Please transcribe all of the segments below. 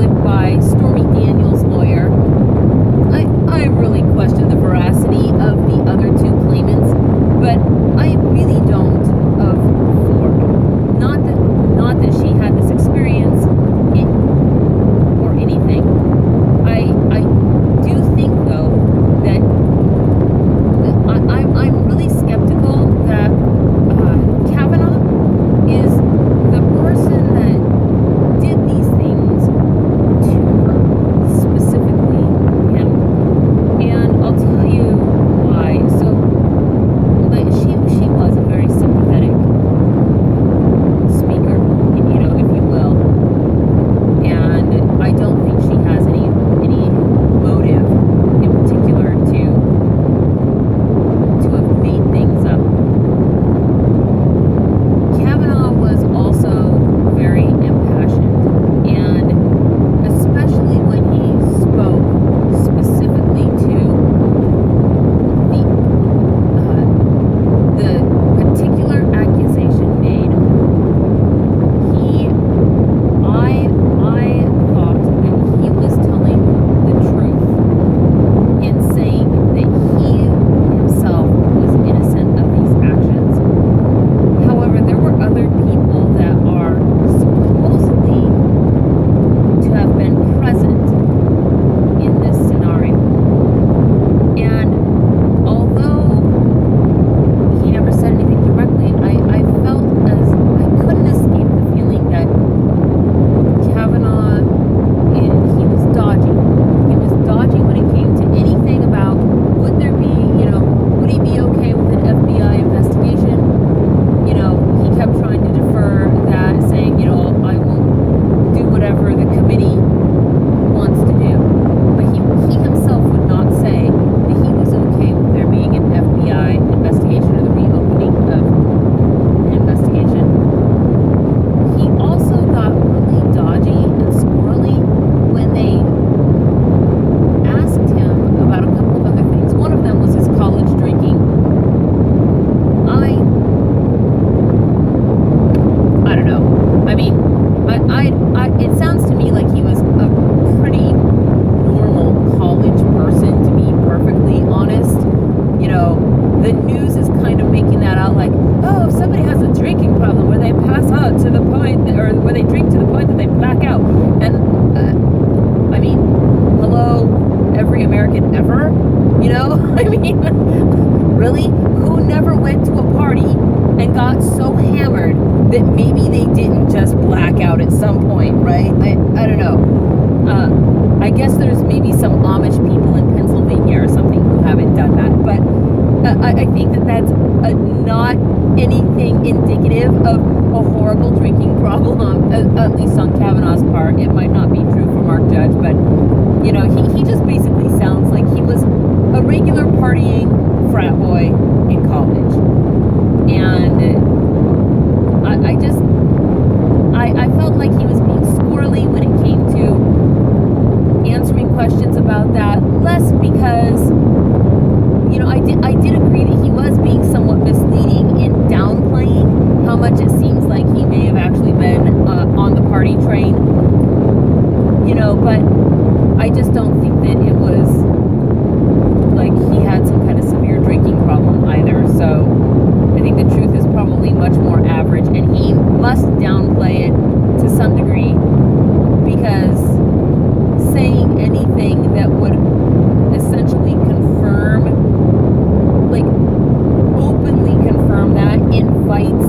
public by Stormy Daniels' lawyer. I really question the veracity of the other two claimants, but I really don't of Ford. Not that she had this experience or anything. I do think though that I'm really skeptical that Kavanaugh is the person that did these things to her, specifically him. And I'll tell you why. So, she was a very sympathetic speaker, if you will. And I don't think she has any motive in particular to have made things up. Kavanaugh was also very impassioned, and especially when he spoke specifically to the particular accusation made. I thought that he was telling the truth in saying that he himself was innocent of these actions. However, there were other people that are supposedly to have been present in this scenario. And although he never said anything directly, I felt as I couldn't escape the feeling that Kavanaugh, he was dodgy. He was dodgy when it came to anything about would there be, would he be okay with an FBI investigation? He kept trying to defer that, saying, I won't do whatever the committee wants to do. But he himself would not say that he was okay with there being an FBI investigation or the reopening of an investigation. He also got really dodgy and squirrely when they asked him about a couple of other things. One of them was his college drinking. I don't know. I mean, it sounds to me like he was a pretty normal college person, to be perfectly honest. The news is kind of making that out like, oh, if somebody has a drinking problem where they pass out to the point, or where they drink to the point that they black out. And, I mean, hello, every American ever? I mean, really? Who never went to a party and got so hammered that maybe they didn't just black out at some point, right? I don't know. I guess there's maybe some Amish people in Pennsylvania or something who haven't done that, but I think that that's not anything indicative of a horrible drinking problem, at least on Kavanaugh's part. It might not be true for Mark Judge, but he just basically sounds like he was a regular partying frat boy in college. And I felt like he was being squirrely when it came to answering questions about that, less because I did agree that he was being somewhat misleading in downplaying how much it seems like he may have actually been on the party train, but I just don't think that it was like he had some kind of severe drinking problem either. So I think the truth is probably much more average, and he must downplay it to some degree, because saying anything that would essentially openly confirm that invites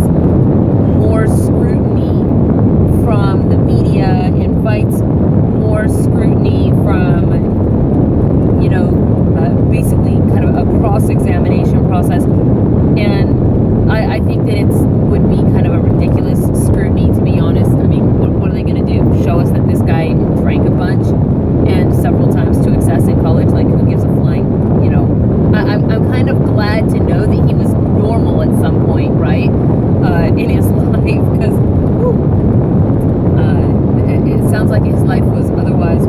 more scrutiny from the media, invites more scrutiny from, basically kind of a cross-examination process. And I think that it would be kind of a ridiculous scrutiny, to be honest. I mean, what are they going to do? Show us that this guy drank a bunch and several times to excess in college? Like, who gives a flying, I'm kind of glad to know that he was normal at some point, right, in his life, because it sounds like his life was otherwise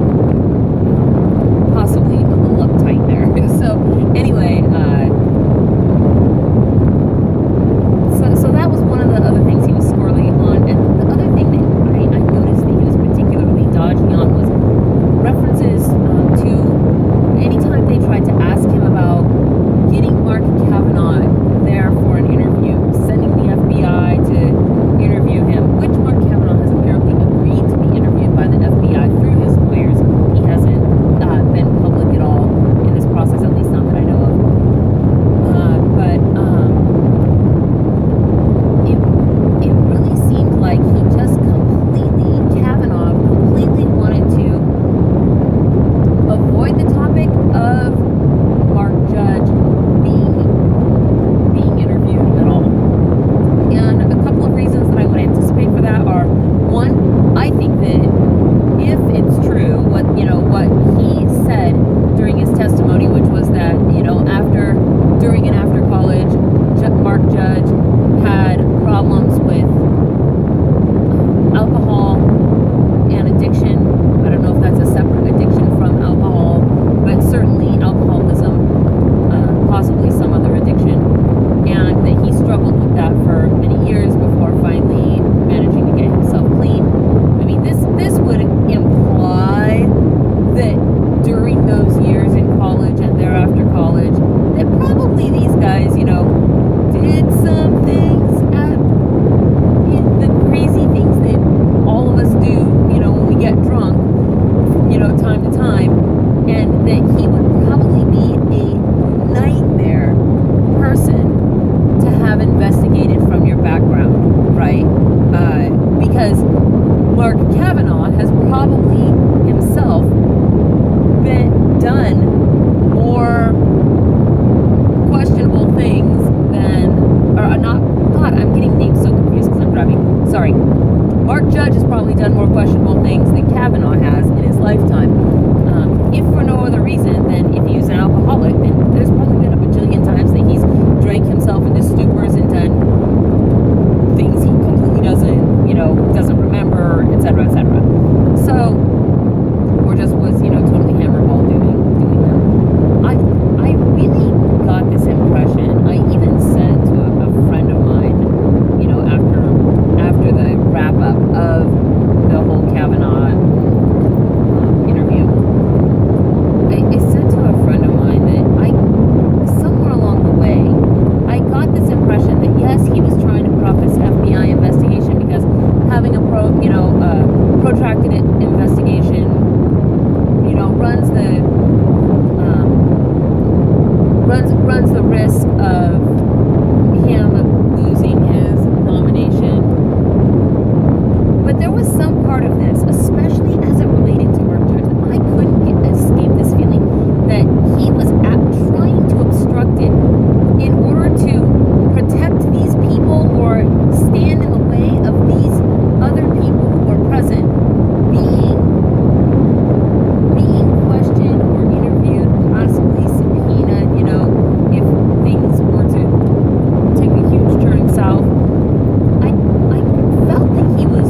possibly a little uptight there. So anyway, so that was one of the other things he was squirrely on. And the other thing that I noticed that he was particularly dodgy on was judge has probably done more questionable things than Kavanaugh has in his lifetime. If for no other reason than if he's an alcoholic, then there's probably been a bajillion times that he's drank himself into stupors and done things he completely doesn't remember, etc., etc. So, or just was, totally hammerball doing that. I really got this impression. I even said to a friend of mine, after the wrap up of the whole Kavanaugh interview, I said to a friend of mine that somewhere along the way, I got this impression that yes, he was trying to put off this FBI investigation because having a protracted investigation, runs the risk of him losing his nomination. But there was some part of this, especially as it related to Mark Judge, that I couldn't escape this feeling that he was trying to obstruct it in order to protect these people or stand in the way of these other people who were present being questioned or interviewed, possibly subpoenaed, if things were to take a huge turn south. I felt that he was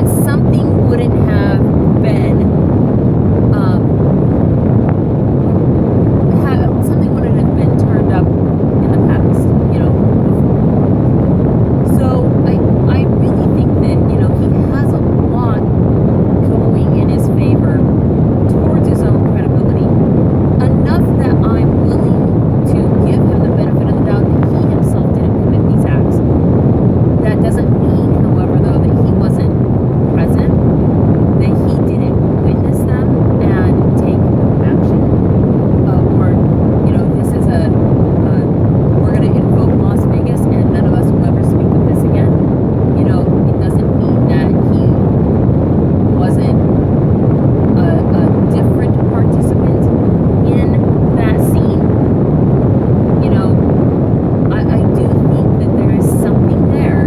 that something wouldn't have been, something wouldn't have been turned up in the past, before. So I really think that, he has a lot going in his favor towards his own credibility. Enough that I'm willing to give him the benefit of the doubt that he himself didn't commit these acts. That doesn't mean, however, though, that he wasn't present, that he didn't witness them and take action, or, this is we're going to invoke Las Vegas and none of us will ever speak of this again. It doesn't mean that he wasn't a different participant in that scene. I do think that there is something there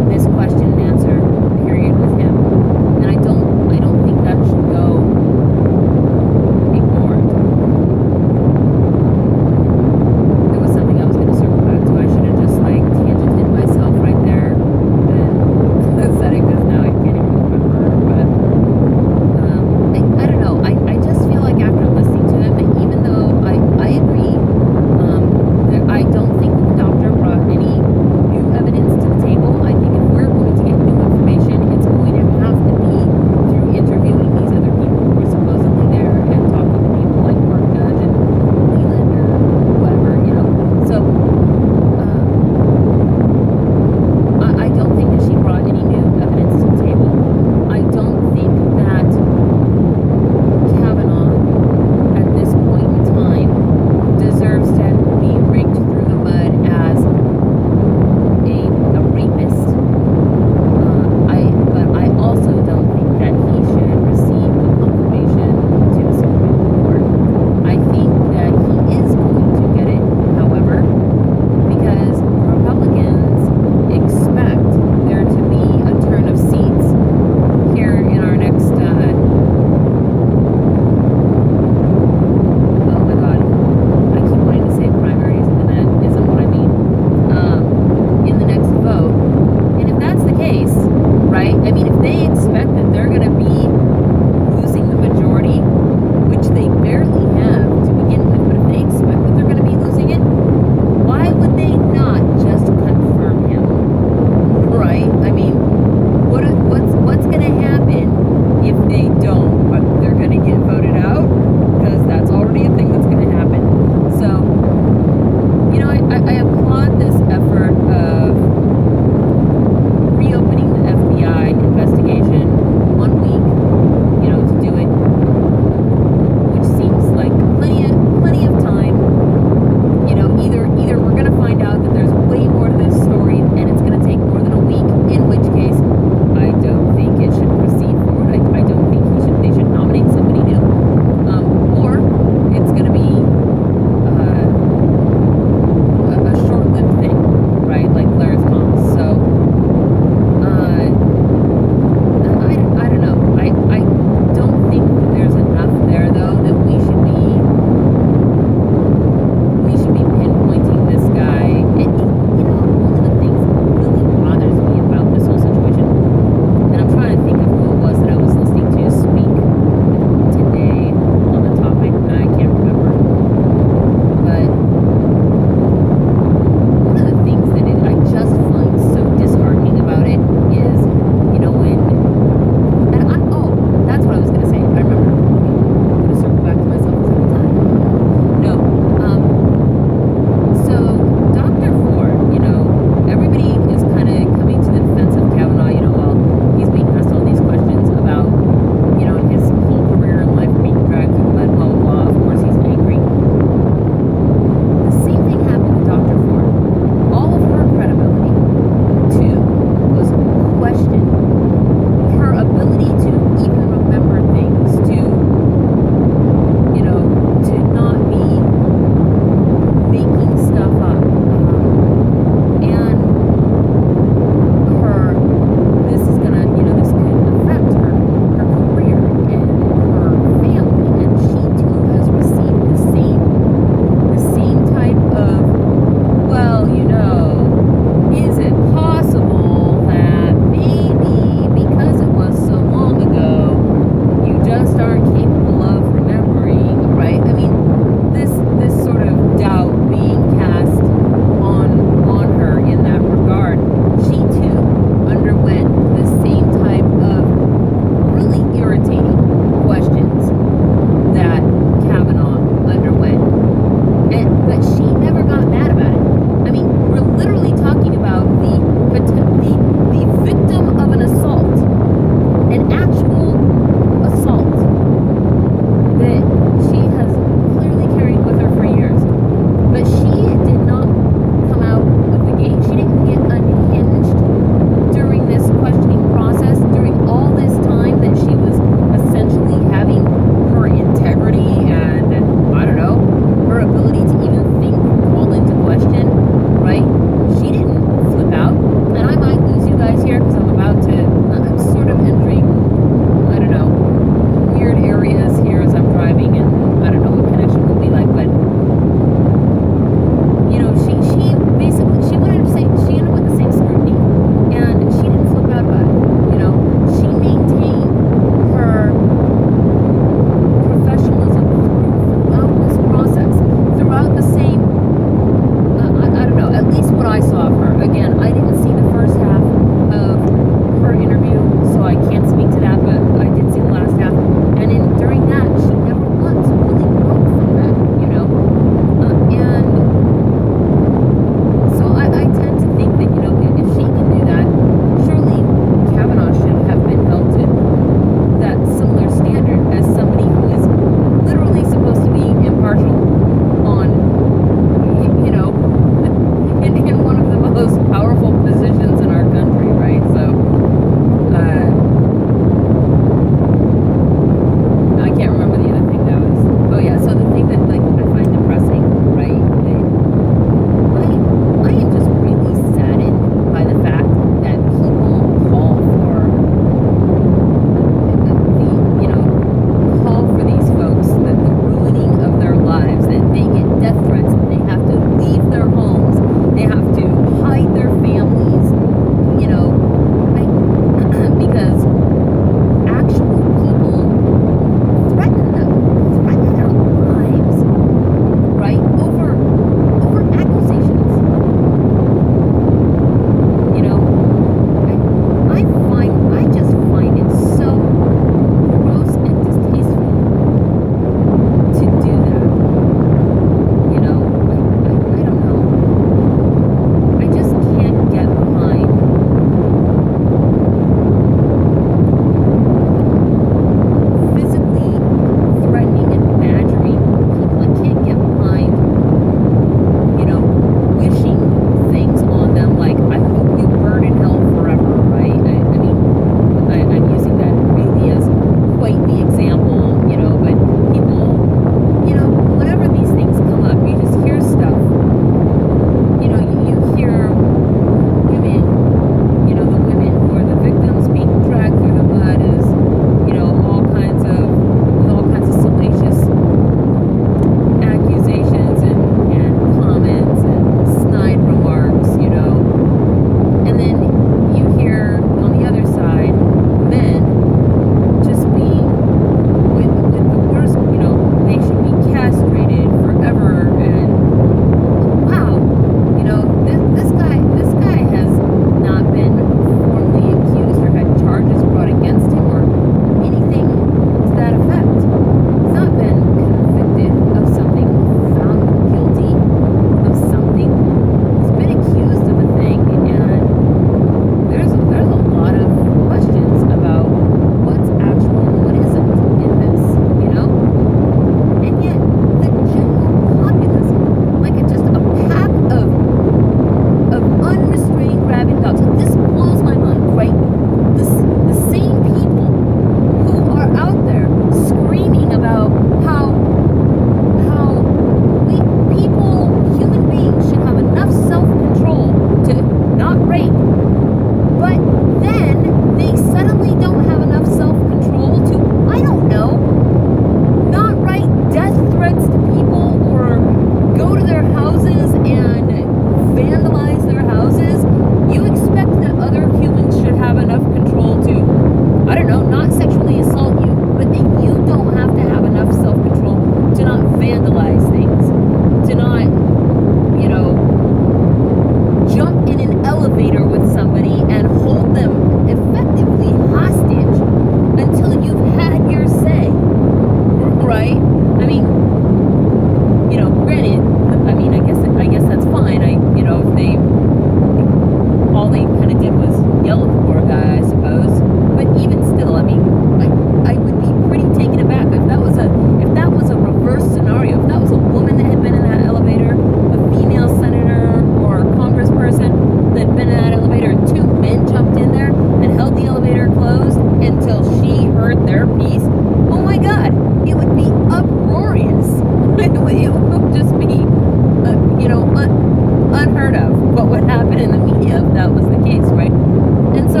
unheard of what would happen in the media if that was the case, right? And so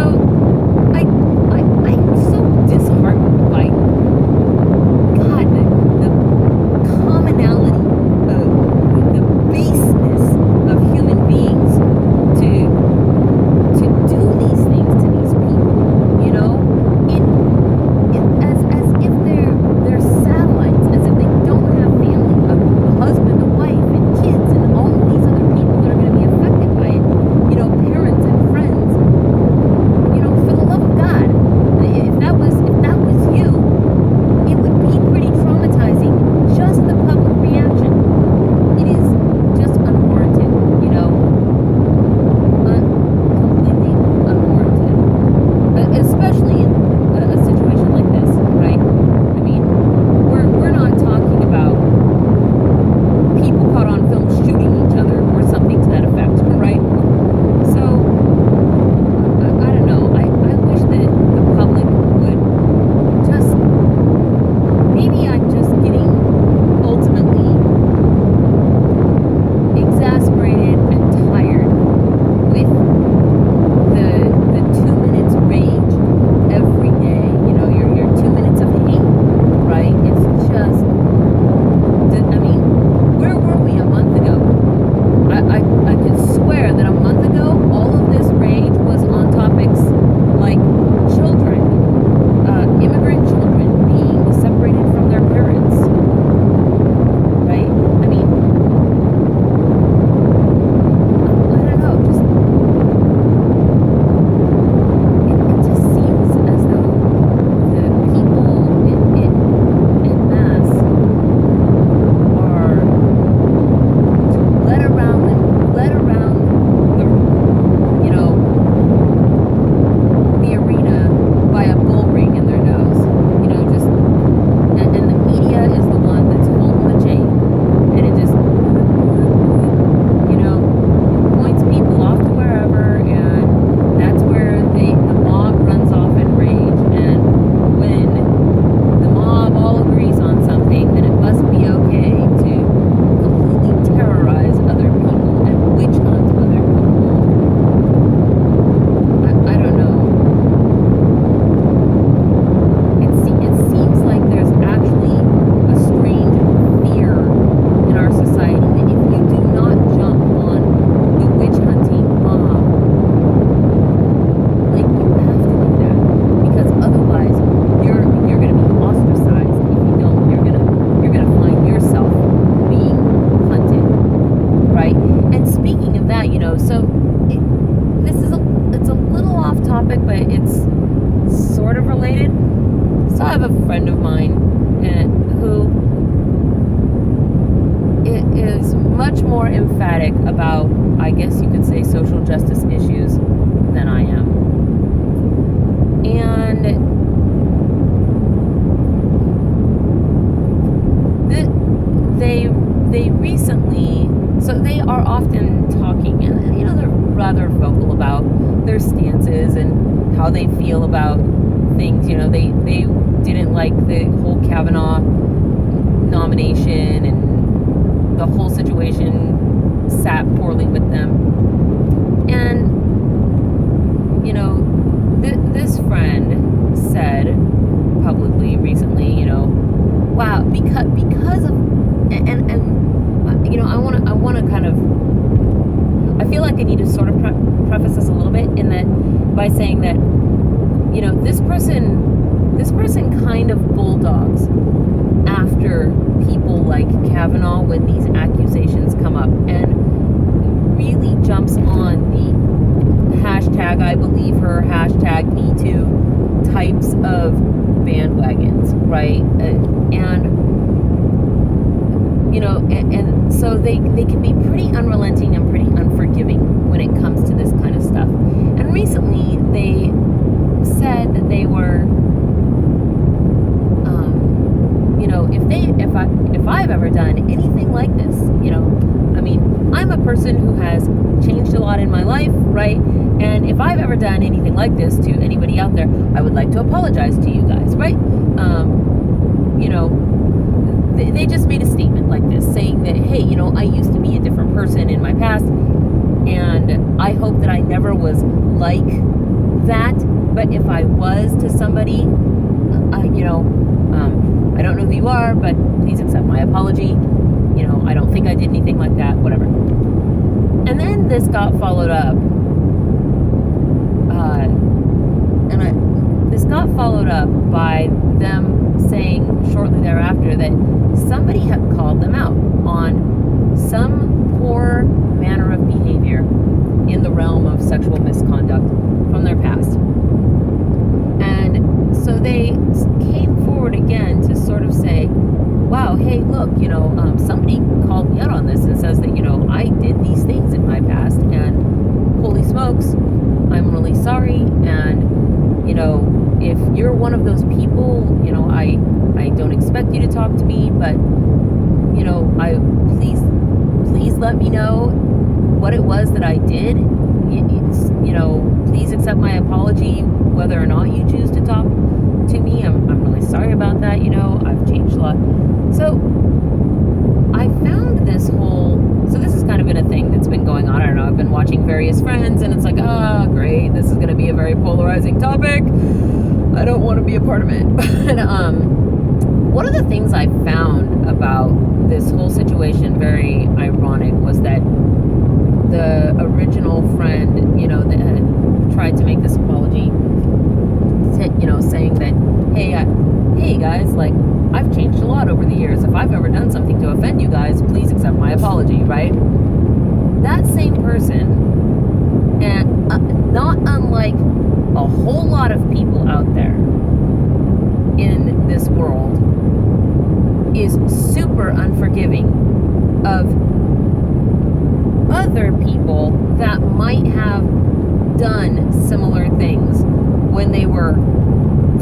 I'm so disheartened by God, the commonality, the baseness of human beings to do these things to these people, you know, as if they're satellites, as if they don't have family, a husband, a wife, and kids, and all of these other people that are going to be affected by it, you know, parents and friends, you know, for the love of God, if that was you, it would be pretty traumatizing. Just the public reaction, it is just unwarranted, you know, completely unwarranted, especially in a situation like this, right? I mean, we're not talking about people caught on film shooting each other or something to that effect, right? So I don't know. I wish that the public would just, maybe I'm just getting ultimately exasperated and tired with the 2 minutes rage every day. You know, your 2 minutes of hate, right? It's just, I mean, where were we a month ago? I could swear that a month ago, all of this rage was on topics like children, immigrant children being separated from their parents, right? I mean, I don't know, just, it just seems as though the people in mass are led around the, you know, the arena by a bull ring in their nose, you know, just, and the media is the one that's holding the chain, and it just, you know, points people off to wherever, and that's where the mob runs off in rage. And when the mob all agrees on something, then it must be okay to completely terrorize other people and witch hunt other people. I don't know. It seems like there's actually a strange fear in our society that if you do not jump on the witch hunting mob, like, you have to do that, because otherwise you're going to be ostracized. If you don't, you're going to find yourself being hunted, right? And speaking of that, you know, so it's a little off topic, but it's sort of related. So I have a friend of mine who is much more emphatic about, I guess you could say, social justice issues than I am. And they recently, so they are often talking, and, you know, they're rather vocal about their stances and how they feel about things. You know, they didn't like the whole Kavanaugh nomination, and the whole situation sat poorly with them. And, you know, this friend said publicly recently, you know, wow, because of, and you know, I want to kind of, I feel like I need to sort of preface this a little bit in that, by saying that, you know, this person kind of bulldogs after people like Kavanaugh when these accusations come up, and really jumps on the hashtag I believe her, hashtag Me Too types of bandwagons, right? And you know, and so they can be pretty unrelenting and pretty unforgiving when it comes to this kind of stuff. And recently they said that they were, you know, if I've ever done anything like this, you know, I mean, I'm a person who has changed a lot in my life, right? And if I've ever done anything like this to anybody out there, I would like to apologize to you guys, right? You know, they just made a statement like this, saying that, hey, you know, I used to be a different person in my past. And I hope that I never was like that. But if I was to somebody, I don't know who you are, but please accept my apology. I don't think I did anything like that, whatever. And then this got followed up. This got followed up by them saying shortly thereafter that somebody had called them out on some poor manner of behavior in the realm of sexual misconduct from their past. And so they came forward again to sort of say, wow, hey, look, somebody called me out on this and says that, I did these things in my past, and holy smokes, I'm really sorry. And, if you're one of those people, I don't expect you to talk to me, but, please let me know what it was that I did. Please accept my apology, whether or not you choose to talk to me. I'm really sorry about that. I've changed a lot. So I found this has kind of been a thing that's been going on. I don't know. I've been watching various friends, and it's like, great. This is going to be a very polarizing topic. I don't want to be a part of it. But one of the things I found about this whole situation very ironic was that the original friend, that had tried to make this apology, saying that, hey guys, like, I've changed a lot over the years. If I've ever done something to offend you guys, please accept my apology, right? That same person, and not unlike a whole lot of people out there in this world, is super unforgiving of other people that might have done similar things when they were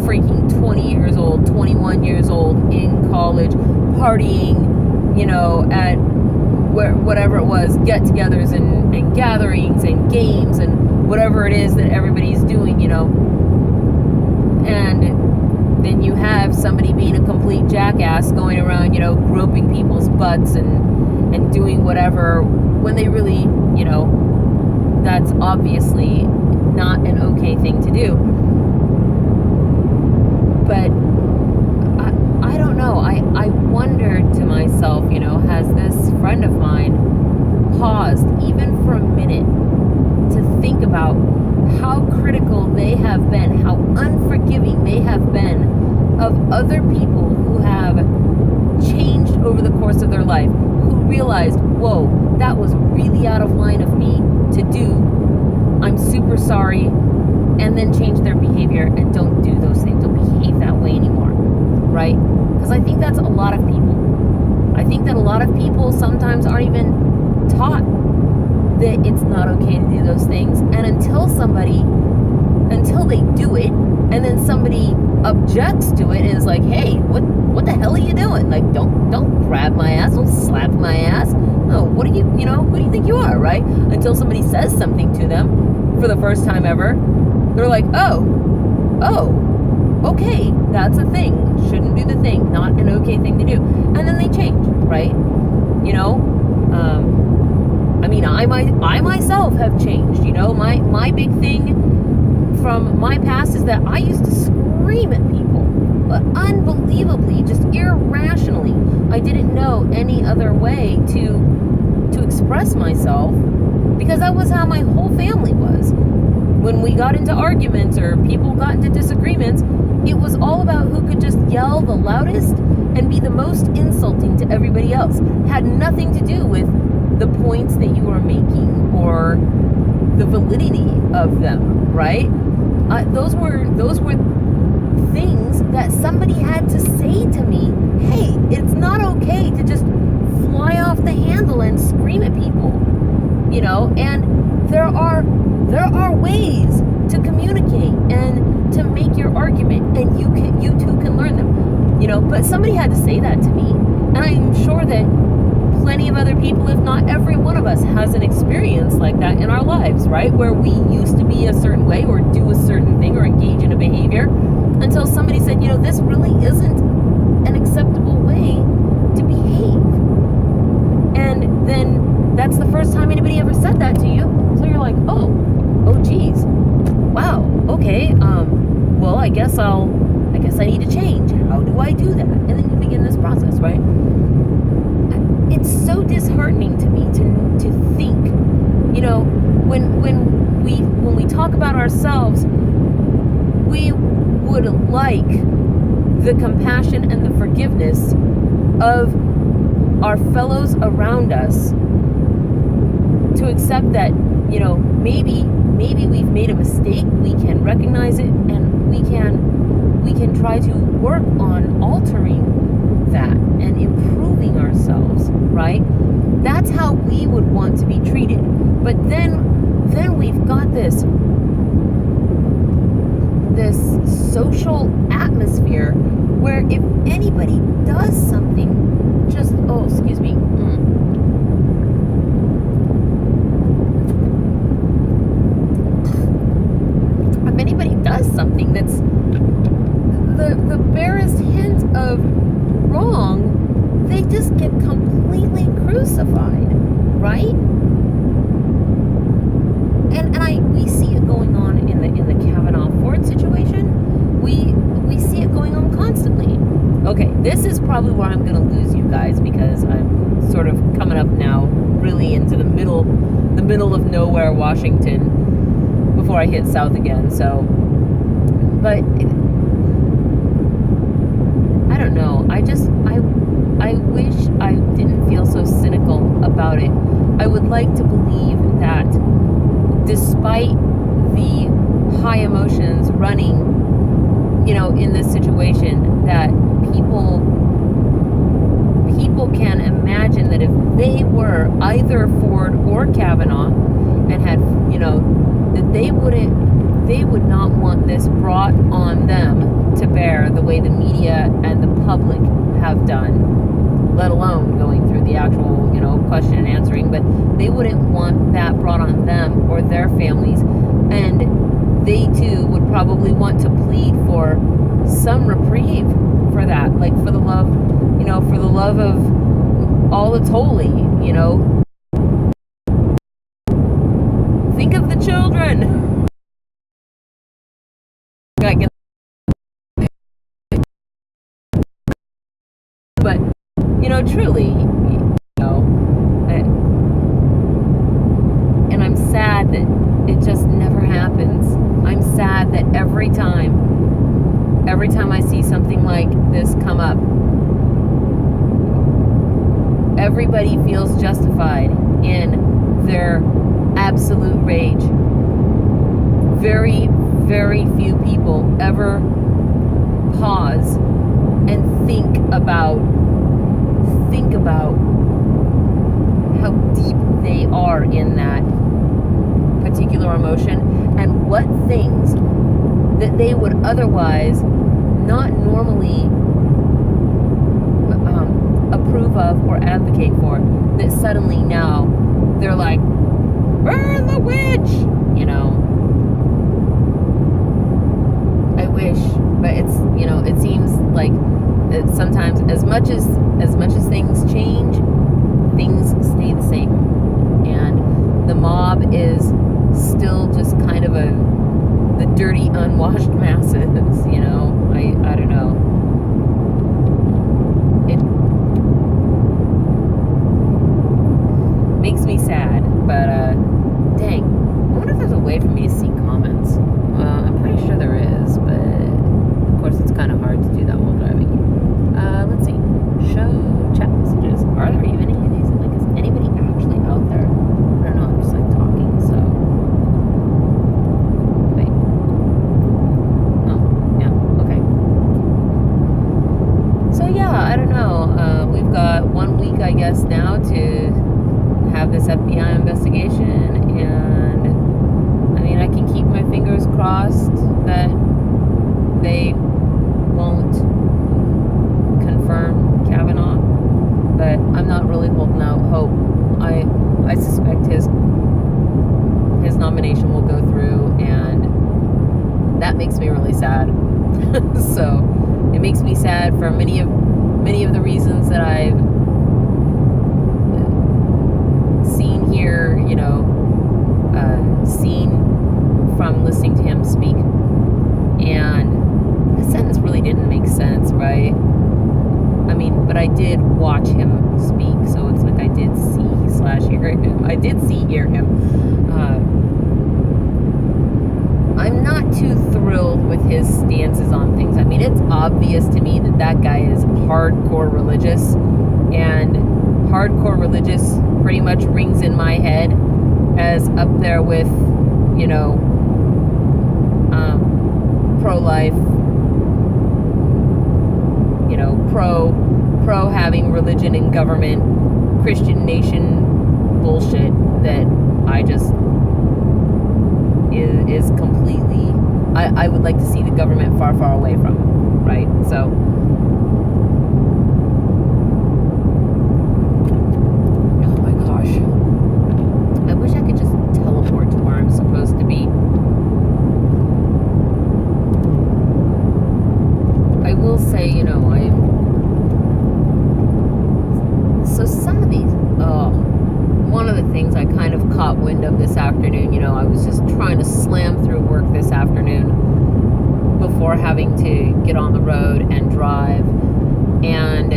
freaking 20 years old, 21 years old, in college, partying, at whatever it was, get-togethers and gatherings and games and whatever it is that everybody's doing, And then you have somebody being a complete jackass going around, groping people's butts and doing whatever when they really, that's obviously not an okay thing to do. But I don't know. I wondered to myself, has this friend of mine paused even for a minute to think about how critical they have been, how unforgiving they have been of other people who have changed over the course of their life, who realized, whoa, that was really out of line of me to do. I'm super sorry. And then change their behavior and don't do those things. Don't behave that way anymore, right? Because I think that's a lot of people. I think that a lot of people sometimes aren't even taught that it's not okay to do those things. And until they do it, and then somebody objects to it and is like, hey, what the hell are you doing? Like, don't grab my ass, don't slap my ass. No, who do you think you are, right? Until somebody says something to them for the first time ever, they're like, oh, okay, that's a thing. Shouldn't do the thing. Not an okay thing to do. And then they change, right? I myself have changed. My big thing from my past is that I used to scream at people, but unbelievably, just irrationally. I didn't know any other way to express myself, because that was how my whole family was. When we got into arguments or people got into disagreements, it was all about who could just yell the loudest and be the most insulting to everybody else. Had nothing to do with the points that you were making or the validity of them, right? Those were things that somebody had to say to me. Hey, it's not okay to just fly off the handle and scream at people, and there are ways to communicate and to make your argument, and you too can learn them, but somebody had to say that to me. And I'm sure that plenty of other people, if not every one of us, has an experience like that in our lives, right? Where we used to be a certain way or do a certain thing or engage in a behavior until somebody said, this really isn't an acceptable way to behave. And then that's the first time anybody ever said that to you. So you're like, oh geez, wow, okay, well, I guess I need to change. How do I do that? And then you begin this process, right? It's so disheartening to me to think, when we talk about ourselves, we would like the compassion and the forgiveness of our fellows around us to accept that, maybe we've made a mistake. We can recognize it, and we can try to work on altering that and improving ourselves, right? That's how we would want to be treated. But then we've got this social atmosphere where if anybody does something, just, oh, excuse me, if anybody does something that's the barest hint of wrong, they just get completely crucified, right? And we see it going on in the Kavanaugh Ford situation. We see it going on constantly. Okay, this is probably where I'm going to lose you guys, because I'm sort of coming up now really into the middle of nowhere, Washington, before I hit south again. So, but I don't know. I wish I didn't feel so cynical about it. I would like to believe that despite the high emotions running, in this situation, that people can imagine that if they were either Ford or Kavanaugh and had, that they would not want this brought on them to bear the way the media and the public have done, let alone going through the actual, question and answering. But they wouldn't want that brought on them or their families, and they too would probably want to plead for some reprieve for that, like for the love of all that's holy, think of the children. But truly, and I'm sad that it just never happens. I'm sad that every time I see something like this come up, everybody feels justified in their absolute rage. Very, very few people ever pause and think about how deep they are in that particular emotion, and what things that they would otherwise not normally approve of or advocate for, that suddenly now they're like, burn the witch, I wish, but it's, it seems like sometimes as much as things change, things stay the same, and the mob is still just kind of the dirty, unwashed masses. I don't know. It makes me sad, but dang, I wonder if there's a way for me to see comments. I'm pretty sure there is, but of course it's kind of hard to do that while driving. Let's see. Show chat messages. Are there even any of these? Like, is anybody actually out there? I don't know. I'm just like talking. So wait. Oh, yeah. Okay. So yeah, I don't know. We've got 1 week, I guess, now to have this FBI investigation, and I mean, I can keep my fingers crossed that they won't confirm Kavanaugh, but I'm not really holding out hope. I suspect his nomination will go through, and that makes me really sad. So it makes me sad for many of the reasons that I've seen seen from listening to him speak. And the sentence really didn't make sense, right? I mean, but I did watch him speak, so it's like I did see/hear him. I did hear him. I'm not too thrilled with his stances on things. I mean, it's obvious to me that guy is hardcore religious, and hardcore religious pretty much rings in my head as up there with, pro-life, pro having religion and government, Christian nation bullshit that I just is completely, I would like to see the government far, far away from, right? So, oh my gosh, I wish I could just teleport to where I'm supposed to be. I will say, so some of these, one of the things I kind of caught wind of this afternoon, I was just trying to slam through work this afternoon before having to get on the road and drive, and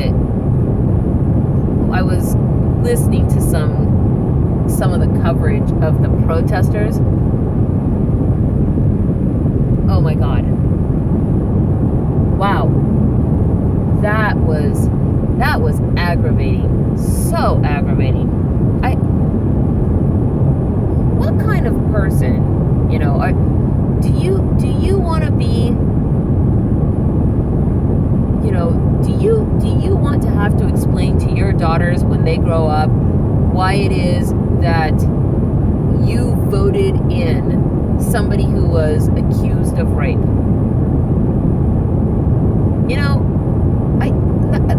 I was listening to some of the coverage of the protesters. Oh my God. Wow. That was aggravating. So aggravating. What kind of person, do you want to be, do you want to have to explain to your daughters when they grow up why it is that you voted in somebody who was accused of rape?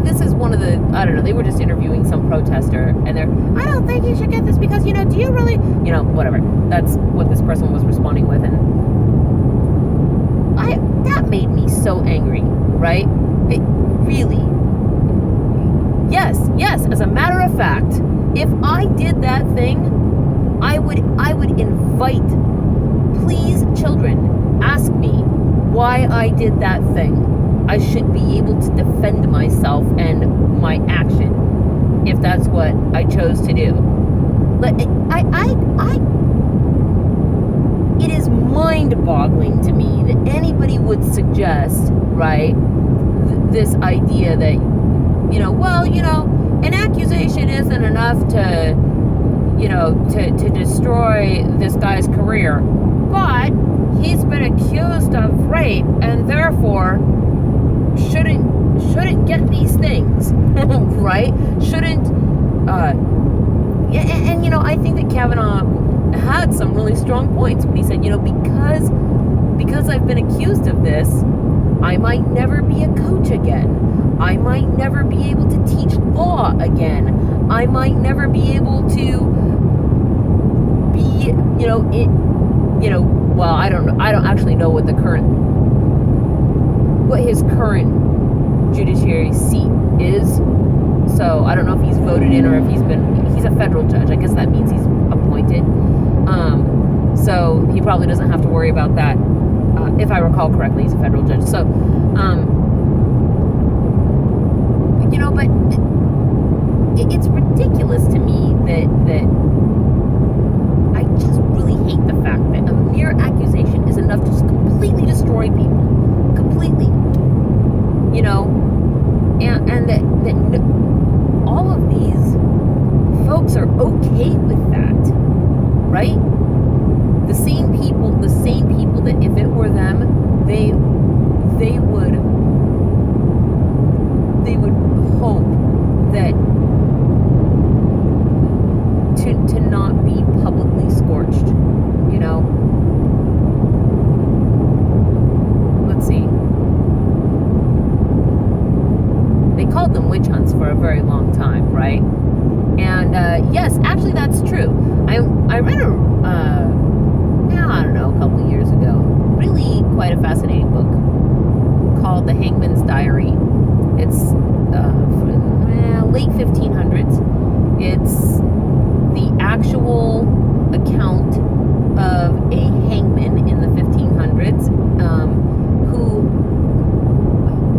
This is one of the, I don't know, they were just interviewing some protester, and I don't think you should get this because, do you really, whatever. That's what this person was responding with, and that made me so angry, right? It really, yes, as a matter of fact, if I did that thing, I would invite, please, children, ask me why I did that thing. I should be able to defend myself and my action if that's what I chose to do. But it is mind-boggling to me that anybody would suggest, right, this idea that, an accusation isn't enough to destroy this guy's career, but he's been accused of rape and therefore shouldn't get these things, right? Shouldn't, and I think that Kavanaugh had some really strong points when he said, because I've been accused of this, I might never be a coach again. I might never be able to teach law again. I might never be able to be, well, I don't actually know what his current judiciary seat is. So I don't know if he's voted in or if he's a federal judge. I guess that means he's appointed. So he probably doesn't have to worry about that. If I recall correctly, he's a federal judge. So, but it's ridiculous to me that I just really hate the fact that a mere accusation is enough to just completely destroy people. Completely. And that all of these folks are okay with that, right? The same people that if it were them, they would hope that to not be publicly scorched, Let's see. They called them witch hunts for a very long time, right? And yes, actually that's true. I read a couple of years ago, really quite a fascinating book called The Hangman's Diary. It's late 1500s. It's the actual account of a hangman in the 1500s who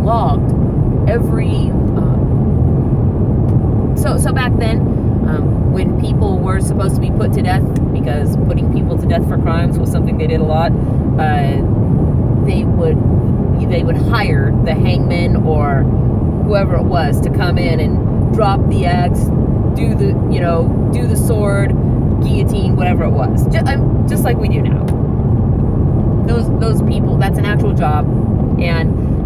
logged every so back then, when people were supposed to be put to death, because putting people to death for crimes was something they did a lot, they would hire the hangman or whoever it was to come in and drop the axe, do the sword, guillotine, whatever it was, just like we do now. Those people, that's an actual job.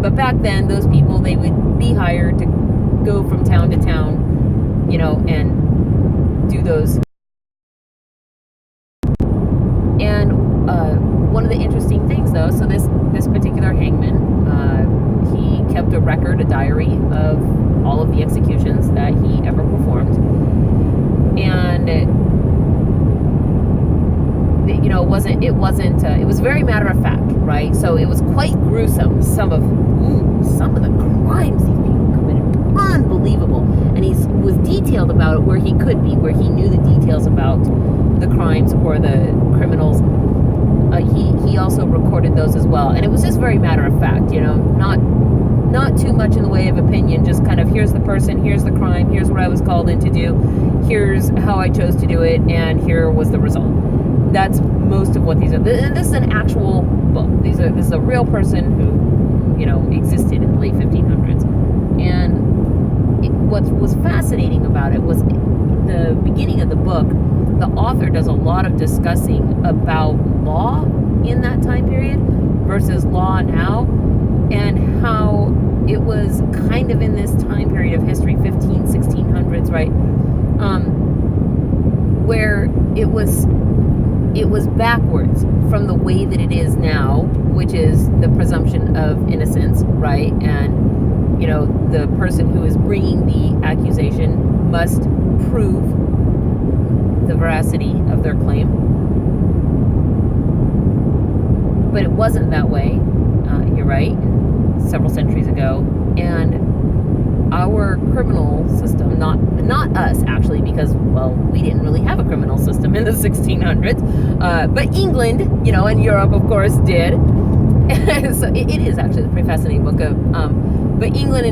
But back then, those people, they would be hired to go from town to town, and do those. And one of the interesting things, though, so this particular hangman, he kept a record, a diary of all of the executions that he ever performed, and it was very matter of fact, right? So it was quite gruesome. Some of the crimes these people committed, unbelievable. And he was detailed about it where he could be, where he knew the details about the crimes or the criminals. He also recorded those as well, and it was just very matter of fact, not too much in the way of opinion, just kind of, here's the person, here's the crime, here's what I was called in to do, here's how I chose to do it, and here was the result. That's most of what these are. This is an actual book. This is a real person who, existed in the late 1500s. And what was fascinating about it was the beginning of the book, the author does a lot of discussing about law in that time period versus law now, and how it was kind of in this time period of history, 1600s, right, where it was backwards from the way that it is now, which is the presumption of innocence, right? And the person who is bringing the accusation must prove the veracity of their claim. But it wasn't that way, you're right, several centuries ago. And our criminal system, not us actually, because, well, we didn't really have a criminal system in the 1600s, but England, and Europe, of course, did. So it is actually a pretty fascinating book of, but England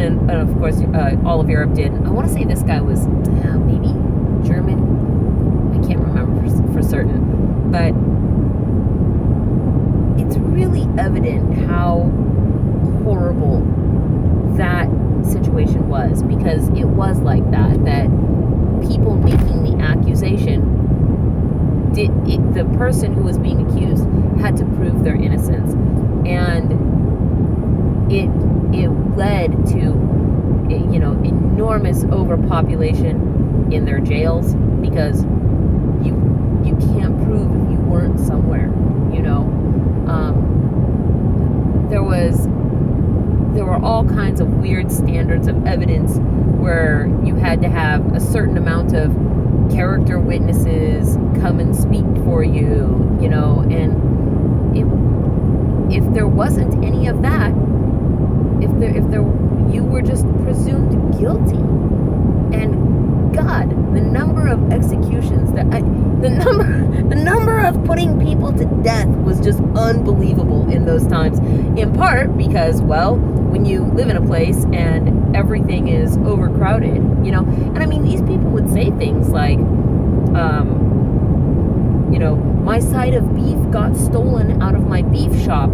and of course all of Europe did. I want to say this guy was maybe German. I can't remember for certain, but it's really evident how horrible that situation was, because it was like that people making the accusation, the person who was being accused had to prove their innocence, and it led to enormous overpopulation in their jails, because you can't prove if you weren't somewhere. There were all kinds of weird standards of evidence where you had to have a certain amount of character witnesses come and speak for you, and if there wasn't any of that, if you were just presumed guilty. And God, the number of executions the number of putting people to death was just unbelievable in those times, in part because, well, when you live in a place and everything is overcrowded, and I mean, these people would say things like, my side of beef got stolen out of my beef shop,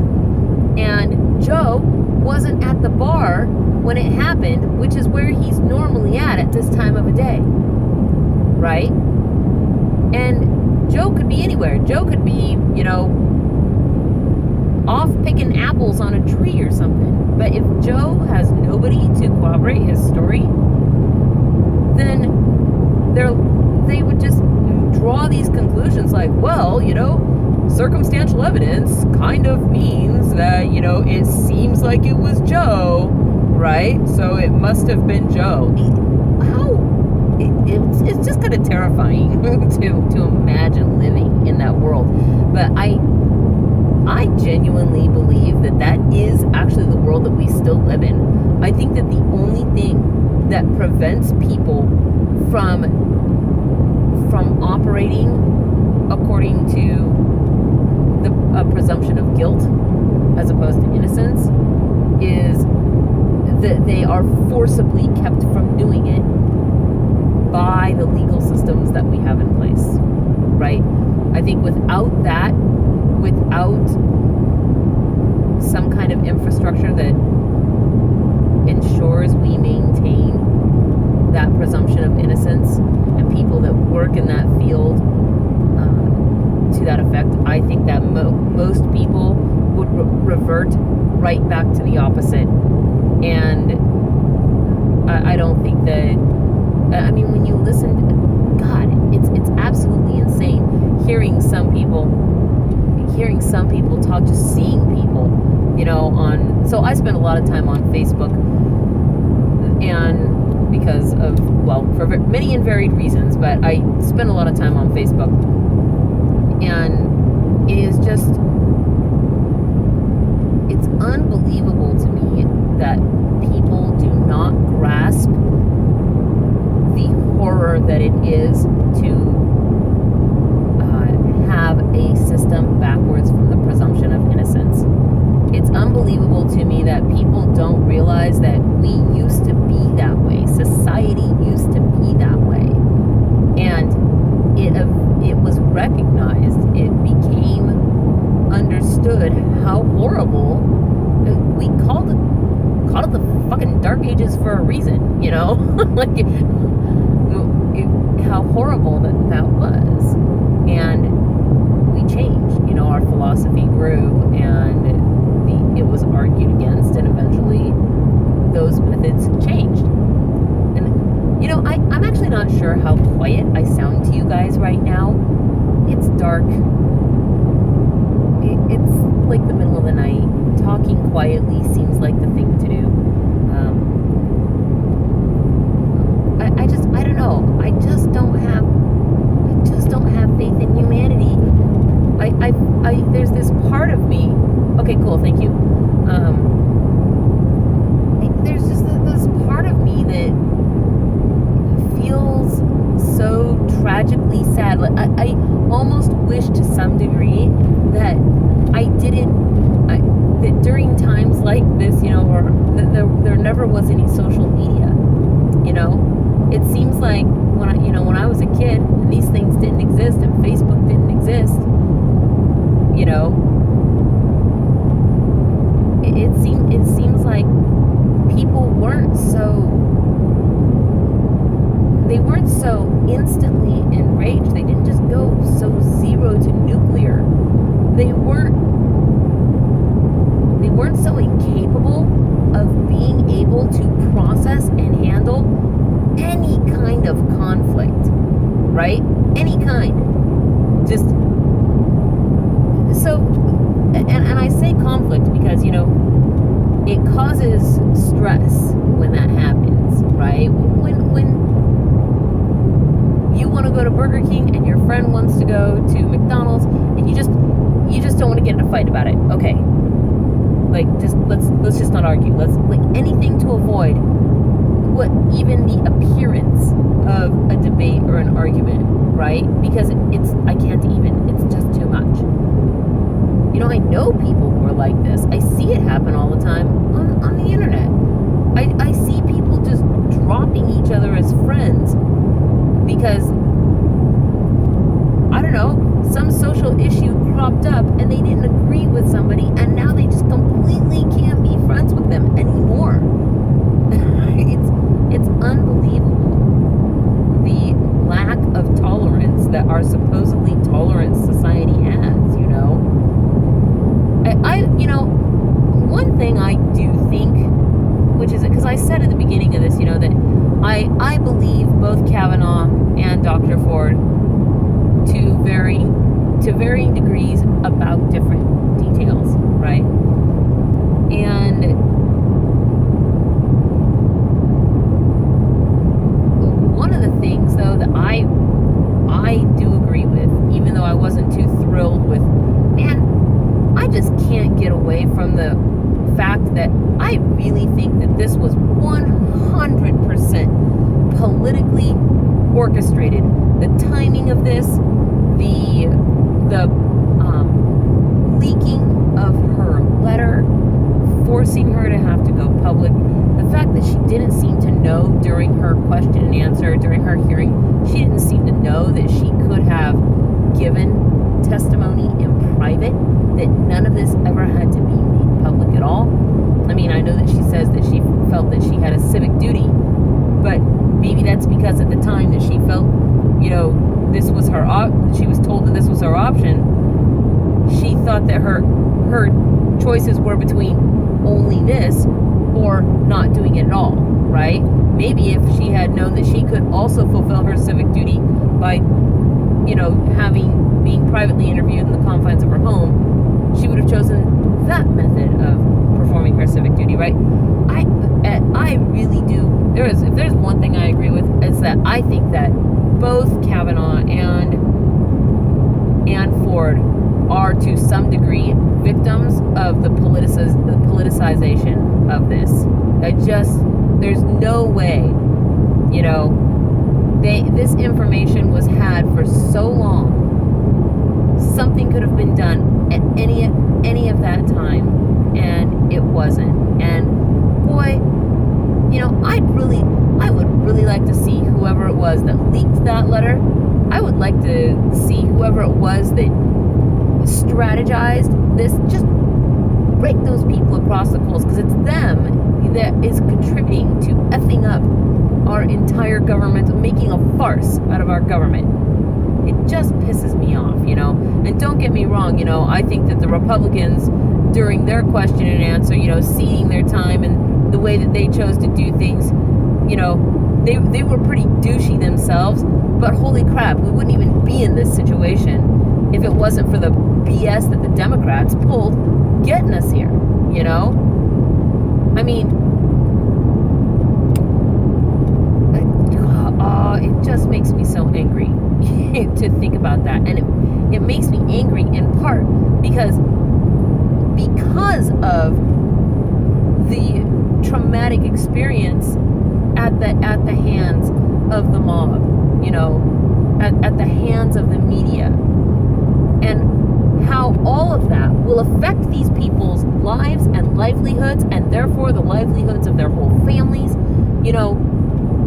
and Joe wasn't at the bar when it happened, which is where he's normally at this time of a day, right? And Joe could be anywhere. Joe could be, off picking apples on a tree or something. But if Joe has nobody to corroborate his story, then they would just draw these conclusions like, well, circumstantial evidence kind of means that, it seems like it was Joe, right? So it must have been Joe. It's just kind of terrifying to imagine living in that world. But I genuinely believe that is actually the world that we still live in. I think that the only thing that prevents people from operating according to a presumption of guilt as opposed to innocence, is that they are forcibly kept from doing it by the legal systems that we have in place, right? I think without that, without some kind of infrastructure that ensures we maintain that presumption of innocence and people that work in that field to that effect, I think that most people would revert right back to the opposite. And I don't think that, I mean, when you listen to, God, it's absolutely insane hearing some people talk, just seeing people, you know, so I spend a lot of time on Facebook, and because of, well, for many and varied reasons, but I spend a lot of time on Facebook, and it is just, it's unbelievable to me that people do not grasp the horror that it is to have a system backwards from the presumption of innocence. It's unbelievable to me that people don't realize that we used to be that way. Society used to be that way. And it was recognized, it became understood how horrible. We called it the fucking Dark Ages for a reason, you know? Like, how horrible that was. And we changed, you know, our philosophy grew, and it was argued against, and eventually those methods changed. And, you know, I'm actually not sure how quiet I sound to you guys right now. It's dark. It's like the middle of the night. Talking quietly seems like the thing to do. I don't know. I just don't have faith in humanity. There's this part of me. Okay, cool, thank you. There's just this part of me that feels so tragically sad. Like, I almost wish to some degree that that during times like this, you know, or that there never was any social media, you know. It seems like when I was a kid and these things didn't exist and Facebook didn't exist, you know, it seems like people weren't so instantly enraged. They didn't just go so zero to nuclear. They weren't so incapable of being able to process and handle any kind of conflict, right? Any kind. Just so, and I say conflict because, you know, it causes stress when that happens, right? When you want to go to Burger King and your friend wants to go to McDonald's, and you just don't want to get in a fight about it. Okay. Like, just let's just not argue. Let's, like, anything to avoid what even the appearance of a debate or an argument, right? Because I can't even, it's just too much. You know, I know people who are like this. I see it happen all the time on the internet. I see people just dropping each other as friends because, I don't know, some social issue cropped up and they didn't agree with somebody, and now they just completely can't be friends with them anymore. It's unbelievable, the lack of tolerance that our supposedly tolerant society has, you know. You know, one thing I do think, which is, because I said at the beginning of this, you know, that I believe both Kavanaugh and Dr. Ford to varying degrees about different details, right? And one of the things, though, that I do agree with, even though I wasn't too thrilled with, man, I just can't get away from the fact that I really think that this was 100% politically orchestrated. The timing of this, the the leaking of her letter, forcing her to have to go public, the fact that she didn't seem to know during her question and answer, during her hearing, she didn't seem to know that she could have given testimony in private, that none of this ever had to be made public at all. I mean, I know that she says that she felt that she had a civic duty, but maybe that's because at the time that she felt, this was her she was told that this was her option, she thought that her choices were between only this or not doing it at all, right? Maybe if she had known that she could also fulfill her civic duty by, being privately interviewed in the confines of her home, she would have chosen that method of performing her civic duty, right? I really do. If there's one thing I agree with, it's that I think that both Kavanaugh and Ford are to some degree victims of the politicization of this. There's no way, this information was had for so long. Something could have been done at any of that time, and it wasn't. And boy, I would really like to see whoever it was that leaked that letter. I would like to see whoever it was that strategized this, just break those people across the coals, because it's them that is contributing to effing up our entire government, making a farce out of our government. It just pisses me off, And don't get me wrong, I think that the Republicans, during their question and answer, ceding their time and the way that they chose to do things, they were pretty douchey themselves, but holy crap, we wouldn't even be in this situation if it wasn't for the BS that the Democrats pulled getting us here, I mean, it just makes me so angry to think about that. And it makes me angry in part because of the traumatic experience at the hands of the mob, at the hands of the media, and how all of that will affect these people's lives and livelihoods, and therefore the livelihoods of their whole families.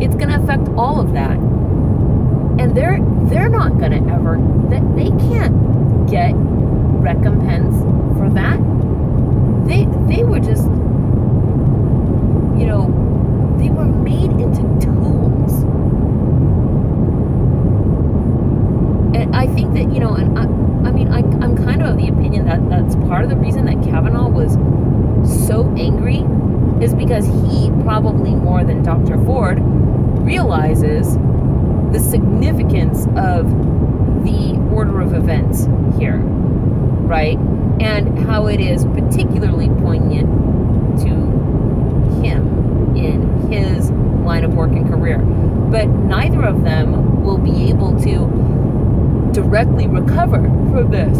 It's going to affect all of that, and they're not going to ever, they can't get recompense for that. They were just, they were made into tools. And I think that, I'm kind of the opinion that that's part of the reason that Kavanaugh was so angry, is because he, probably more than Dr. Ford, realizes the significance of the order of events here, right? And how it is particularly poignant to him in his line of work and career. But neither of them will be able to directly recover from this,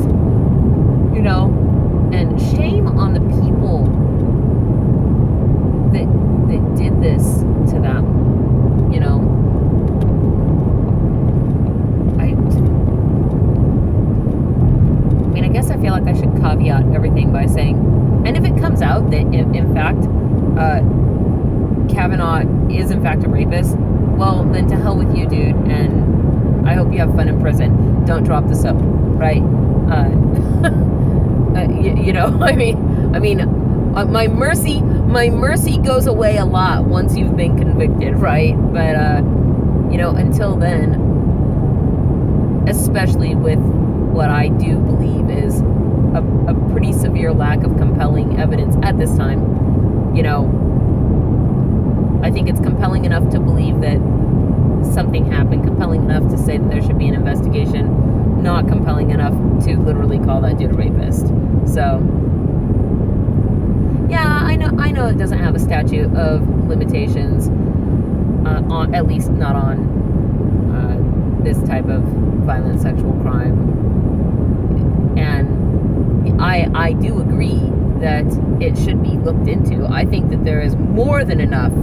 and shame on the people that did this to them, I guess I feel like I should caveat everything by saying, and if it comes out that in fact Kavanaugh is in fact a rapist, well, then to hell with you, dude, and I hope you have fun in prison. Don't drop the soap, right? My mercy goes away a lot once you've been convicted, right? But until then, especially with what I do believe is a pretty severe lack of compelling evidence at this time, I think it's compelling enough to believe that something happened, compelling enough to say that there should be an investigation, not compelling enough to literally call that dude a rapist. So, yeah, I know it doesn't have a statute of limitations, on, at least not on this type of violent sexual crime. And I do agree that it should be looked into. I think that there is more than enough.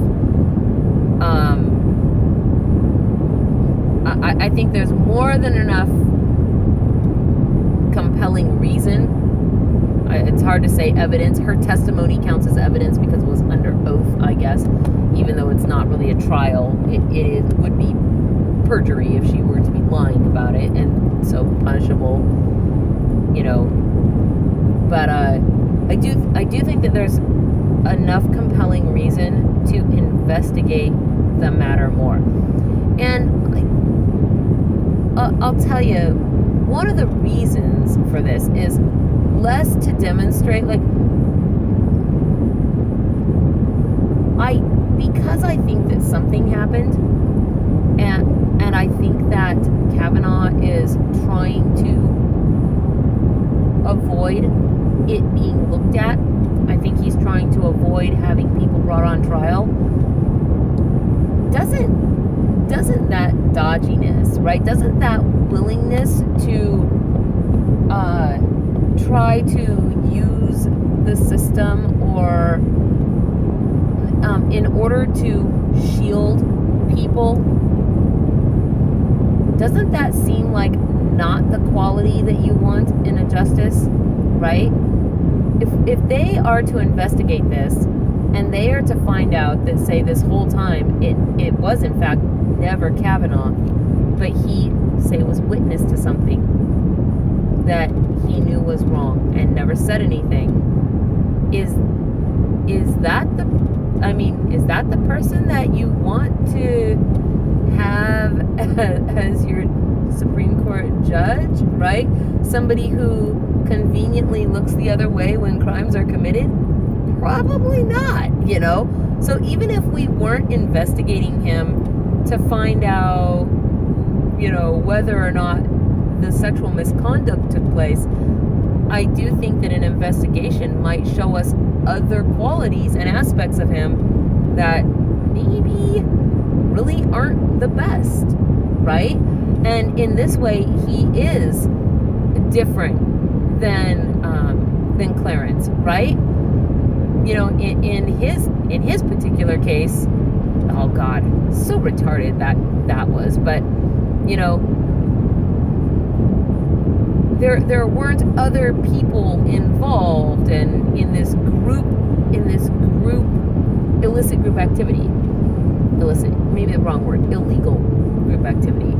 I think there's more than enough hard to say evidence. Her testimony counts as evidence because it was under oath, I guess, even though it's not really a trial. It would be perjury if she were to be lying about it, and so punishable, you know. But I do think that there's enough compelling reason to investigate the matter more. And I'll tell you, one of the reasons for this is less to demonstrate, like, because I think that something happened, and I think that Kavanaugh is trying to avoid it being looked at. I think he's trying to avoid having people brought on trial. Doesn't that dodginess, right? Doesn't that willingness to try to use the system or in order to shield people, doesn't that seem like not the quality that you want in a justice, right? If they are to investigate this and they are to find out that, say, this whole time it was in fact never Kavanaugh, but he, say, was witness to something that he knew was wrong and never said anything, is that the person that you want to have as your Supreme Court judge, right? Somebody who conveniently looks the other way when crimes are committed? Probably not, you know? So even if we weren't investigating him to find out, you know, whether or not the sexual misconduct took place, I do think that an investigation might show us other qualities and aspects of him that maybe really aren't the best, right? And in this way, he is different than Clarence, right? You know, in his particular case, oh God, so retarded that was, but you know, there weren't other people involved, and in this group illicit group activity, maybe the wrong word, illegal group activity.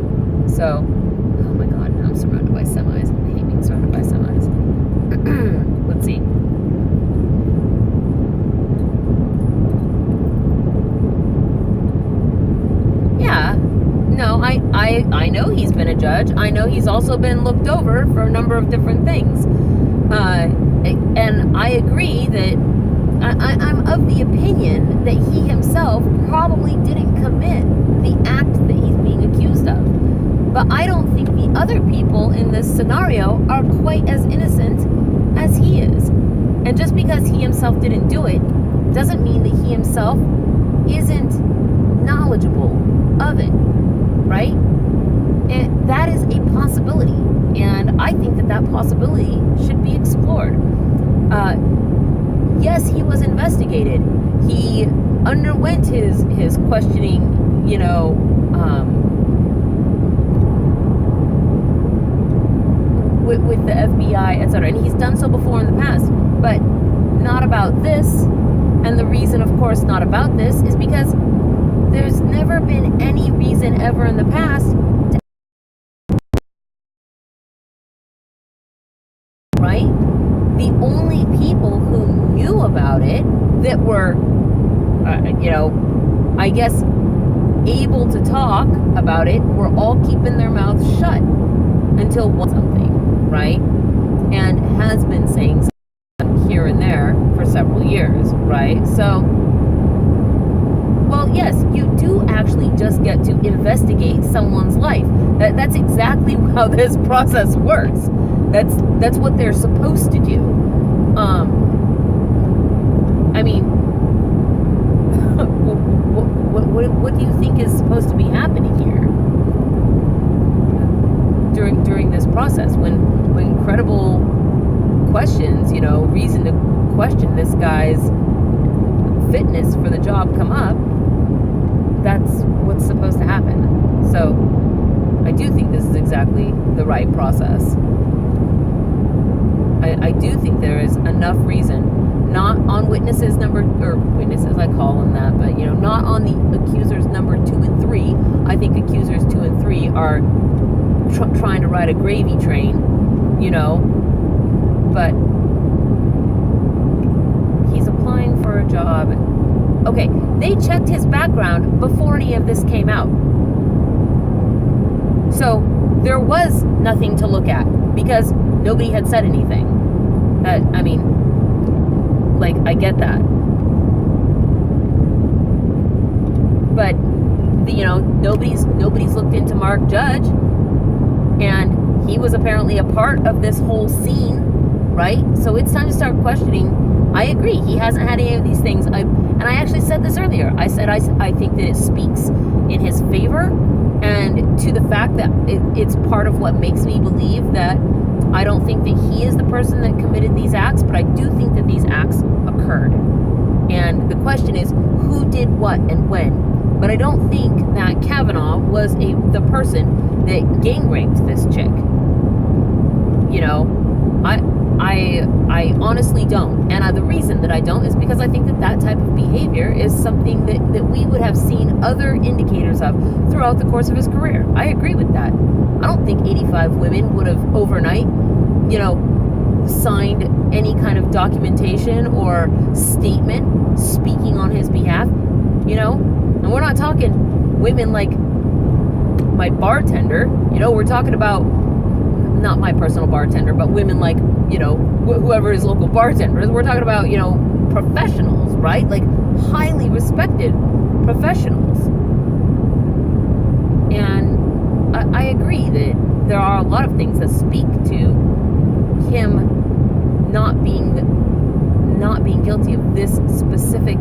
So, oh my God, now I'm surrounded by semis. I hate being surrounded by semis. Let's see. Yeah, no, I know he's been a judge. I know he's also been looked over for a number of different things. And I agree that I'm of the opinion that he himself probably didn't commit the act that he's being accused of. But I don't think the other people in this scenario are quite as innocent as he is. And just because he himself didn't do it doesn't mean that he himself isn't knowledgeable of it, right? And that is a possibility. And I think that possibility should be explored. Yes, he was investigated. He underwent his questioning, you know, with the FBI, etc. And he's done so before in the past, but not about this. And the reason, of course, not about this is because there's never been any reason ever in the past to, right? The only people who knew about it that were, you know, I guess able to talk about it were all keeping their mouths shut until something, right? And has been saying something here and there for several years, right? So, well, yes, you do actually just get to investigate someone's life. That's exactly how this process works. That's what they're supposed to do. I mean, what do you think is supposed to be happening here during this process when credible questions, you know, reason to question this guy's fitness for the job come up? That's what's supposed to happen. So I do think this is exactly the right process. I do think there is enough reason, not on witnesses, I call them that, but, not on the accusers number 2 and 3. I think accusers 2 and 3 are trying to ride a gravy train, but he's applying for a job. Okay, they checked his background before any of this came out. So there was nothing to look at because nobody had said anything. I get that. But, nobody's looked into Mark Judge, and he was apparently a part of this whole scene, right? So it's time to start questioning. I agree, he hasn't had any of these things. And I actually said this earlier. I said I think that it speaks in his favor, and to the fact that it's part of what makes me believe that I don't think that he is the person that committed these acts, but I do think that these acts occurred. And the question is, who did what and when? But I don't think that Kavanaugh was the person that gang raped this chick. I honestly don't. And the reason that I don't is because I think that type of behavior is something that we would have seen other indicators of throughout the course of his career. I agree with that. I don't think 85 women would have overnight, signed any kind of documentation or statement speaking on his behalf, And we're not talking women like my bartender, we're talking about not my personal bartender, but women like, whoever his local bartender is. We're talking about, professionals, right? Like highly respected professionals. And I agree that there are a lot of things that speak to him not being guilty of this specific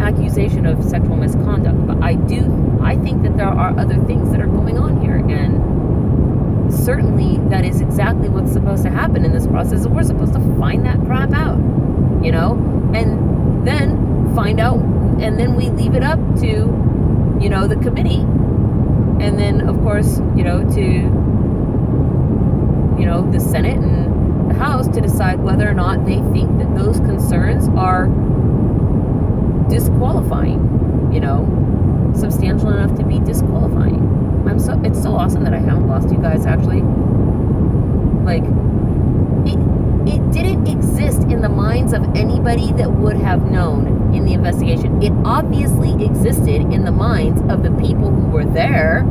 accusation of sexual misconduct. But I think that there are other things that are going on here, and certainly that is exactly what's supposed to happen in this process. We're supposed to find that crap out, and then find out, and then we leave it up to, the committee, and then of course, to, the Senate and the House to decide whether or not they think that those concerns are disqualifying, substantial enough to be disqualifying. It's so awesome that I haven't lost you guys, actually. It didn't exist in the minds of anybody that would have known in the investigation. It obviously existed in the minds of the people who were there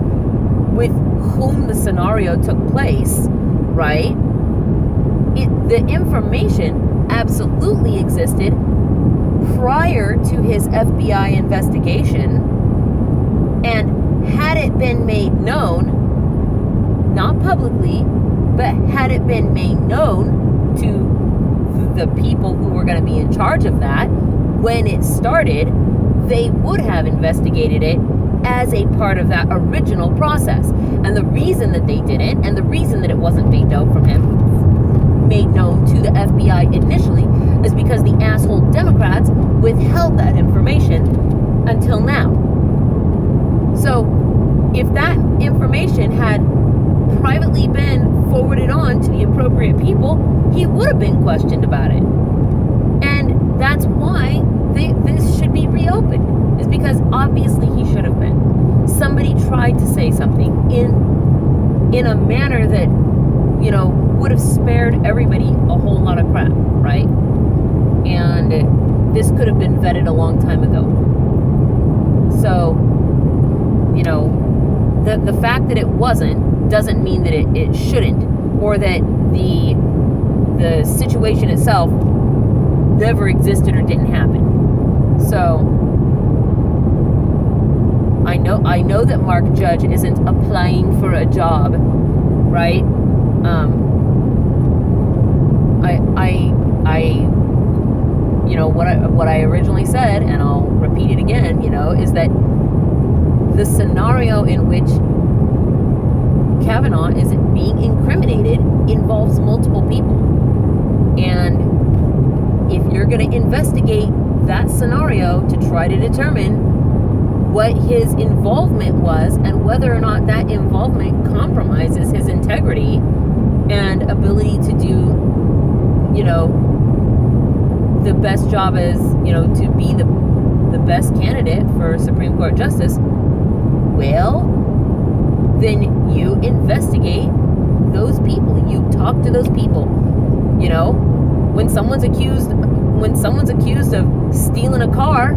with whom the scenario took place, right? The information absolutely existed prior to his FBI investigation, and had it been made known, not publicly, but had it been made known to the people who were going to be in charge of that when it started, they would have investigated it as a part of that original process. And the reason that they didn't, and the reason that it wasn't made known to the FBI initially, is because the asshole Democrats withheld that information until now. So if that information had privately been forwarded on to the appropriate people, he would have been questioned about it. And that's why this should be reopened, is because obviously he should have been. Somebody tried to say something in a manner that, would have spared everybody a whole lot of crap, right? And this could have been vetted a long time ago. So, the fact that it wasn't doesn't mean that it shouldn't, or that the situation itself never existed or didn't happen. So I know that Mark Judge isn't applying for a job, right? What I originally said, and I'll repeat it again, is that the scenario in which Kavanaugh is being incriminated involves multiple people. And if you're going to investigate that scenario to try to determine what his involvement was and whether or not that involvement compromises his integrity, and ability to do, the best job as, to be the best candidate for Supreme Court Justice, well, then you investigate those people. You talk to those people. When someone's accused of stealing a car,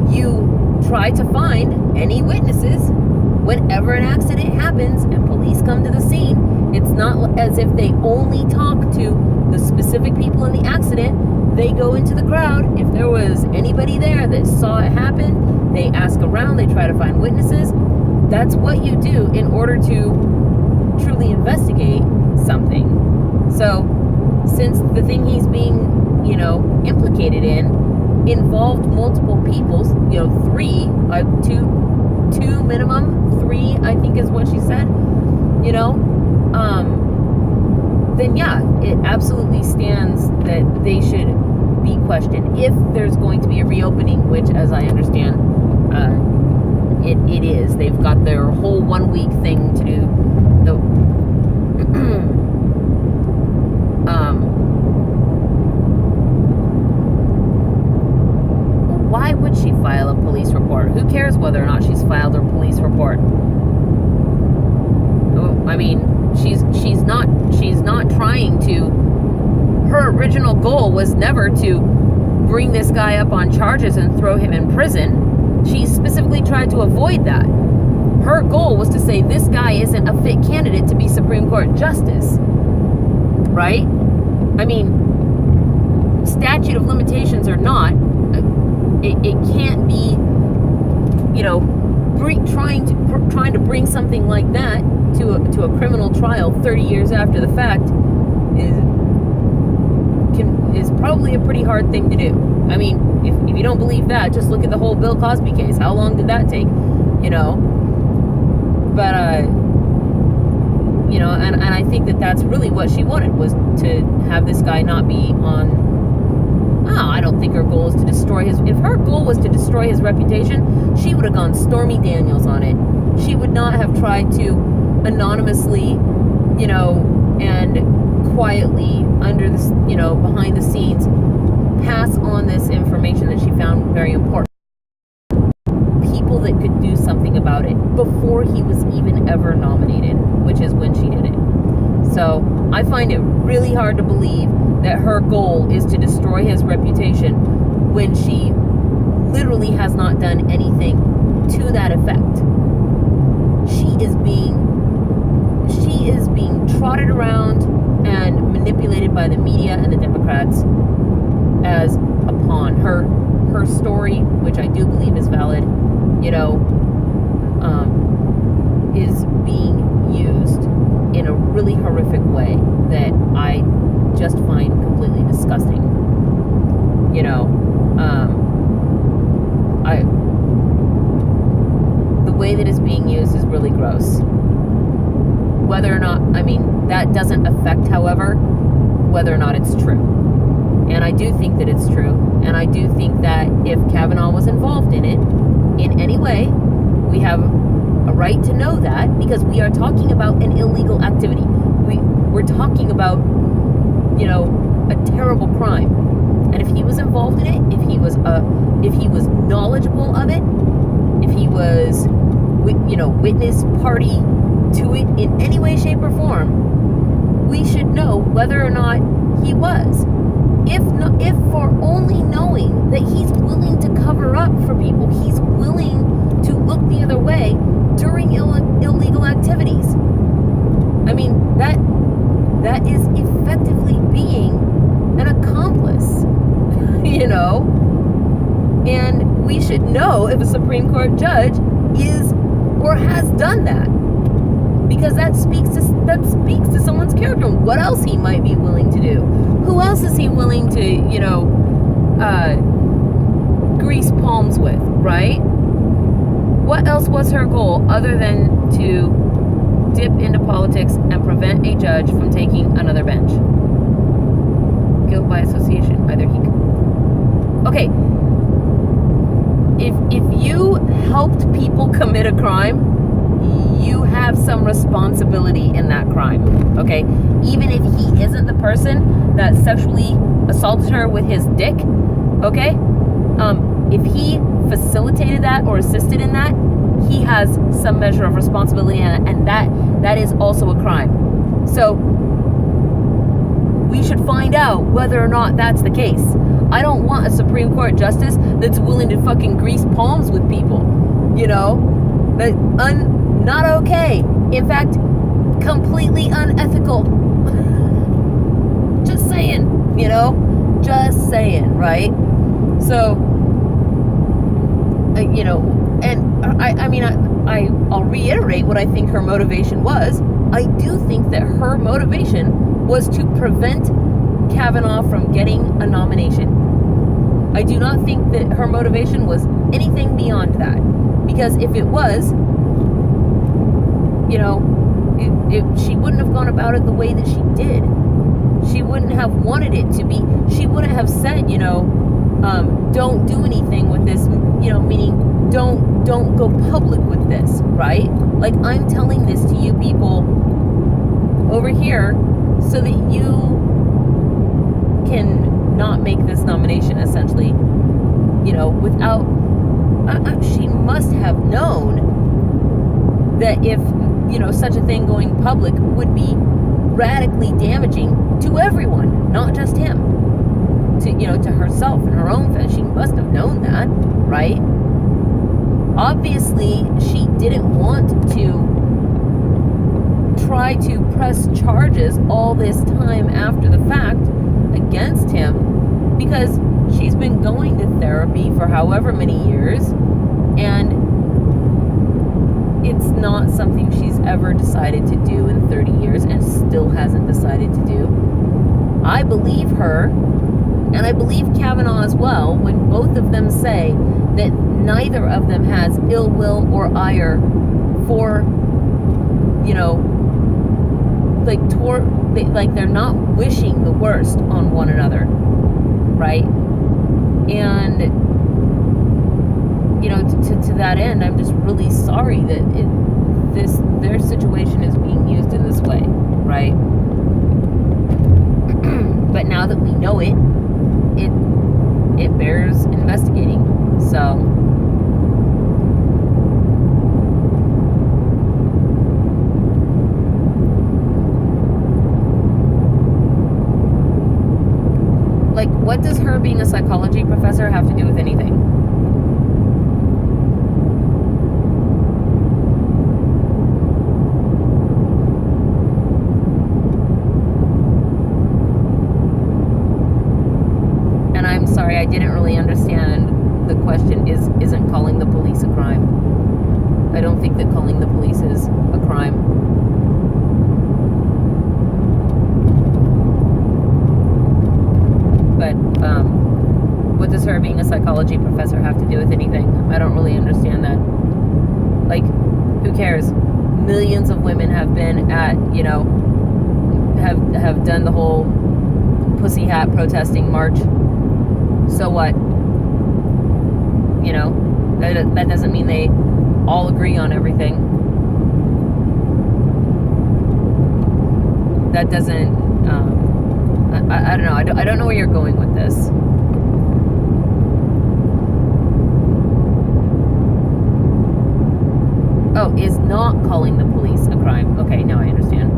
you try to find any witnesses. Whenever an accident happens and police come to the scene, it's not as if they only talk to the specific people in the accident. They go into the crowd. If there was anybody there that saw it happen, they ask around, they try to find witnesses. That's what you do in order to truly investigate something. So, since the thing he's being, implicated in involved multiple people, two minimum, 3, I think is what she said, then yeah, it absolutely stands that they should be questioned. If there's going to be a reopening, which, as I understand, it is. They've got their whole 1 week thing to do. Why would she file a police report? Who cares whether or not she's filed her police report? I mean, she's not trying to. Her original goal was never to bring this guy up on charges and throw him in prison. She specifically tried to avoid that. Her goal was to say this guy isn't a fit candidate to be Supreme Court Justice. Right? I mean, statute of limitations or not, it can't be, trying to bring something like that to a criminal trial 30 years after the fact is probably a pretty hard thing to do. I mean, if you don't believe that, just look at the whole Bill Cosby case. How long did that take? But and I think that's really what she wanted, was to have this guy not be on. I don't think her goal is to destroy his. If her goal was to destroy his reputation, she would have gone Stormy Daniels on it. She would not have tried to anonymously, and quietly under the, behind the scenes, pass on this information that she found very important. People that could do something about it before he was even ever nominated, which is when she did it. So I find it really hard to believe that her goal is to destroy his reputation when she literally has not done anything to that effect. She is being trotted around and manipulated by the media and the Democrats as a pawn. Her story, which I do believe is valid, is being used in a really horrific way that I just find completely disgusting. The way that it's being used is really gross. Whether or not, that doesn't affect, however, whether or not it's true. And I do think that it's true. And I do think that if Kavanaugh was involved in it, in any way, we have a right to know that, because we are talking about an illegal activity. We're talking about, a terrible crime. And if he was involved in it, if he was knowledgeable of it, if he was, witness party to it in any way, shape, or form, we should know whether or not he was. If for only knowing that he's willing to cover up for people, he's willing to look the other way during illegal activities. That is effectively being an accomplice, and we should know if a Supreme Court judge is or has done that, because that speaks to someone's character. What else he might be willing to do? Who else is he willing to, grease palms with, right? What else was her goal other than to dip into politics and prevent a judge from taking another bench? Guilt by association. Either he could. Okay. If you helped people commit a crime, you have some responsibility in that crime, okay? Even if he isn't the person that sexually assaulted her with his dick, okay? If he facilitated that or assisted in that, he has some measure of responsibility, and that is also a crime. So we should find out whether or not that's the case. I don't want a Supreme Court justice that's willing to fucking grease palms with people, you know? Not okay. In fact, completely unethical. Just saying, you know? Just saying, right? So, you know, and I'll reiterate what I think her motivation was. I do think that her motivation was to prevent Kavanaugh from getting a nomination. I do not think that her motivation was anything beyond that. Because if it was, you know, she wouldn't have gone about it the way that she did. She wouldn't have wanted it to be, she wouldn't have said, you know, don't do anything with this, you know, meaning don't go public with this, right? Like, I'm telling this to you people over here so that you can not make this nomination, essentially, you know, without, she must have known that if, you know, such a thing going public would be radically damaging to everyone, not just him, to, you know, to herself and her own family. She must have known that, right? Obviously, she didn't want to try to press charges all this time after the fact against him, because she's been going to therapy for however many years, and it's not something she's ever decided to do in 30 years and still hasn't decided to do. I believe her, and I believe Kavanaugh as well, when both of them say that neither of them has ill will or ire for, you know, like they're not wishing the worst on one another, right? And, you know, to that end, I'm just really sorry that their situation is being used in this way, right? But now that we know it bears investigating. So, like, what does her being a psychology professor have to do with anything? And I'm sorry, I didn't really understand the question. Isn't calling the police a crime? I don't think that calling the police is a crime. But what does her being a psychology professor have to do with anything? I don't really understand that. Like, who cares? Millions of women have been at, you know, have done the whole pussy hat protesting march. So what? You know, that doesn't mean they all agree on everything. That doesn't, I don't know. I don't know where you're going with this. Oh, is not calling the police a crime. Okay, now I understand.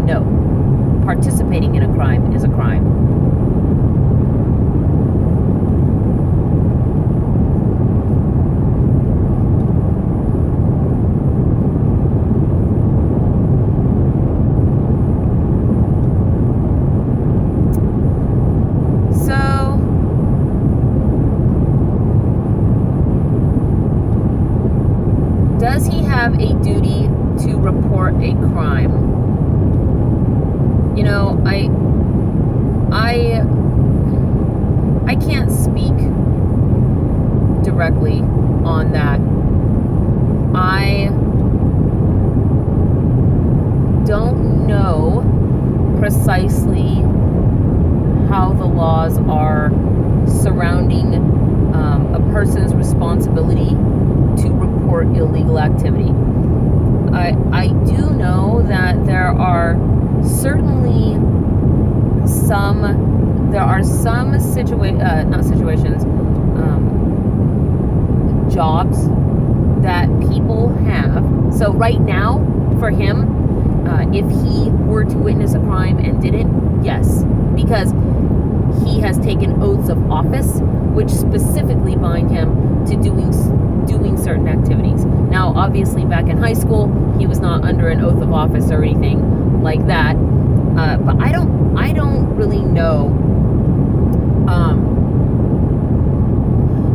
No. Participating in a crime is a crime. Does he have a duty to report a crime? You know, I can't speak directly on that. I don't know precisely how the laws are surrounding a person's responsibility to report illegal activity. I do know that there are certainly some jobs that people have. So right now, for him, if he were to witness a crime and didn't, yes, because he has taken oaths of office, which specifically bind him to doing certain activities. Now, obviously, back in high school, he was not under an oath of office or anything like that. But I don't really know.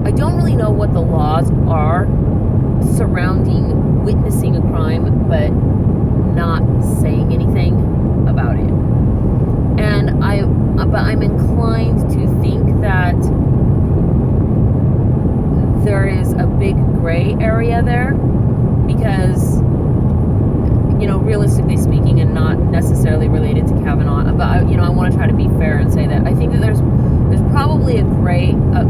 I don't really know what the laws are surrounding witnessing a crime, but not saying anything about it. And but I'm inclined to think that there is a big gray area there, because, you know, realistically speaking, and not necessarily related to Kavanaugh, but I want to try to be fair and say that I think that there's probably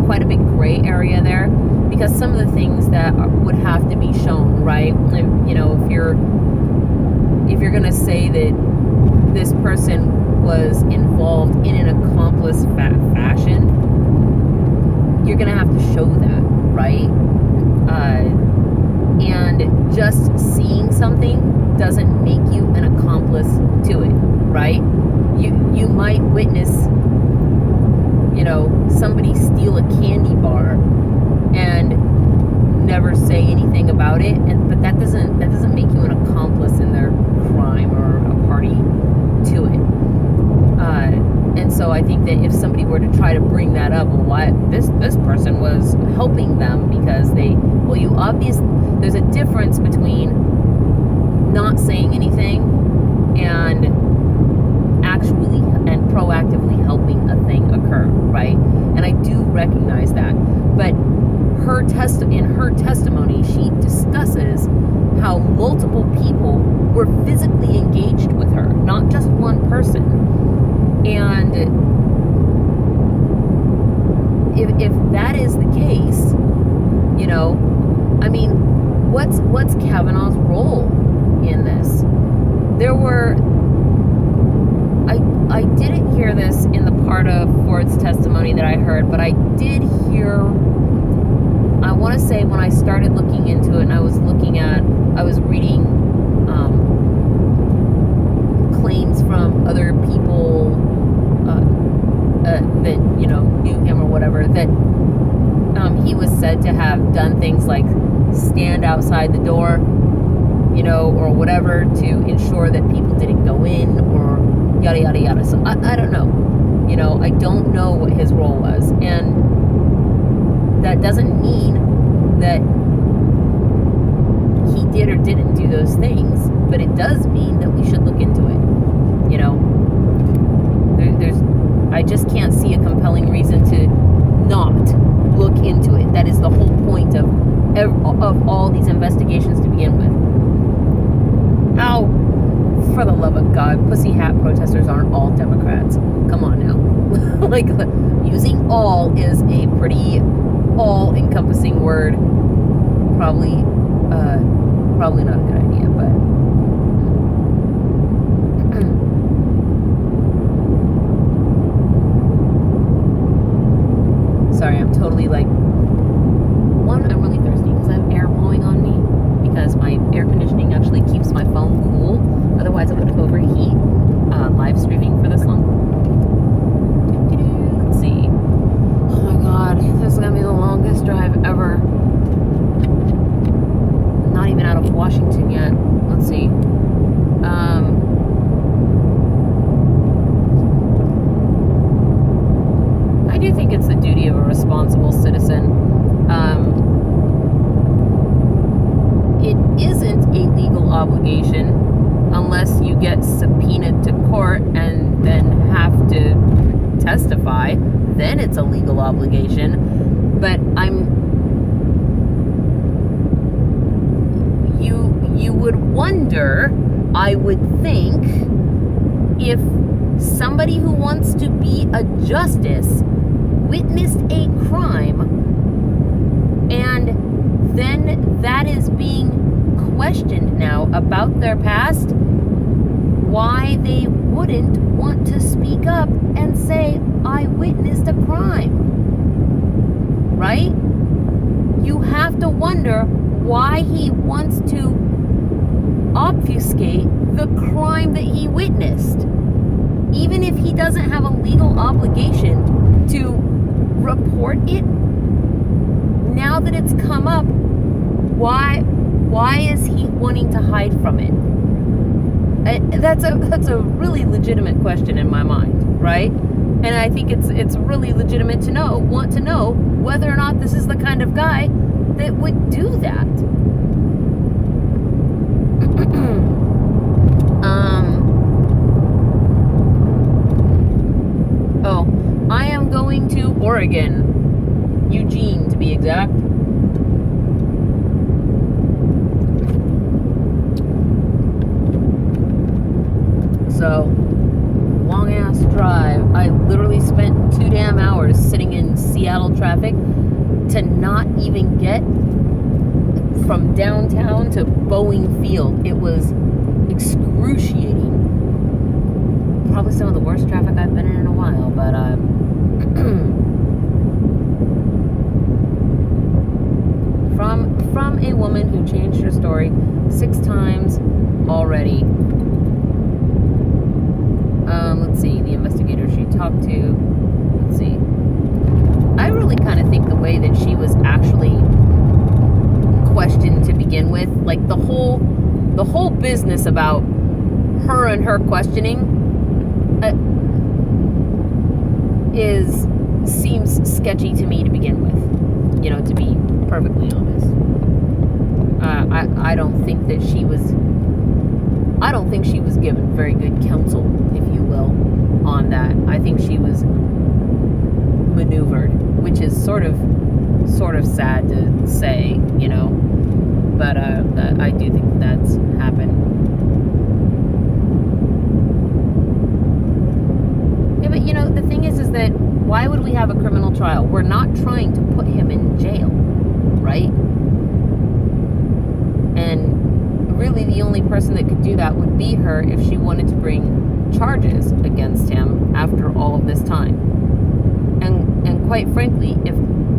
quite a big gray area there, because some of the things that would have to be shown, right? You know, if you're going to say that this person was involved in an accomplice fashion, you're going to have to show that, right? And just seeing something doesn't make you an accomplice to it, right? You might witness, you know, somebody steal a candy bar and never say anything about it, but that doesn't make you an accomplice in their crime or a party to it. And so I think that if somebody were to try to bring that up, well, this person was helping them because there's a difference between not saying anything and actually and proactively helping a thing occur, right? And I do recognize that. But in her testimony, she discusses how multiple people were physically engaged with her, not just one person. And if that is the case, you know, I mean, what's Kavanaugh's role in this? I didn't hear this in the part of Ford's testimony that I heard, but I did hear, I want to say when I started looking into it, and I was reading claims from other people that, you know, knew him or whatever, that he was said to have done things like stand outside the door, you know, or whatever, to ensure that people didn't go in, or yada yada yada. So I don't know, you know, I don't know what his role was, and that doesn't mean that he did or didn't do those things, but it does mean that we should look into it. You know, I just can't see a compelling reason to not look into it. That is the whole point of all these investigations to begin with. Ow! For the love of God, pussy hat protesters aren't all Democrats. Come on now. Like, using all is a pretty all-encompassing word. Probably not a good idea, but sorry, I'm totally like, one, I'm really thirsty because I have air blowing on me, because my air conditioning actually keeps my phone cool. Otherwise, it would overheat live streaming for this long. Let's see. Oh my God, this is gonna be the longest drive ever. Not even out of Washington yet. Let's see. I do think it's the duty of a responsible citizen. It isn't a legal obligation unless you get subpoenaed to court and then have to testify. Then it's a legal obligation. But you would wonder, I would think, if somebody who wants to be a justice witnessed a crime, and then that is being questioned now about their past, why they wouldn't want to speak up and say, I witnessed a crime, right? You have to wonder why he wants to obfuscate the crime that he witnessed. Even if he doesn't have a legal obligation to report it, now that it's come up, why is he wanting to hide from it? That's a really legitimate question in my mind, right? And I think it's really legitimate to want to know whether or not this is the kind of guy that would do that. I am going to Oregon, Eugene to be exact. So, long ass drive. I literally spent 2 damn hours sitting in Seattle traffic to not even get from downtown to Boeing Field. It was excruciating. Probably some of the worst traffic I've been in a while, but from a woman who changed her story 6 times already. Let's see, the investigator she talked to. Let's see. I really kind of think the way that she was actually questioned to begin with, like the whole business about her and her questioning seems sketchy to me to begin with. To be perfectly honest. I don't think that she was given very good counsel, if you will, on that. I think she was maneuvered, which is sort of sad to say, but I do think that's happened. Yeah, but the thing is that why would we have a criminal trial? We're not trying to put him in jail, right? And really the only person that could do that would be her if she wanted to bring charges against him after all of this time. And quite frankly, if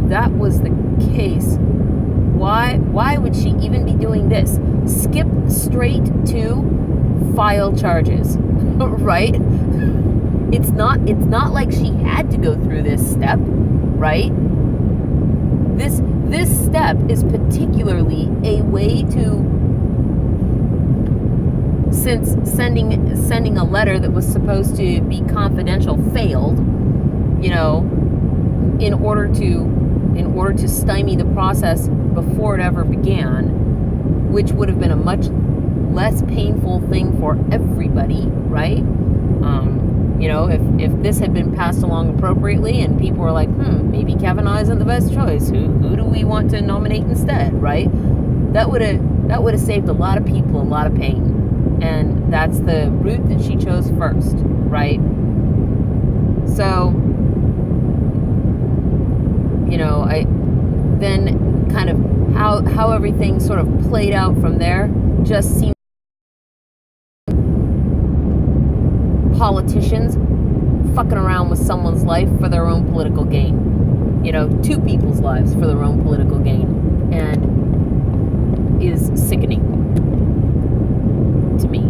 that was the case, why would she even be doing this? Skip straight to file charges, right? It's not like she had to go through this step, right? This step is particularly a way to, since sending a letter that was supposed to be confidential failed, in order to stymie the process before it ever began, which would have been a much less painful thing for everybody, right? If this had been passed along appropriately and people were like, maybe Kavanaugh isn't the best choice. Who do we want to nominate instead, right? That would have saved a lot of people a lot of pain. And that's the route that she chose first, right? So, then kind of how everything sort of played out from there just seemed politicians fucking around with someone's life for their own political gain. 2 people's lives for their own political gain. And is sickening to me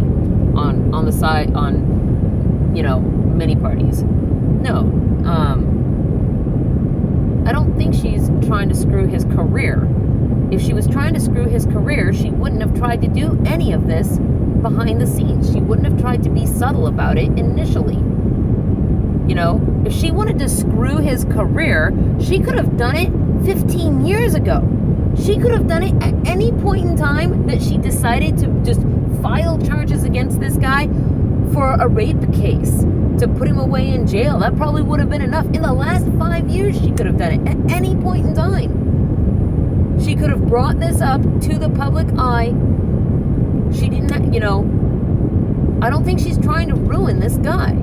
on the side, on, many parties. No, I don't think she's trying to screw his career. If she was trying to screw his career, she wouldn't have tried to do any of this behind the scenes. She wouldn't have tried to be subtle about it initially. If she wanted to screw his career, she could have done it 15 years ago. She could have done it at any point in time that she decided to just file charges against this guy for a rape case, to put him away in jail. That probably would have been enough. In the last 5 years, she could have done it at any point in time. She could have brought this up to the public eye. She didn't, I don't think she's trying to ruin this guy.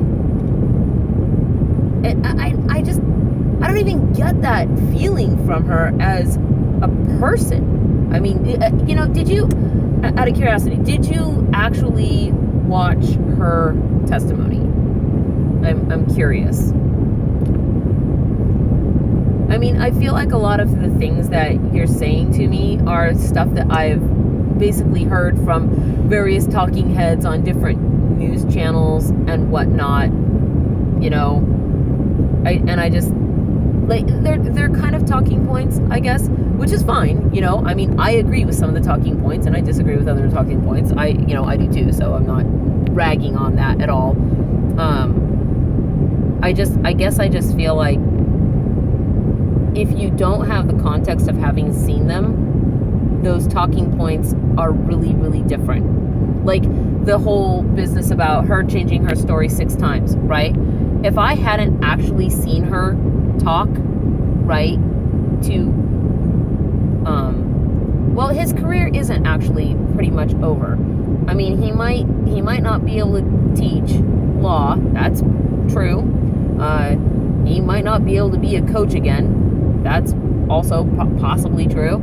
I don't even get that feeling from her as a person. I mean, did you, out of curiosity, did you actually watch her testimony? I'm curious. I mean, I feel like a lot of the things that you're saying to me are stuff that I've basically heard from various talking heads on different news channels and whatnot. I just, like, they're kind of talking points, I guess, which is fine. I mean, I agree with some of the talking points and I disagree with other talking points. I do too, so I'm not ragging on that at all. I guess I just feel like if you don't have the context of having seen them, those talking points are really, really different. Like the whole business about her changing her story 6 times, right? If I hadn't actually seen her talk, right, well, his career isn't actually pretty much over. I mean, he might not be able to teach law. That's true. He might not be able to be a coach again. That's also possibly true.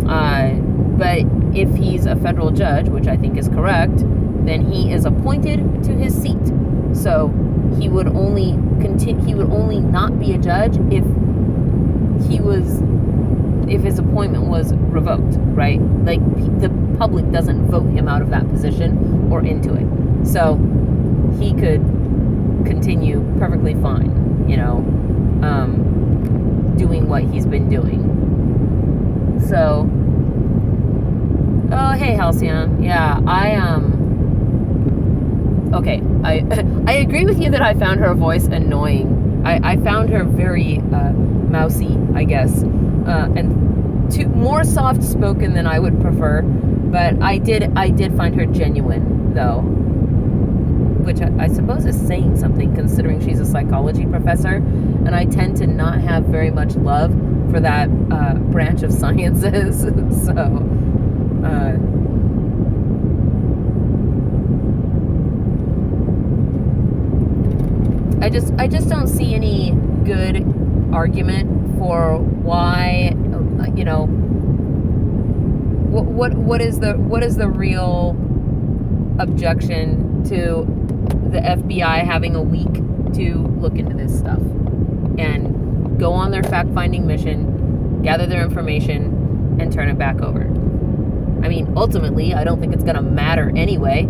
But if he's a federal judge, which I think is correct, then he is appointed to his seat. So he would only not be a judge if his appointment was revoked, right? Like the public doesn't vote him out of that position or into it. So he could continue perfectly fine, doing what he's been doing. So, oh, hey, Halcyon. Yeah, okay, I agree with you that I found her voice annoying. I found her very mousy, I guess, and more soft spoken than I would prefer. But I did find her genuine, though, which I suppose is saying something considering she's a psychology professor, and I tend to not have very much love for that branch of sciences. So. I just don't see any good argument for why, what is the real objection to the FBI having a week to look into this stuff and go on their fact-finding mission, gather their information, and turn it back over. I mean, ultimately, I don't think it's going to matter anyway.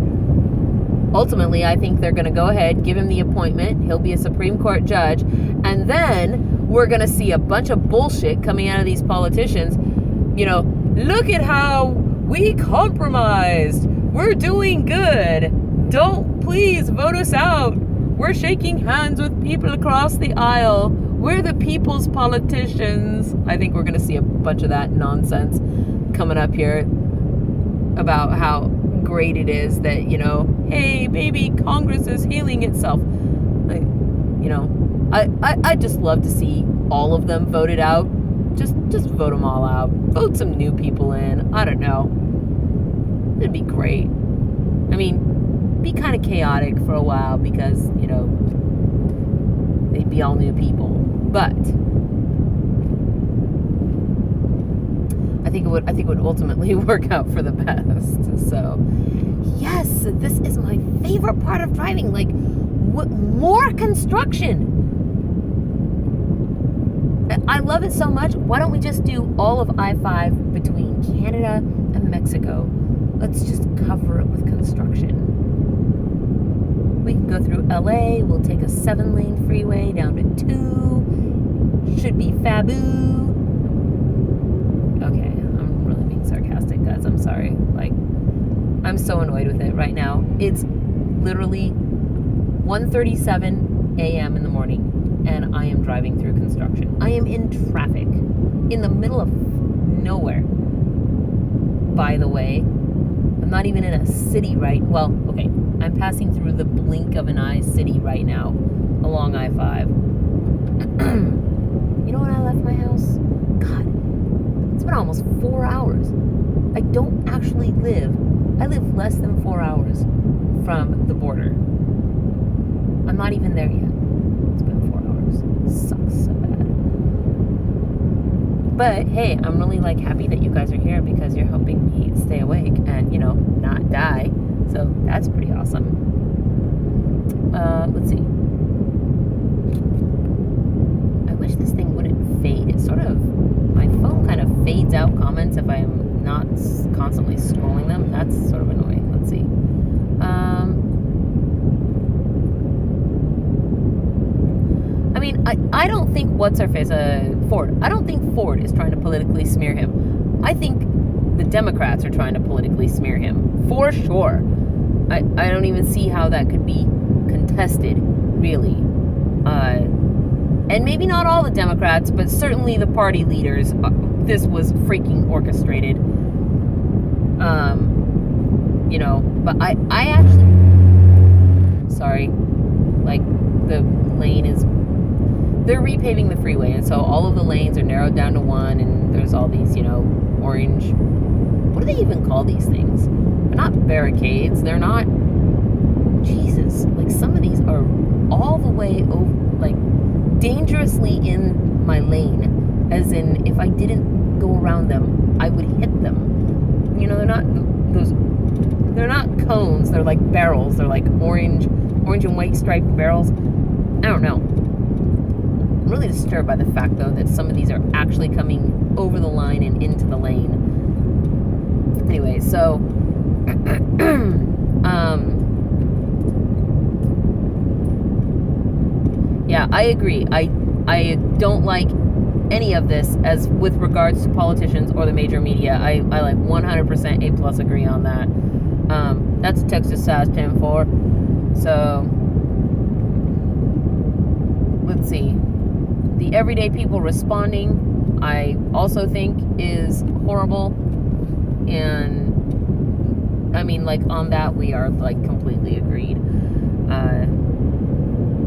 Ultimately, I think they're going to go ahead, give him the appointment, he'll be a Supreme Court judge, and then we're going to see a bunch of bullshit coming out of these politicians. Look at how we compromised. We're doing good. Don't please vote us out. We're shaking hands with people across the aisle. We're the people's politicians. I think we're going to see a bunch of that nonsense coming up here about how great it is that, hey, maybe Congress is healing itself. I'd just love to see all of them voted out. Just vote them all out. Vote some new people in. I don't know. It'd be great. I mean, be kind of chaotic for a while because, they'd be all new people. But I think it would ultimately work out for the best. So, yes, this is my favorite part of driving. Like, more construction. I love it so much. Why don't we just do all of I-5 between Canada and Mexico? Let's just cover it with construction. We can go through LA. We'll take a 7-lane freeway down to 2. Should be fabu. Okay, I'm really being sarcastic, guys. I'm sorry. Like, I'm so annoyed with it right now. It's literally 1:37 a.m. in the morning, and I am driving through construction. I am in traffic in the middle of nowhere. By the way, I'm not even in a city well, okay, I'm passing through the blink of an eye city right now along I-5. You know when I left my house? God, it's been almost 4 hours. I don't actually I live less than 4 hours from the border. I'm not even there yet. It's been 4 hours. Sucks so bad. But hey, I'm really like happy that you guys are here because you're helping me stay awake and, you know, not die. So that's pretty awesome. Let's see. I wish this thing wouldn't fade. It sort of, my phone kind of fades out comments if I'm not constantly scrolling them. That's sort of annoying. Let's see. I mean, I don't think Ford. I don't think Ford is trying to politically smear him. I think the Democrats are trying to politically smear him for sure. I don't even see how that could be contested, really. And maybe not all the Democrats, but certainly the party leaders. This was freaking orchestrated. You know, but I actually, sorry, like the lane is, they're repaving the freeway, and so all of the lanes are narrowed down to one, and there's all these, you know, orange, what do they even call these things? They're not barricades, they're not, Jesus, like some of these are all the way over, like dangerously in my lane, as in if I didn't go around them, I would hit them. You know, they're not cones, they're like barrels, they're like orange and white striped barrels. I don't know. I'm really disturbed by the fact, though, that some of these are actually coming over the line and into the lane. Anyway, so yeah, I agree. I don't like any of this as with regards to politicians or the major media. I like 100% A+ agree on that. That's Texas size 10-4. So let's see. The everyday people responding, I also think is horrible. And I mean, like on that, we are like completely agreed.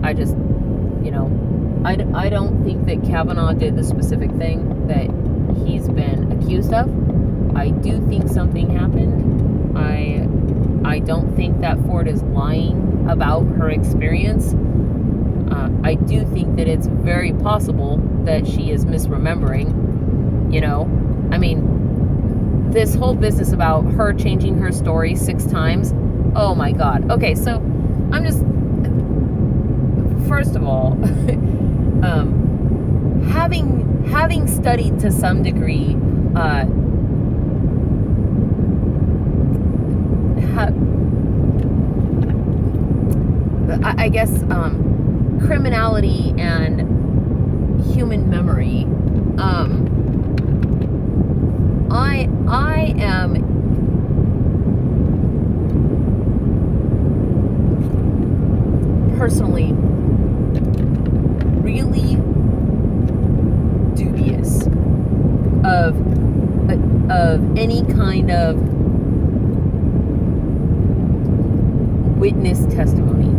I just, you know, I don't think that Kavanaugh did the specific thing that he's been accused of. I do think something happened. I don't think that Ford is lying about her experience. I do think that it's very possible that she is misremembering, you know. I mean, this whole business about her changing her story 6 times, oh my God. Okay, so I'm just, first of all, having studied to some degree, I guess, criminality and human memory, I am personally really dubious of any kind of witness testimony.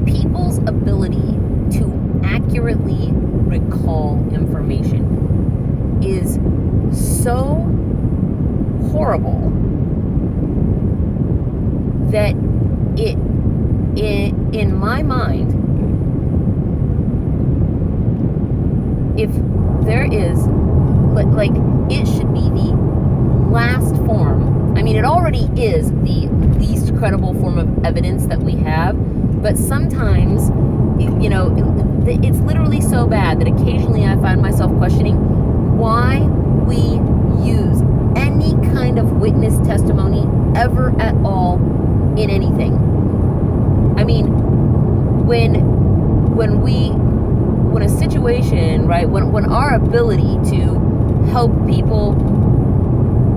People's ability to accurately recall information is so horrible that in my mind, if there is, like, it should be the last form. I mean, it already is the least credible form of evidence that we have, but sometimes, you know, it's literally so bad that occasionally I find myself questioning why we use any kind of witness testimony ever at all in anything. I mean, when a situation, right, when our ability to help people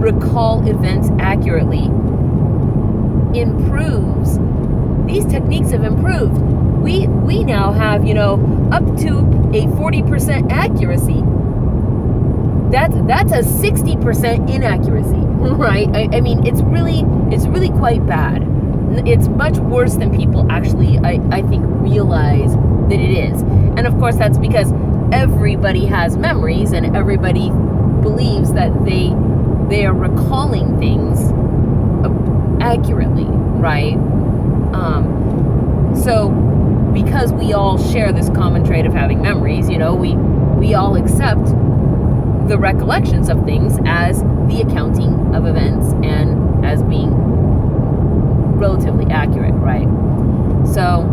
recall events accurately improves, these techniques have improved. We now have, you know, up to a 40% accuracy. That's a 60% inaccuracy, right? I mean, it's really quite bad. It's much worse than people actually, I think, realize that it is. And of course, that's because everybody has memories and everybody believes that they are recalling things accurately, right? So because we all share this common trait of having memories, we all accept the recollections of things as the accounting of events and as being relatively accurate, right? So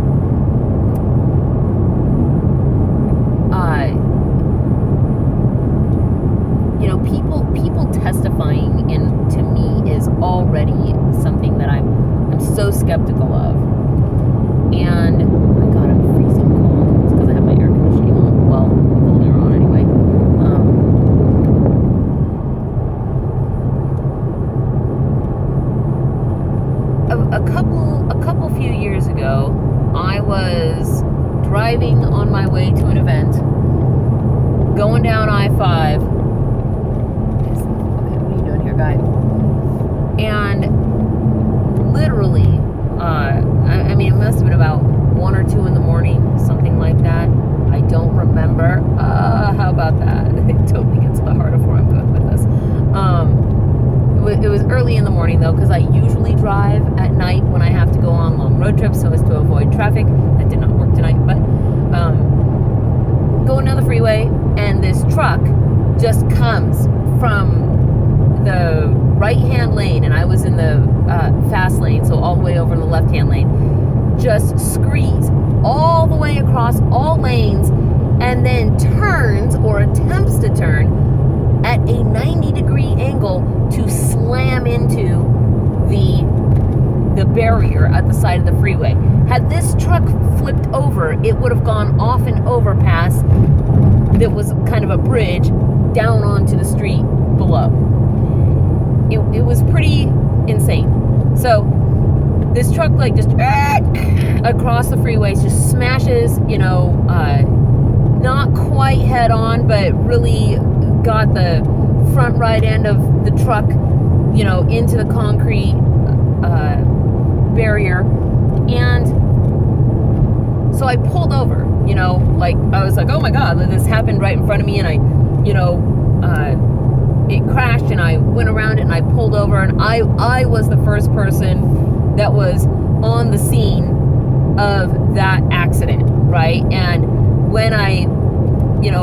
people testifying to me is already something that I'm so skeptical of. And my God, I'm freezing cold. It's because I have my air conditioning on. Well, the cold air on anyway. A couple few years ago, I was driving on my way to an event, going down I-5. Okay, what are you doing here, guy? And literally, I mean, it must have been about 1 or 2 in the morning, something like that. I don't remember. How about that? It totally gets to the heart of where I'm going with this. It was early in the morning, though, because I usually drive at night when I have to go on long road trips so as to avoid traffic. That did not work tonight, but going down the freeway, and this truck just comes from the right-hand lane, and I was in the fast lane, so all the way over in the left-hand lane, just screeds all the way across all lanes, and then turns, or attempts to turn, at a 90-degree angle to slam into the barrier at the side of the freeway. Had this truck flipped over, it would have gone off an overpass that was kind of a bridge down onto the street below. It was pretty insane. So this truck just across the freeways just smashes, not quite head on, but really got the front right end of the truck, into the concrete barrier. And so I pulled over, I was like, oh my God, this happened right in front of me. And it crashed, and I went around it, and I pulled over, and I was the first person that was on the scene of that accident, right? And when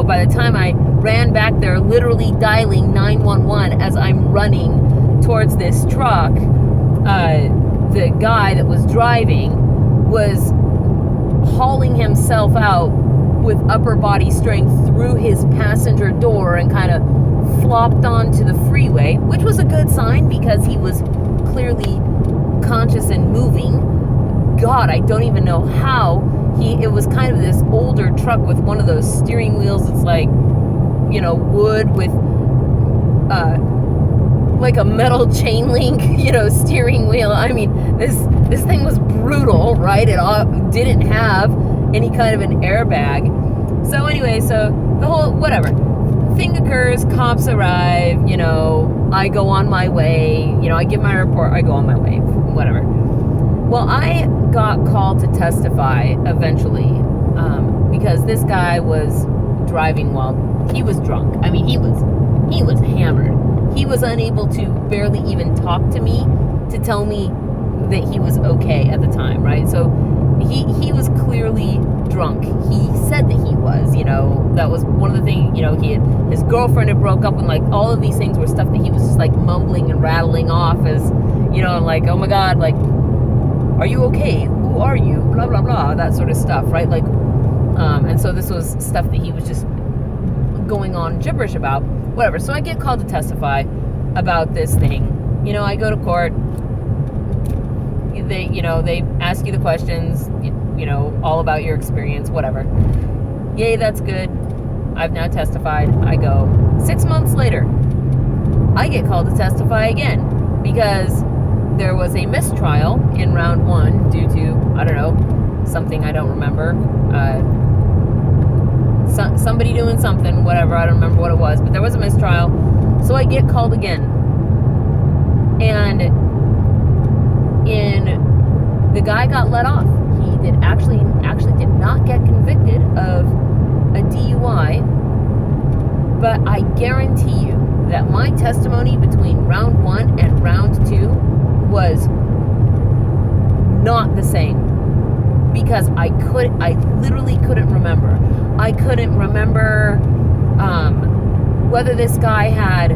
by the time I ran back there, literally dialing 911 as I'm running towards this truck, the guy that was driving was hauling himself out with upper body strength through his passenger door and kind of flopped onto the freeway, which was a good sign because he was clearly conscious and moving. God, I don't even know how. It was kind of this older truck with one of those steering wheels that's like, wood with like a metal chain link, steering wheel. I mean, this thing was brutal, right? It didn't have any kind of an airbag. So anyway, so the whole, whatever, thing occurs, cops arrive, I go on my way, I give my report, I go on my way, whatever. Well, I got called to testify eventually, because this guy was driving while he was drunk. I mean, he was hammered. He was unable to barely even talk to me to tell me that he was okay at the time, right? So he was clearly drunk. He said that he was, that was one of the things, his girlfriend had broke up, and all of these things were stuff that he was just mumbling and rattling off as, oh my God, are you okay? Who are you? Blah, blah, blah, that sort of stuff, right? And so this was stuff that he was just going on gibberish about, whatever. So I get called to testify about this thing. I go to court. They ask you the questions, all about your experience, whatever. Yay, that's good. I've now testified. I go. 6 months later, I get called to testify again because there was a mistrial in round 1 due to, I don't know, something I don't remember. Somebody doing something, whatever, I don't remember what it was, but there was a mistrial. So I get called again. And the guy got let off. He did actually did not get convicted of a DUI, but I guarantee you that my testimony between round 1 and round 2 was not the same, because I literally couldn't remember. I couldn't remember whether this guy had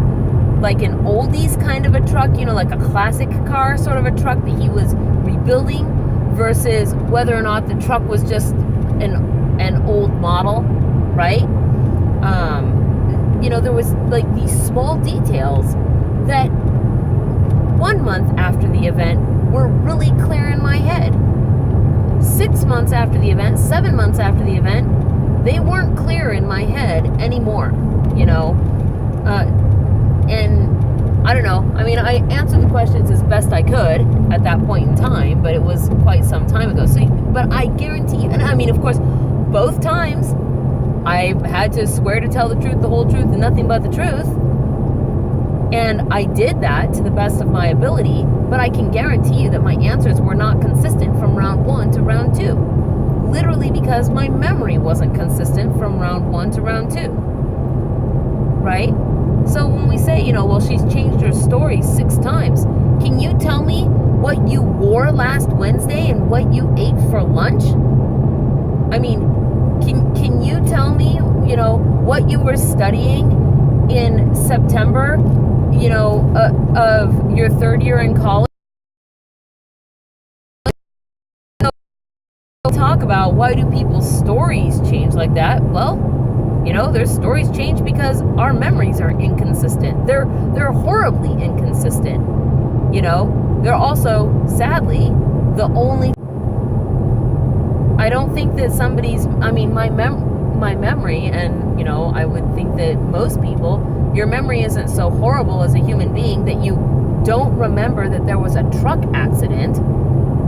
like an oldies kind of a truck, like a classic car sort of a truck that he was rebuilding, versus whether or not the truck was just an old model, right? There was like these small details that 1 month after the event were really clear in my head. 6 months after the event, 7 months after the event, they weren't clear in my head anymore, and I don't know. I mean, I answered the questions as best I could at that point in time, but it was quite some time ago. But I guarantee you, and I mean, of course, both times I had to swear to tell the truth, the whole truth, and nothing but the truth. And I did that to the best of my ability, but I can guarantee you that my answers were not consistent from round 1 to round 2. Literally because my memory wasn't consistent from round 1 to round 2. Right? So when we say, well, she's changed her story 6 times, can you tell me what you wore last Wednesday and what you ate for lunch? I mean, can you tell me, what you were studying in September, of your 3rd year in college? Talk about why do people's stories change like that? Well, their stories change because our memories are inconsistent. They're horribly inconsistent. They're also, sadly, the only. I don't think that my memory, and I would think that most people, your memory isn't so horrible as a human being that you don't remember that there was a truck accident.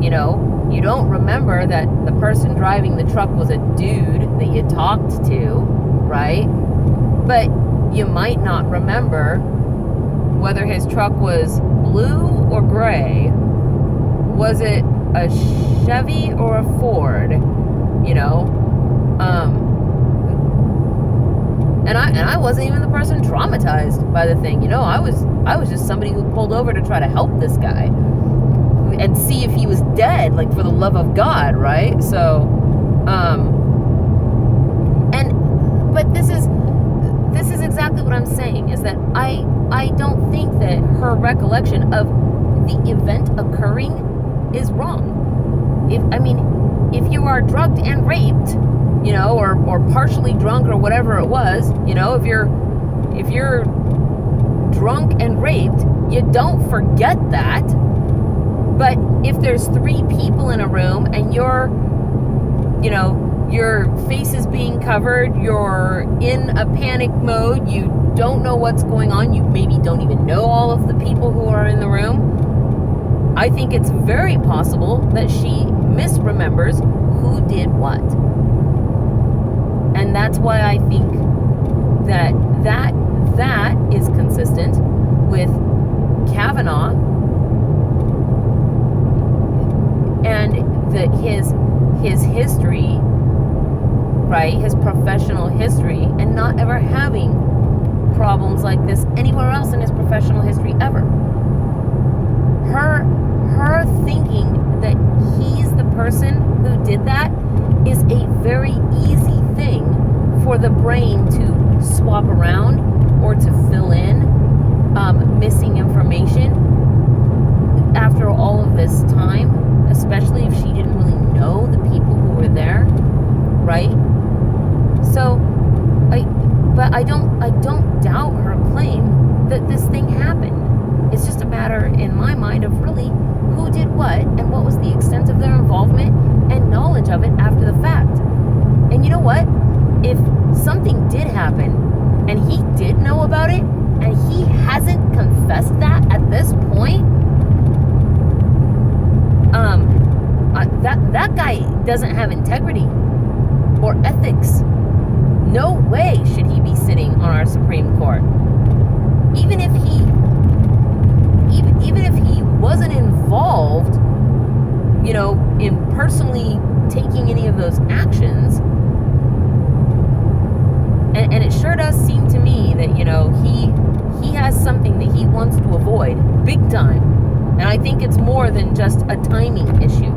You don't remember that the person driving the truck was a dude that you talked to, right? But you might not remember whether his truck was blue or gray. Was it a Chevy or a Ford? And I wasn't even the person traumatized by the thing. I was just somebody who pulled over to try to help this guy and see if he was dead, like, for the love of God, right? So, but this is exactly what I'm saying, is that I don't think that her recollection of the event occurring is wrong. If you are drugged and raped, or partially drunk or whatever it was, if you're drunk and raped, you don't forget that. But if there's 3 people in a room and your face is being covered, you're in a panic mode, you don't know what's going on, you maybe don't even know all of the people who are in the room, I think it's very possible that she misremembers who did what. And that's why I think that is consistent with Kavanaugh and his history, right? His professional history, and not ever having problems like this anywhere else in his professional history ever. Her thinking that he's the person who did that is a very easy thing for the brain to swap around or to fill in missing information after all of this time, especially if she didn't really know the people who were there, right? So, I don't doubt her claim that this thing happened. It's just a matter, in my mind, of really who did what and what was the extent of their involvement and knowledge of it after the fact. And you know what? If something did happen and he did know about it and he hasn't confessed that at this point, that guy doesn't have integrity or ethics. No way should he be sitting on our Supreme Court. Even if he wasn't involved, in personally taking any of those actions, and it sure does seem to me that, he has something that he wants to avoid big time. And I think it's more than just a timing issue,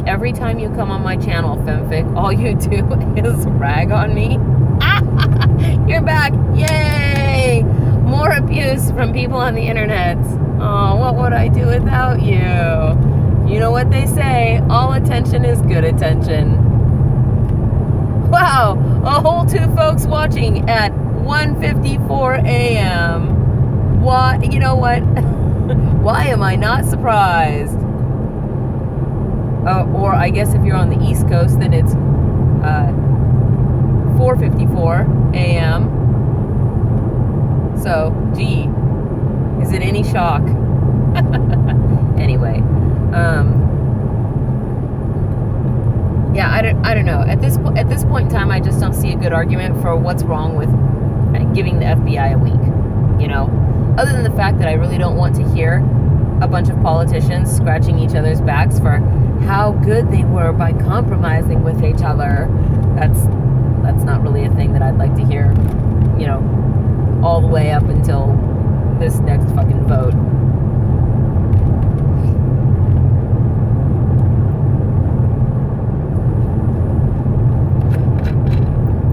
every time you come on my channel, Femfic, all you do is rag on me. You're back. Yay! More abuse from people on the internet. Oh, what would I do without you? You know what they say, all attention is good attention. Wow, a whole 2 folks watching at 1:54 a.m. Why, you know what? Why am I not surprised? Or I guess if you're on the East Coast, then it's 4:54 a.m. So, gee, is it any shock? Anyway, yeah, I don't know. At this point in time, I just don't see a good argument for what's wrong with giving the FBI a week. You know, other than the fact that I really don't want to hear a bunch of politicians scratching each other's backs for how good they were by compromising with each other. That's not really a thing that I'd like to hear, you know, all the way up until this next fucking vote.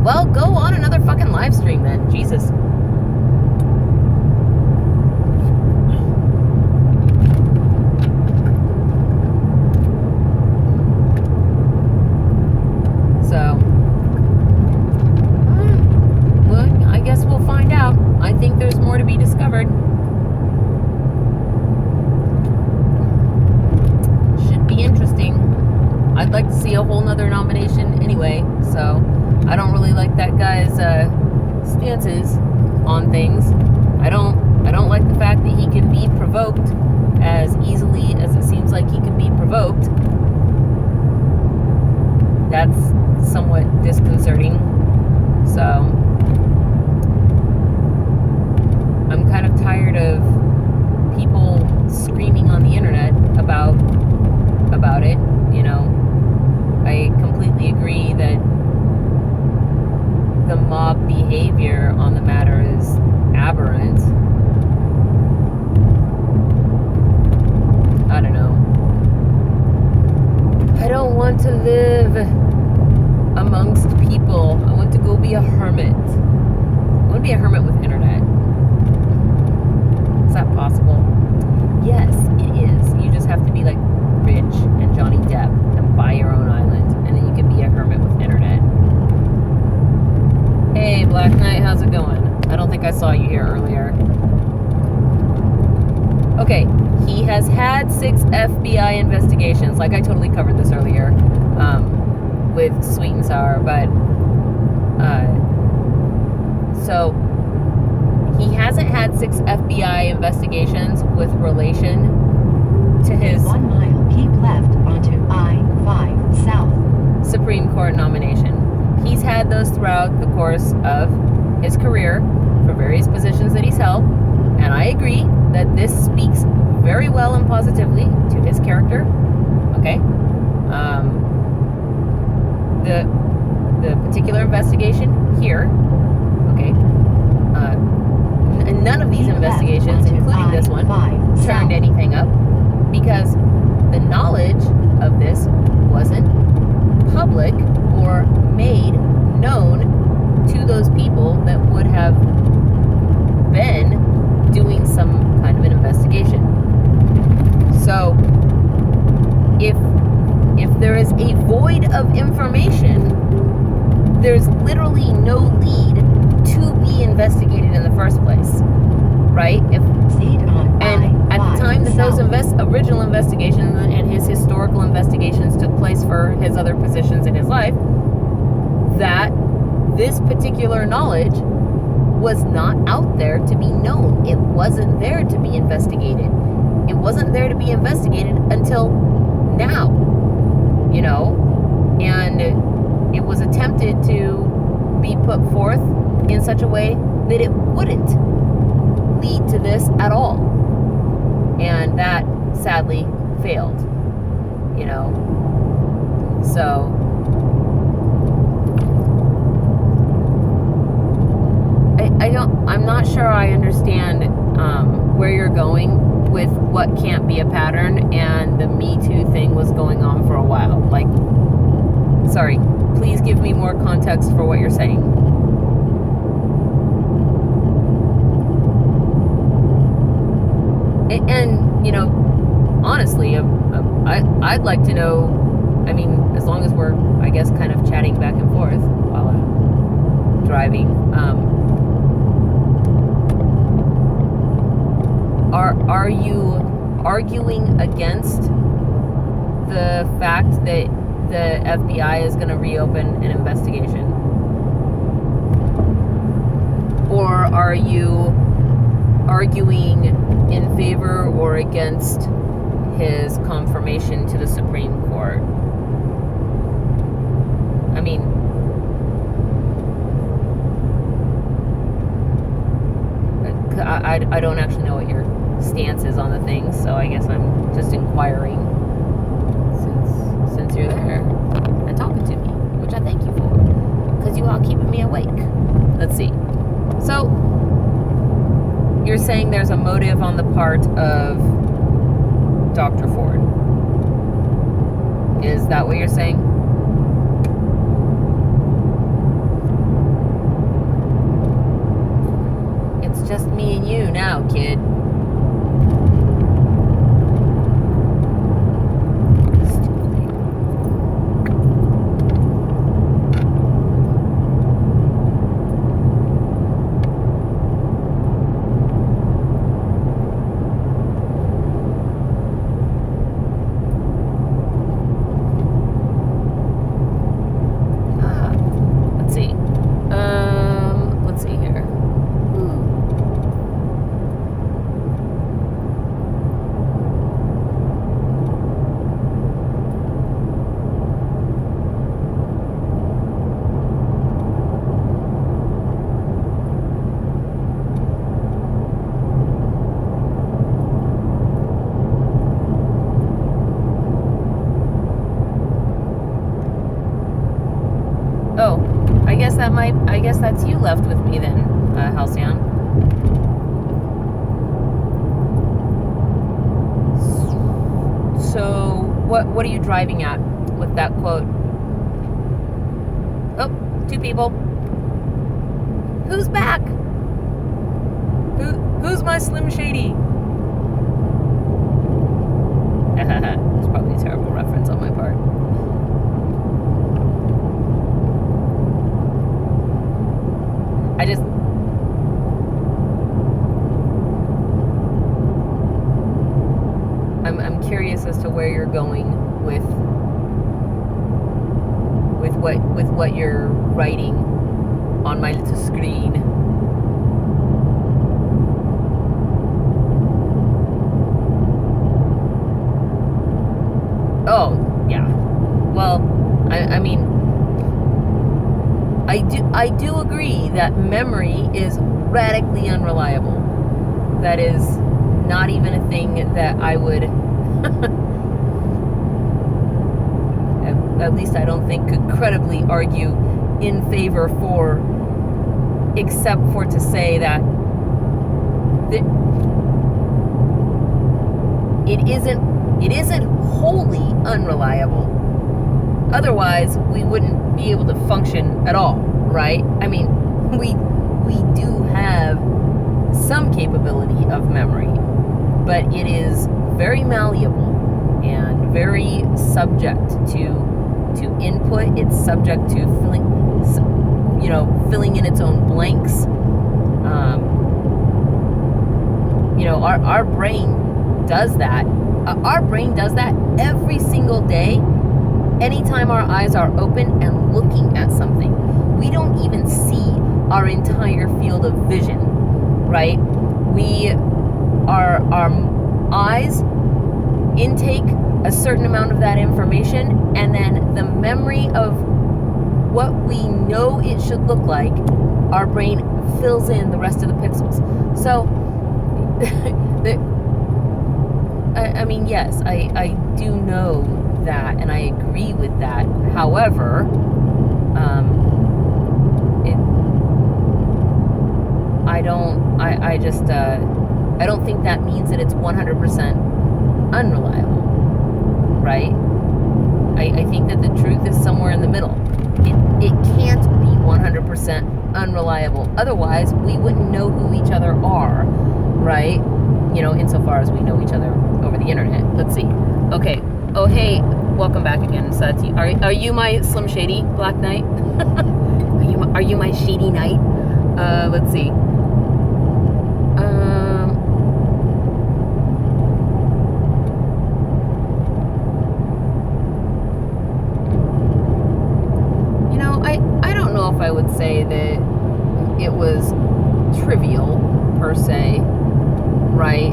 Well, go on another fucking live stream then. Jesus. So, well, I guess we'll find out. I think there's more to be discovered. Should be interesting. I'd like to see a whole nother nomination anyway, so I don't really like that guy's stances on things. I don't like the fact that he can be provoked as easily as it seems like he can be provoked. That's somewhat disconcerting. So I'm kind of tired of people screaming on the internet about it, you know. I completely agree that the mob behavior on the matter is aberrant. I don't know. I don't want to live amongst people. I want to go be a hermit. I want to be a hermit with internet. Is that possible? Yes, it is. You just have to be like rich and Johnny Depp and buy your own island, and then you can be a hermit with internet. Hey, Black Knight, how's it going? I don't think I saw you here earlier. Okay, he has had 6 FBI investigations. Like, I totally covered this earlier with Sweet and Sour, but so he hasn't had 6 FBI investigations with relation to his 1 mile, keep left onto I-5 South Supreme Court nomination. He's had those throughout the course of his career for various positions that he's held, and I agree that this speaks very well and positively to his character. Okay, the particular investigation here. Okay, none of these investigations, including this one, turned anything up because the knowledge of this wasn't public or made known to those people that would have been doing some kind of an investigation. So if there is a void of information, there's literally no lead to be investigated in the first place, right? And at the time that those original investigations and his historical investigations took place for his other positions in his life, that this particular knowledge was not out there to be known. It wasn't there to be investigated. It wasn't there to be investigated until now, you know, and it was attempted to be put forth in such a way that it wouldn't lead to this at all. And that sadly failed, you know. So I'm not sure I understand where you're going with what can't be a pattern, and the Me Too thing was going on for a while. Like, sorry, please give me more context for what you're saying. And you know, honestly, I'd like to know, I mean, as long as we're, I guess, kind of chatting back and forth while I'm driving, are you arguing against the fact that the FBI is going to reopen an investigation? Or are you arguing in favor or against his confirmation to the Supreme Court? I mean, I don't actually know what your stance is on the thing, so I guess I'm just inquiring since you're there and talking to me, which I thank you for, because you all keeping me awake. Let's see. So, you're saying there's a motive on the part of Dr. Ford. Is that what you're saying? It's just me and you now, kid. I guess that's you left with me then, Halcyon. So, what are you driving at with that quote? Oh, 2 people. Who's back? Who's my Slim Shady? It's probably a terrible reference on my part. I'm curious as to where you're going with what you're writing on my little screen. Oh, yeah. Well, I mean, I do agree that memory is radically unreliable. That is not even a thing that I would, at least I don't think, could credibly argue in favor for, except for to say that it isn't wholly unreliable. Otherwise, we wouldn't be able to function at all, right? I mean, we do have some capability of memory, but it is very malleable and very subject to input. It's subject to filling in its own blanks. Our brain does that. Our brain does that every single day. Anytime our eyes are open and looking at something, we don't even see our entire field of vision, right? Our eyes intake a certain amount of that information, and then the memory of what we know it should look like, our brain fills in the rest of the pixels. So, I mean, yes, I do know that, and I agree with that. However, I don't think that means that it's 100% unreliable, right? I think that the truth is somewhere in the middle. It can't be 100% unreliable. Otherwise, we wouldn't know who each other are, right? Insofar as we know each other over the internet. Let's see. Okay. Oh, hey, welcome back again, Sati. Are you my Slim Shady Black Knight? Are you my Shady Knight? Let's see. I don't know if I would say that it was trivial per se, right?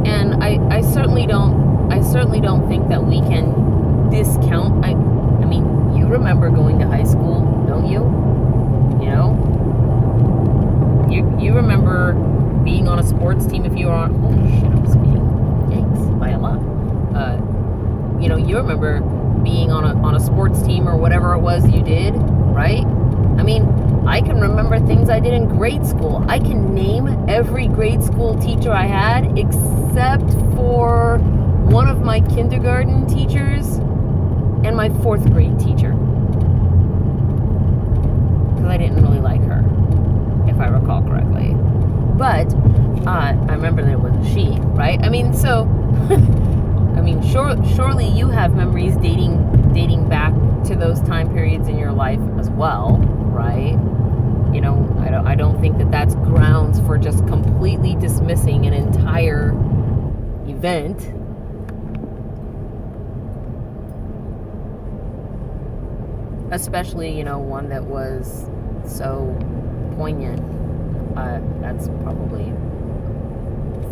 And I certainly don't think that we can discount. I mean, you remember going to high school, don't you? You remember being on a sports team if you were on. Holy shit, I'm speeding. Yikes, by a lot. You remember being on a sports team or whatever it was you did, right? I mean, I can remember things I did in grade school. I can name every grade school teacher I had except for one of my kindergarten teachers and my 4th grade teacher. Because I didn't really like her, if I recall correctly. But I remember there was a she, right? I mean, so... surely you have memories dating back to those time periods in your life as well, right? I don't think that that's grounds for just completely dismissing an entire event. Especially, one that was so poignant. That's probably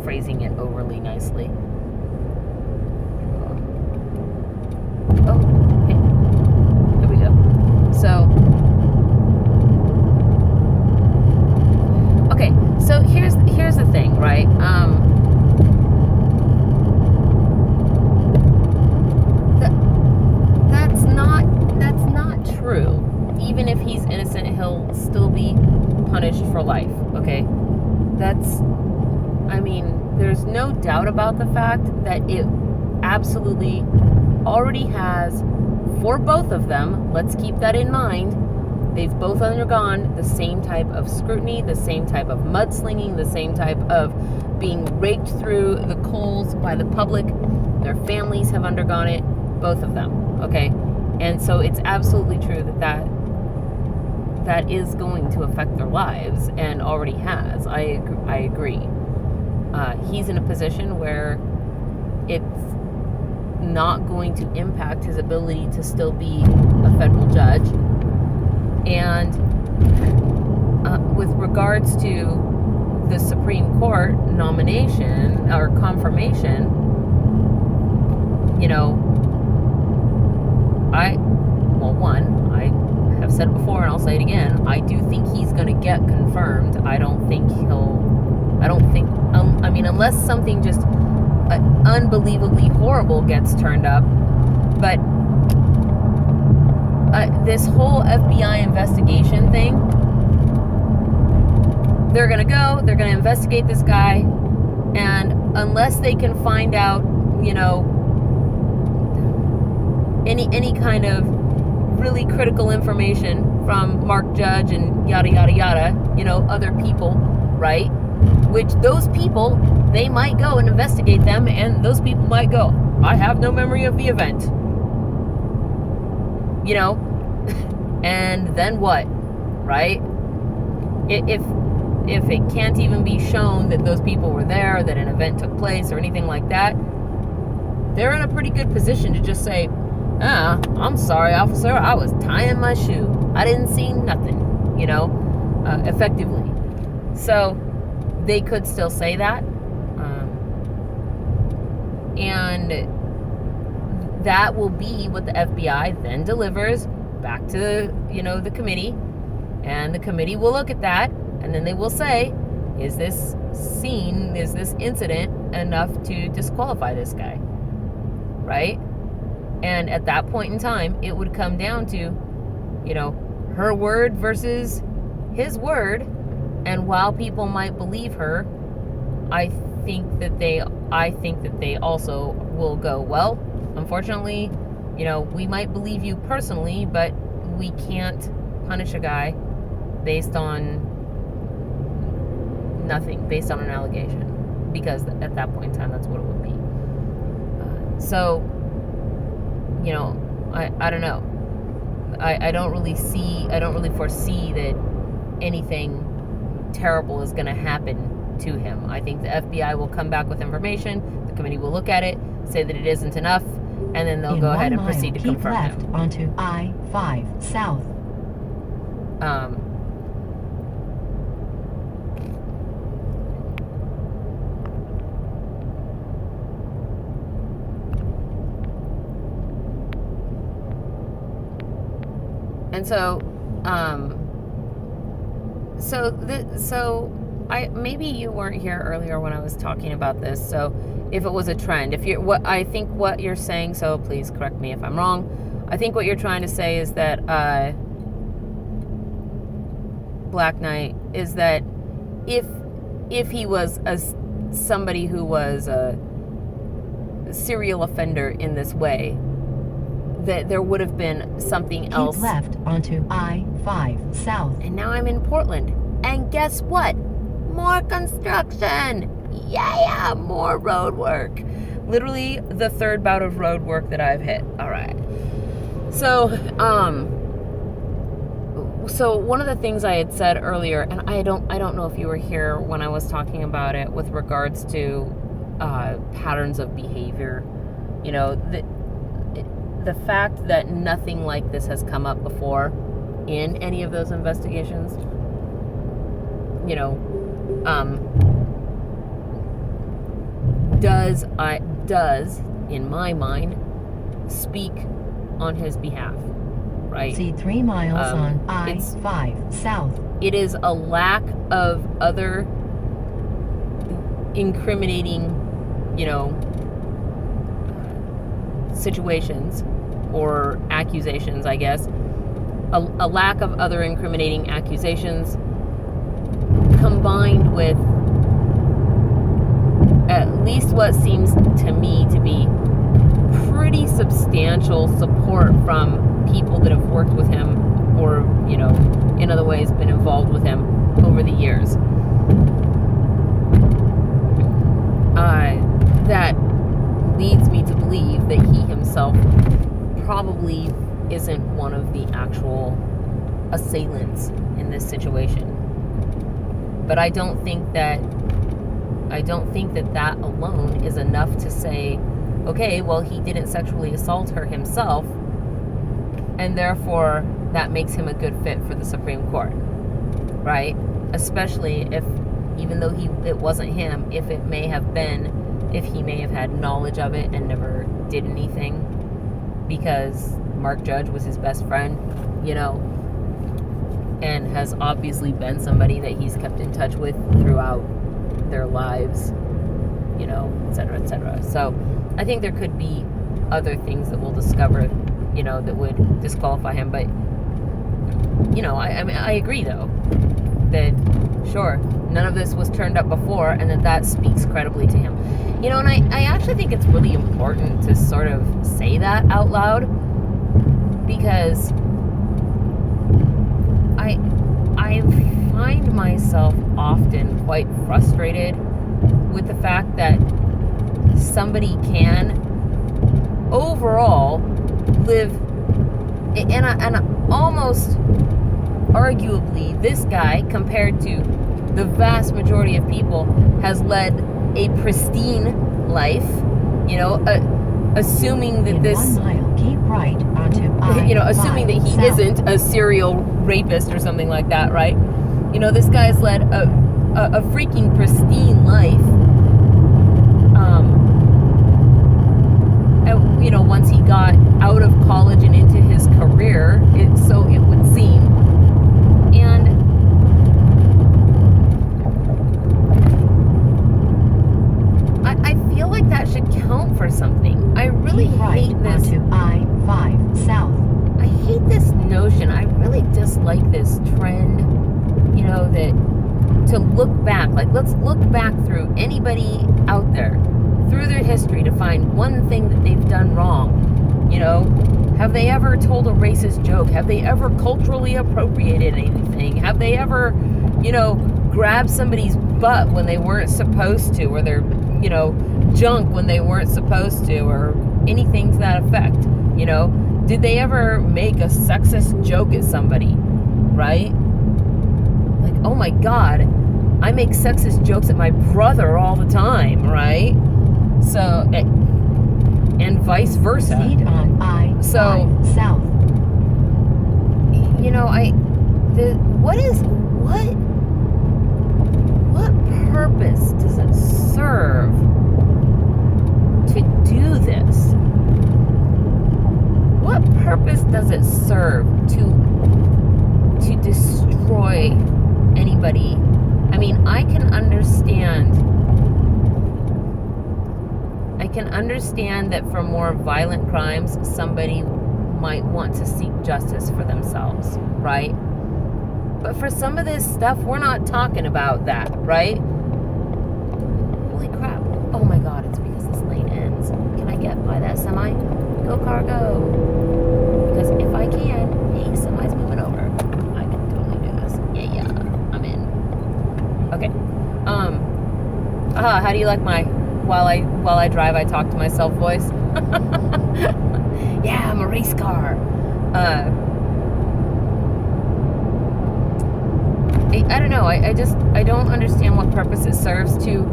phrasing it overly nicely. Oh, okay. There we go. So, okay. So here's the thing, right? That's not true. Even if he's innocent, he'll still be punished for life. Okay, there's no doubt about the fact that it absolutely already has, for both of them, let's keep that in mind, they've both undergone the same type of scrutiny, the same type of mudslinging, the same type of being raked through the coals by the public. Their families have undergone it, both of them, okay? And so it's absolutely true that is going to affect their lives, and already has. I agree. He's in a position where it's not going to impact his ability to still be a federal judge. And with regards to the Supreme Court nomination or confirmation, I have said it before and I'll say it again, I do think he's going to get confirmed. Unless something just unbelievably horrible gets turned up. But this whole FBI investigation thing, they're going to investigate this guy, and unless they can find out, any kind of really critical information from Mark Judge and yada yada yada, other people, right? Which those people, they might go and investigate them, and those people might go, I have no memory of the event. And then what, right? If it can't even be shown that those people were there, that an event took place or anything like that, they're in a pretty good position to just say, I'm sorry, officer, I was tying my shoe. I didn't see nothing, effectively. So they could still say that. And that will be what the FBI then delivers back to, the committee. And the committee will look at that, and then they will say, is this incident enough to disqualify this guy? Right? And at that point in time, it would come down to, her word versus his word. And while people might believe her, I think that they also will go, well, unfortunately, we might believe you personally, but we can't punish a guy based on nothing, based on an allegation, because at that point in time, that's what it would be. I don't know. I don't really foresee that anything terrible is going to happen to him. I think the FBI will come back with information, the committee will look at it, say that it isn't enough, and then they'll go ahead and proceed to confirm him. Keep left onto I-5 South. And so maybe you weren't here earlier when I was talking about this. So if it was a trend, what you're saying, so please correct me if I'm wrong. I think what you're trying to say is that Black Knight is that if he was somebody who was a serial offender in this way, that there would have been something else. Keep left onto I-5 South. And now I'm in Portland. And guess what? More construction. Yeah, more road work. Literally the third bout of road work that I've hit. All right. So one of the things I had said earlier, and I don't know if you were here when I was talking about it with regards to patterns of behavior. The fact that nothing like this has come up before in any of those investigations, does in my mind speak on his behalf, right? See 3 miles on I-5 South. It is a lack of other incriminating, situations or accusations, I guess. A lack of other incriminating accusations combined with at least what seems to me to be pretty substantial support from people that have worked with him or, in other ways been involved with him over the years. That leads me to believe that he himself probably isn't one of the actual assailants in this situation. But I don't think that alone is enough to say, okay, well, he didn't sexually assault her himself, and therefore that makes him a good fit for the Supreme Court, right? Especially if, even though it wasn't him, if he may have had knowledge of it and never did anything because Mark Judge was his best friend, and has obviously been somebody that he's kept in touch with throughout their lives, et cetera, et cetera. So I think there could be other things that we'll discover, that would disqualify him. But, I agree, though, that, sure, none of this was turned up before, and that speaks credibly to him. And I actually think it's really important to sort of say that out loud, because I find myself often quite frustrated with the fact that somebody can overall live, and almost arguably this guy, compared to the vast majority of people, has led a pristine life, assuming that In 1 mile, keep right onto I-5 assuming that he South. isn't a serial rapist or something like that, right? This guy's led a freaking pristine life. And, once he got out of college and into his career, so it would seem. And I feel like that should count for something. I really Keep right hate this. onto I-5 South. I hate this notion. I really dislike this trend, that to look back. Like, let's look back through anybody out there, through their history, to find one thing that they've done wrong. You know, have they ever told a racist joke? Have they ever culturally appropriated anything? Have they ever, you know, grabbed somebody's butt when they weren't supposed to, or their, you know, junk when they weren't supposed to, or anything to that effect? You know, did they ever make a sexist joke at somebody, right? Like, oh my God, I make sexist jokes at my brother all the time, right? So, and vice versa. Proceed on I-5 south. You know, what purpose does it serve to do this? What purpose does it serve to destroy anybody? I mean, I can understand that for more violent crimes, somebody might want to seek justice for themselves, right? But for some of this stuff, we're not talking about that, right? Holy crap. Oh my God, it's because this lane ends. Can I get by that semi? Go, car, go. Because if I can, hey, semi's moving over. I can totally do this. Yeah, I'm in. Okay. How do you like my while I drive I talk to myself voice? Yeah, I'm a race car. I don't know. I don't understand what purpose it serves to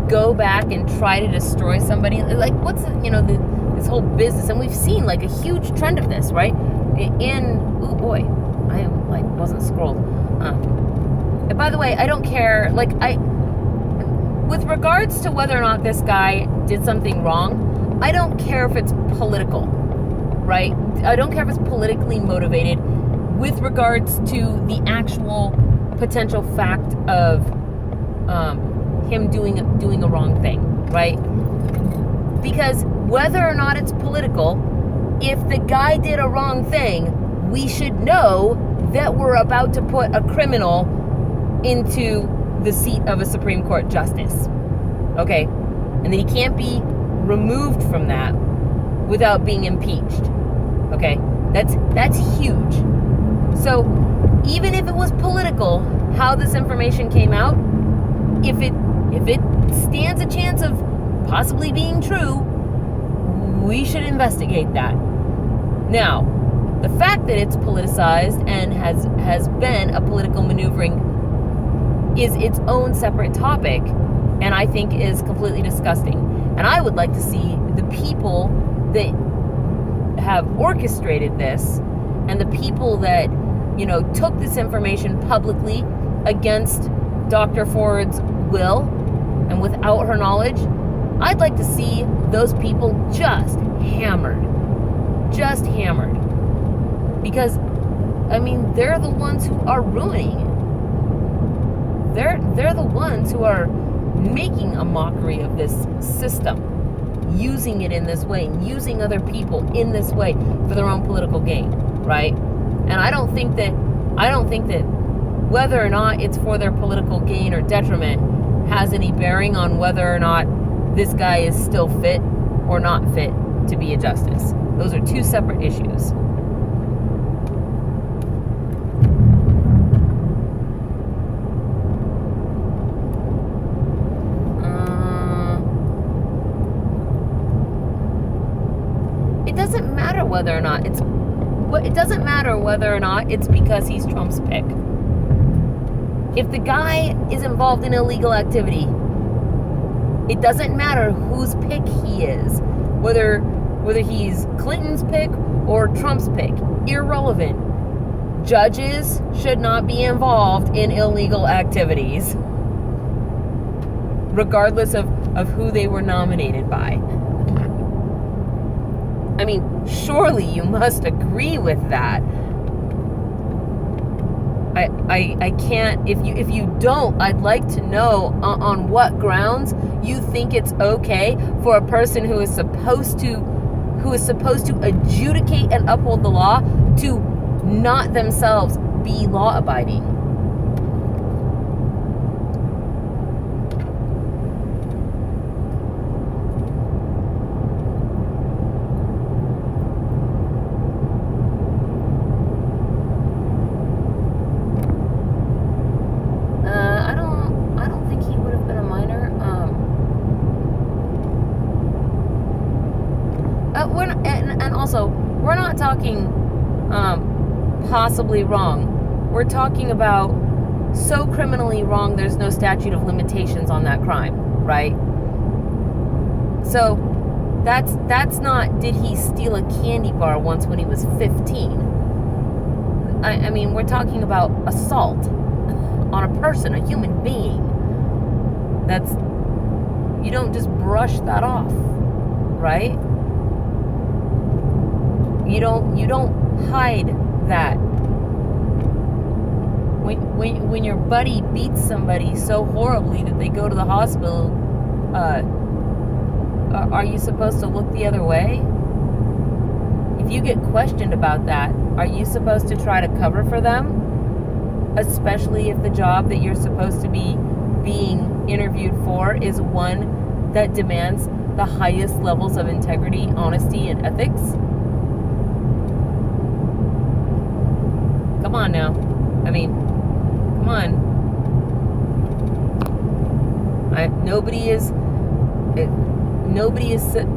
go back and try to destroy somebody. Like, what's this whole business? And we've seen like a huge trend of this, right? Oh boy, I wasn't scrolled. And by the way, I don't care. With regards to whether or not this guy did something wrong, I don't care if it's political, right? I don't care if it's politically motivated with regards to the actual potential fact of him doing a wrong thing, right? Because whether or not it's political, if the guy did a wrong thing, we should know that we're about to put a criminal into the seat of a Supreme Court justice, okay? And that he can't be removed from that without being impeached, okay? That's huge. So even if it was political, how this information came out, if it stands a chance of possibly being true, we should investigate that. Now, the fact that it's politicized and has been a political maneuvering is its own separate topic, and I think is completely disgusting. And I would like to see the people that have orchestrated this and the people that, took this information publicly against Dr. Ford's will and without her knowledge. I'd like to see those people just hammered. Because, they're the ones who are ruining it. They're the ones who are making a mockery of this system, using it in this way, using other people in this way for their own political gain, right? And I don't think that whether or not it's for their political gain or detriment has any bearing on whether or not this guy is still fit or not fit to be a justice. Those are two separate issues. It doesn't matter whether or not it's because he's Trump's pick. If the guy is involved in illegal activity, it doesn't matter whose pick he is, whether he's Clinton's pick or Trump's pick. Irrelevant. Judges should not be involved in illegal activities, regardless of who they were nominated by. Surely you must agree with that. I can't, if you don't, I'd like to know on what grounds you think it's okay for a person who is supposed to adjudicate and uphold the law to not themselves be law abiding. we're not, and also we're not talking possibly wrong. We're talking about so criminally wrong there's no statute of limitations on that crime, right? So that's not, did he steal a candy bar once when he was 15? I mean, we're talking about assault on a person, a human being. That's, you don't just brush that off, right? You don't hide that. When your buddy beats somebody so horribly that they go to the hospital, are you supposed to look the other way? If you get questioned about that, are you supposed to try to cover for them? Especially if the job that you're supposed to be being interviewed for is one that demands the highest levels of integrity, honesty, and ethics? Come on now. I mean, come on.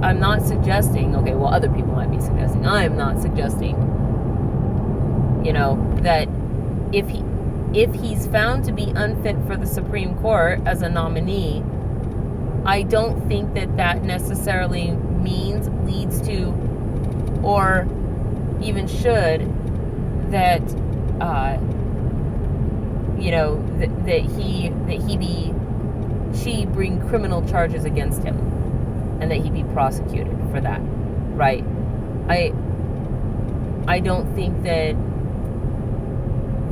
I'm not suggesting, okay, well, other people might be suggesting, I am not suggesting, that if he's found to be unfit for the Supreme Court as a nominee, I don't think that necessarily leads to, or even should, that she bring criminal charges against him, and that he be prosecuted for that, right? I don't think that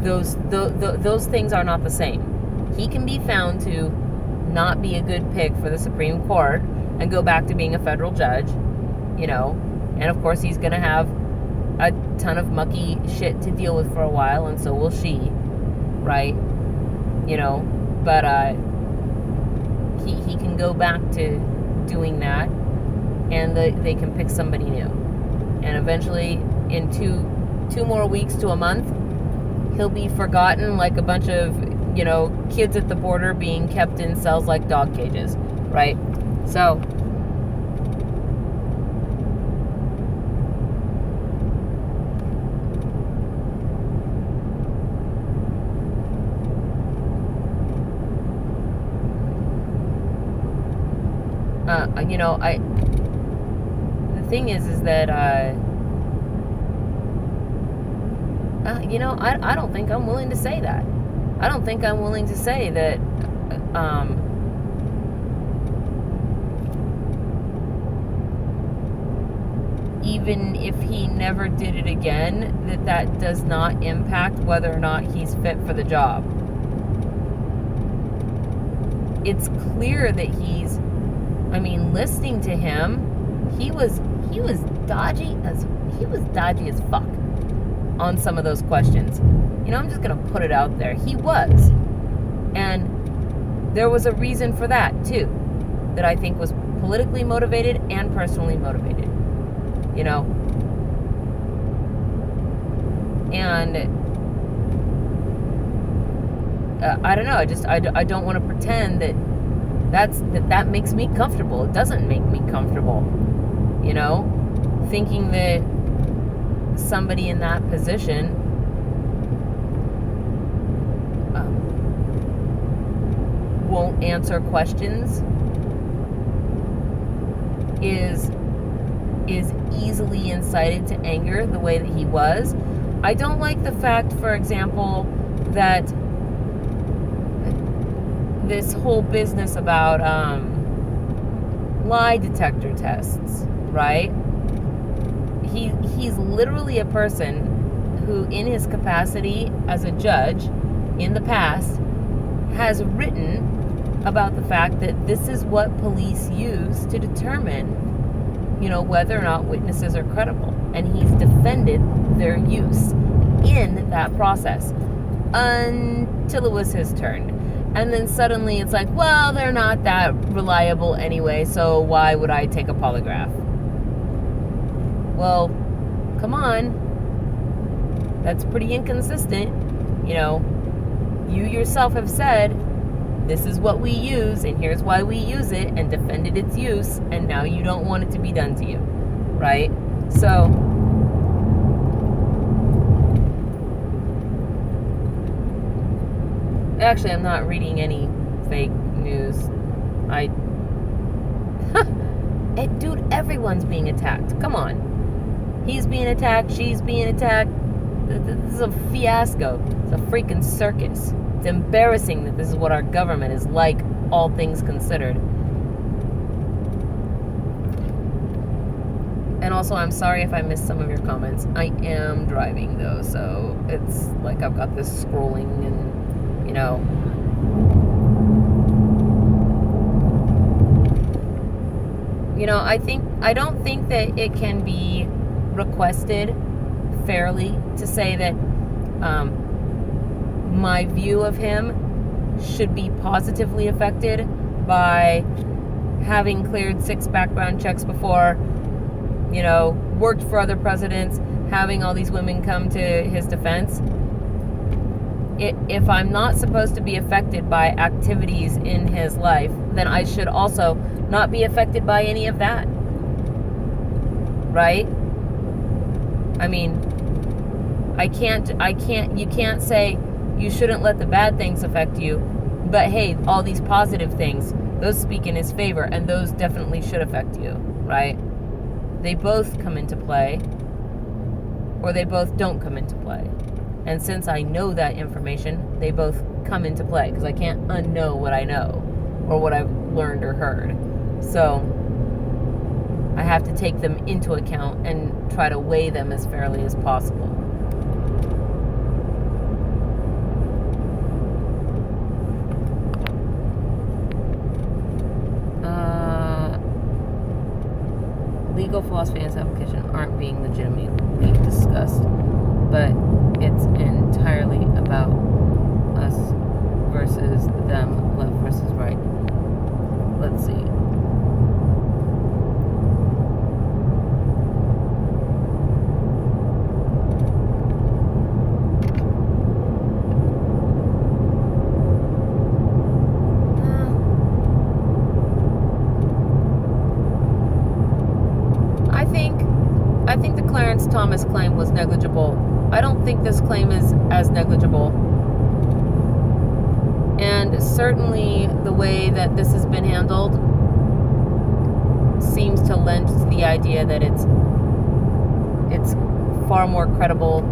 those things are not the same. He can be found to not be a good pick for the Supreme Court and go back to being a federal judge, and of course he's going to have a ton of mucky shit to deal with for a while, and so will she, right? But he can go back to doing that, and they can pick somebody new, and eventually in two more weeks to a month, he'll be forgotten like a bunch of kids at the border being kept in cells like dog cages, right? So the thing is that I don't think I'm willing to say that. I don't think I'm willing to say that even if he never did it again, that does not impact whether or not he's fit for the job. It's clear that listening to him, he was dodgy as fuck on some of those questions. I'm just gonna put it out there. He was. And there was a reason for that too, that I think was politically motivated and personally motivated. And I don't know, I don't want to pretend that makes me comfortable. It doesn't make me comfortable. Thinking that somebody in that position won't answer questions is easily incited to anger the way that he was. I don't like the fact, for example, that this whole business about lie detector tests, right? He's literally a person who, in his capacity as a judge in the past, has written about the fact that this is what police use to determine, whether or not witnesses are credible. And he's defended their use in that process until it was his turn. And then suddenly it's like, well, they're not that reliable anyway, so why would I take a polygraph? Well, come on. That's pretty inconsistent. You yourself have said, this is what we use, and here's why we use it, and defended its use, and now you don't want it to be done to you. right? So actually, I'm not reading any fake news. Dude, everyone's being attacked. Come on. He's being attacked. She's being attacked. This is a fiasco. It's a freaking circus. It's embarrassing that this is what our government is like, all things considered. And also, I'm sorry if I missed some of your comments. I am driving, though, so it's like I've got this scrolling and, you know. You know, I don't think that it can be requested fairly to say that my view of him should be positively affected by having cleared 6 background checks before, you know, worked for other presidents, having all these women come to his defense. If I'm not supposed to be affected by activities in his life, then I should also not be affected by any of that. Right? I mean, you can't say you shouldn't let the bad things affect you, but hey, all these positive things, those speak in his favor, and those definitely should affect you, right? They both come into play, or they both don't come into play. And since I know that information, they both come into play, because I can't unknow what I know, or what I've learned or heard. So I have to take them into account and try to weigh them as fairly as possible. Legal philosophy and application aren't being legitimately discussed, but it's entirely about us versus them, left versus right. Let's see. I think the Clarence Thomas claim was negligible. I don't think this claim is as negligible. And certainly the way that this has been handled seems to lend to the idea that it's far more credible,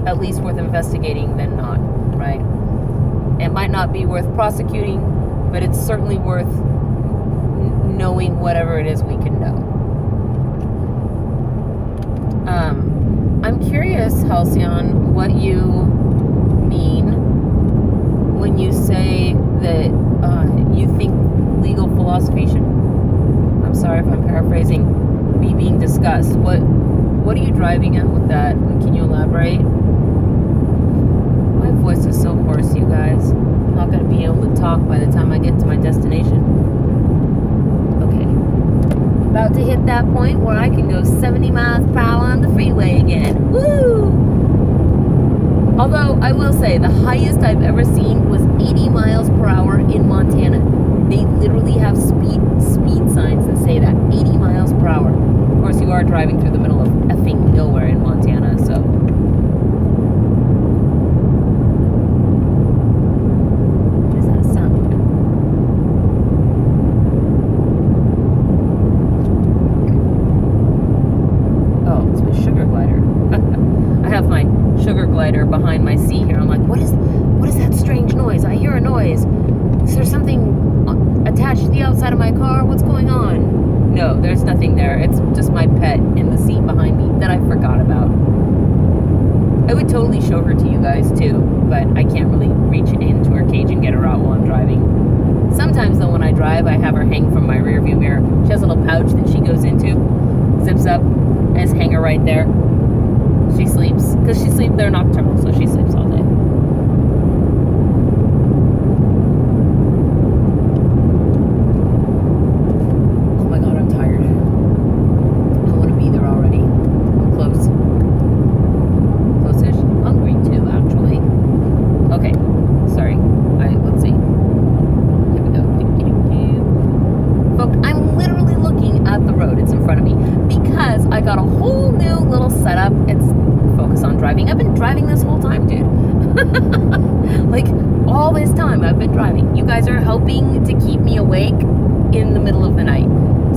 at least worth investigating than not, right? It might not be worth prosecuting, but it's certainly worth knowing whatever it is we can know. I'm curious, Halcyon, what you mean when you say that you think legal philosophy should, I'm sorry if I'm paraphrasing, be being discussed. What are you driving at with that? Can you elaborate? My voice is so hoarse, you guys. I'm not going to be able to talk by the time I get to my destination. Okay. About to hit that point where I can go 70 miles per hour on the freeway again. Woo! Although, I will say, the highest I've ever seen was 80 miles per hour in Montana. They literally have speed signs that say that, 80 miles per hour. Of course, you are driving through the middle of effing nowhere in Montana, so. What is that sound? Oh, it's my sugar glider. I have my sugar glider behind my seat here. I'm like, what is that strange noise? I hear a noise. Is there something attached to the outside of my car? What's going on? No, there's nothing there. It's just my pet in the seat behind me that I forgot about. I would totally show her to you guys too, but I can't really reach into her cage and get her out while I'm driving. Sometimes though, when I drive, I have her hang from my rear view mirror. She has a little pouch that she goes into, zips up, and just hang her right there. She sleeps, because they're nocturnal, so she sleeps all day. Oh my god, I'm tired. I want to be there already. I'm close. Close-ish. Hungry too, actually. Okay, sorry. Let's see. Here we go. Folks, I'm literally looking at the road. It's in front of me. Because I got a driving. I've been driving this whole time, dude. Like, all this time I've been driving. You guys are helping to keep me awake in the middle of the night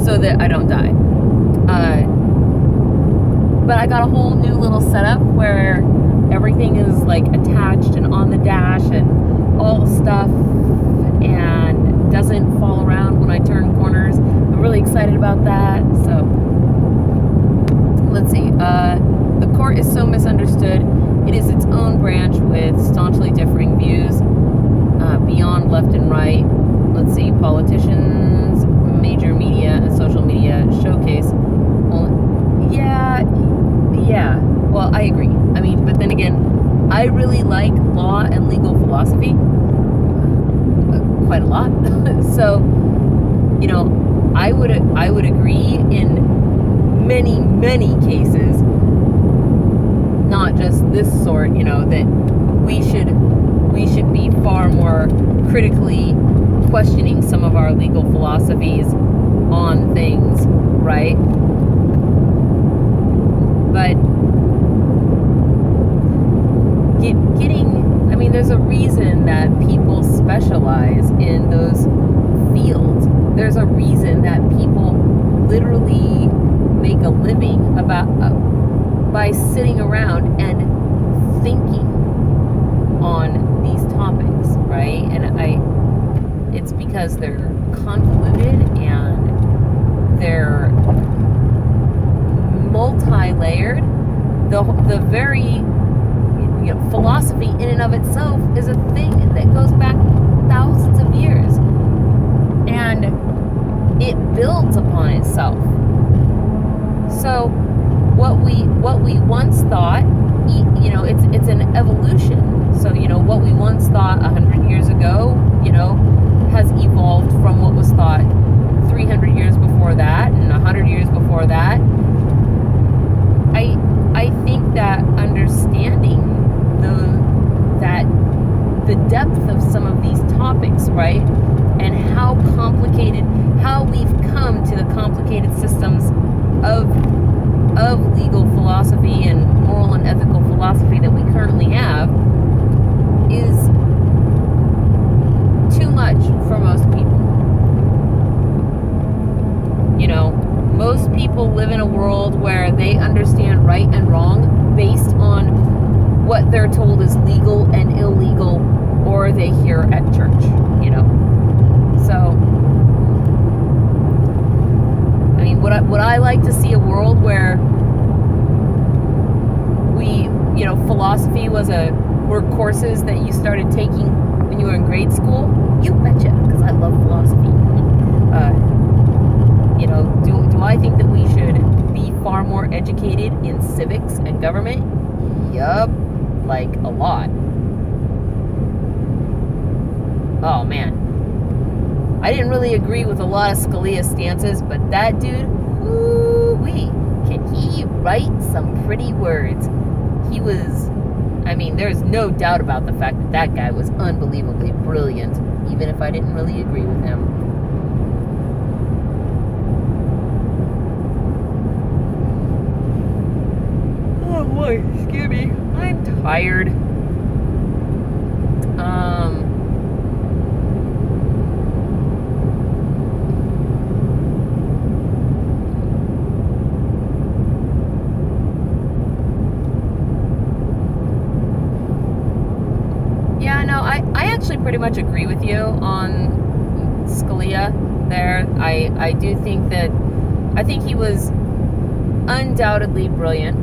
so that I don't die. But I got a whole new little setup where everything is like attached and on the dash and all the stuff, and doesn't fall around when I turn corners. I'm really excited about that. So let's see. The court is so misunderstood. It is its own branch with staunchly differing views beyond left and right. Let's see. Politicians, major media, and social media showcase. Yeah. Well, I agree. I mean, but then again, I really like law and legal philosophy quite a lot. So, you know, I would agree in many cases, not just this sort, you know, that we should be far more critically questioning some of our legal philosophies on things, right? But getting, I mean, there's a reason that people specialize in those fields. There's a reason that people literally make a living by sitting around and thinking on these topics, right? And it's because they're convoluted and they're multi-layered. The very, you know, philosophy in and of itself is a thing that goes back thousands of years, and it builds upon itself. So what we once thought, you know, it's an evolution. So, you know, what we once thought 100 years ago, you know, has evolved from what was thought 300 years before that and 100 years before that. I think that understanding the depth of some of these topics, right, and how we've come to the complicated systems of legal philosophy and moral and ethical philosophy that we currently have is too much for most people. You know, most people live in a world where they understand right and wrong based on what they're told is legal and illegal, or they hear at church, you know. So, I mean, would I like to see a world where you know, philosophy were courses that you started taking when you were in grade school? You betcha, because I love philosophy. You know, do I think that we should be far more educated in civics and government? Yup, like a lot. Oh man, I didn't really agree with a lot of Scalia's stances, but that dude, woo-wee, can he write some pretty words. He was, I mean, there's no doubt about the fact that that guy was unbelievably brilliant, even if I didn't really agree with him. Oh boy, excuse me, I'm tired. Yeah, no, I actually pretty much agree with you on Scalia there. I do think that, I think he was undoubtedly brilliant.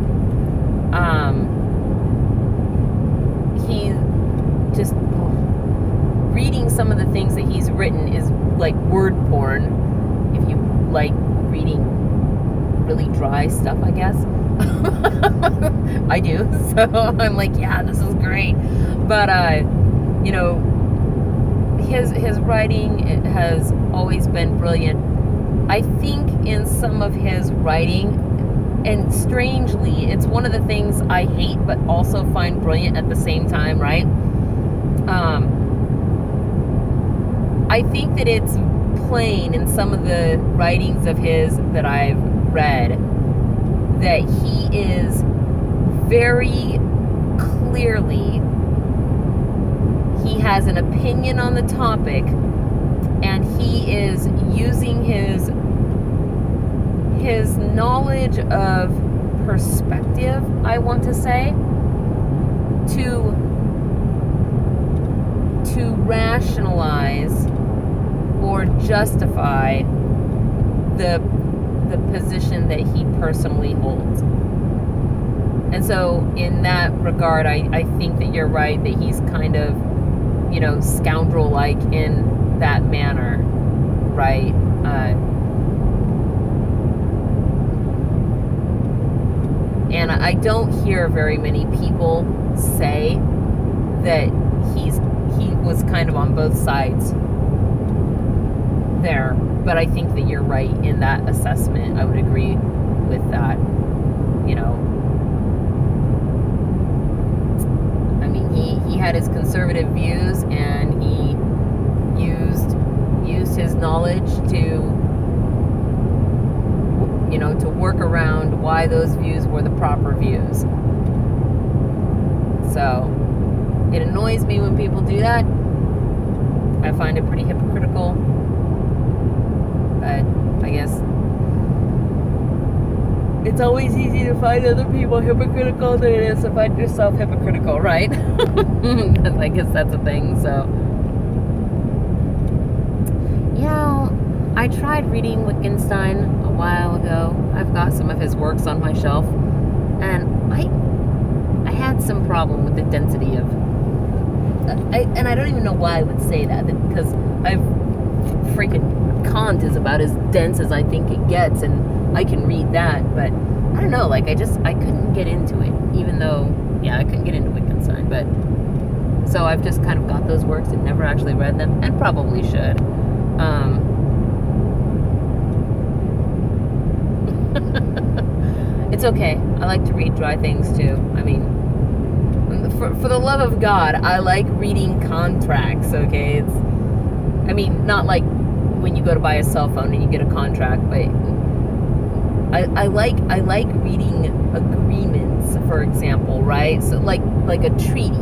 He just, reading some of the things that he's written is like word porn, if you like reading really dry stuff, I guess. I do, so I'm like, yeah, this is great. But you know, his writing has always been brilliant. I think in some of his writing, and strangely, it's one of the things I hate but also find brilliant at the same time, right? I think that it's plain in some of the writings of his that I've read that he is very clearly he has an opinion on the topic, and he is using his knowledge of perspective, I want to say, to rationalize or justify the position that he personally holds. And so in that regard, I think that you're right, that he's kind of, scoundrel-like in that manner, right? And I don't hear very many people say that he was kind of on both sides there. But I think that you're right in that assessment. I would agree with that. I mean, he had his conservative views, and he used his knowledge to work around why those views were the proper views. So it annoys me when people do that. I find it pretty hypocritical. But I guess it's always easy to find other people hypocritical than it is to find yourself hypocritical, right? I guess that's a thing. So, I tried reading Wittgenstein a while ago. I've got some of his works on my shelf, and I had some problem with the density of. And I don't even know why I would say that, because Kant is about as dense as I think it gets, and I can read that, but I don't know, I couldn't get into it, even though, I couldn't get into Wittgenstein, but, so I've just kind of got those works and never actually read them, and probably should. It's okay, I like to read dry things too. I mean, for the love of God, I like reading contracts, okay? Not like when you go to buy a cell phone and you get a contract, but I like reading agreements, for example, right? So like a treaty.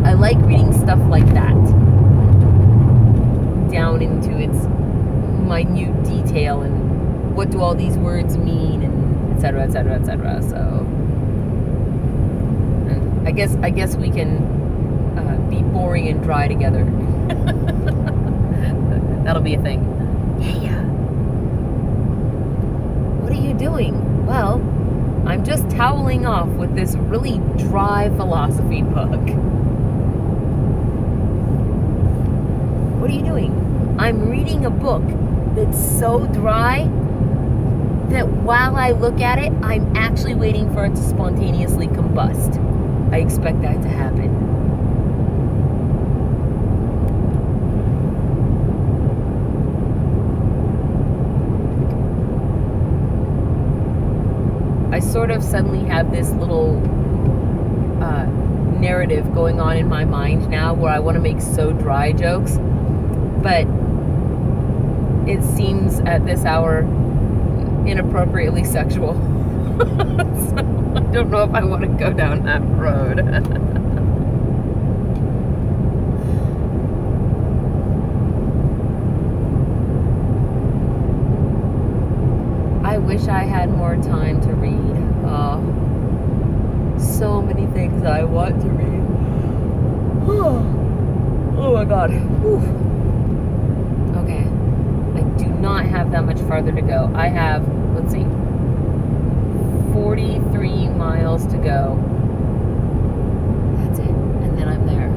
I like reading stuff like that, down into its minute detail, and what do all these words mean, and et cetera, et cetera, et cetera. So I guess we can be boring and dry together. That'll be a thing. Yeah. What are you doing? Well, I'm just toweling off with this really dry philosophy book. What are you doing? I'm reading a book that's so dry that while I look at it, I'm actually waiting for it to spontaneously combust. I expect that to happen. I sort of suddenly have this little narrative going on in my mind now where I want to make so dry jokes, but it seems at this hour inappropriately sexual. So I don't know if I want to go down that road. I wish I had more time to read. So many things I want to read. Oh my God. Whew. Okay. I do not have that much farther to go. I have, let's see, 43 miles to go. That's it. And then I'm there.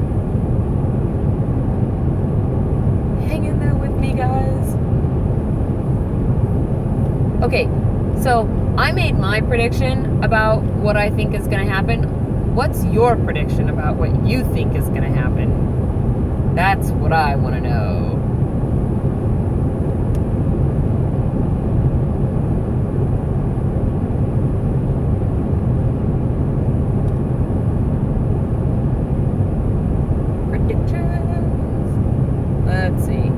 Hang in there with me, guys. Okay, so I made my prediction about what I think is going to happen. What's your prediction about what you think is going to happen? That's what I want to know. Let's see.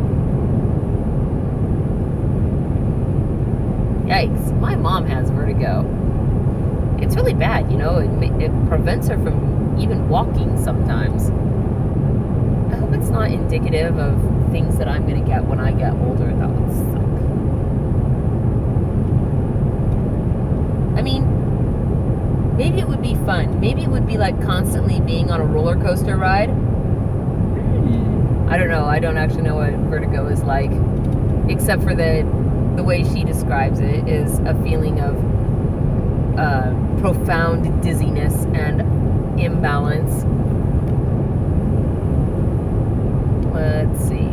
Yikes, my mom has vertigo. It it's really bad, it prevents her from even walking sometimes. I hope it's not indicative of things that I'm going to get when I get older. That would suck. I mean, maybe it would be fun. Maybe it would be like constantly being on a roller coaster ride. I don't know. I don't actually know what vertigo is like, except for the way she describes it is a feeling of profound dizziness and imbalance. Let's see.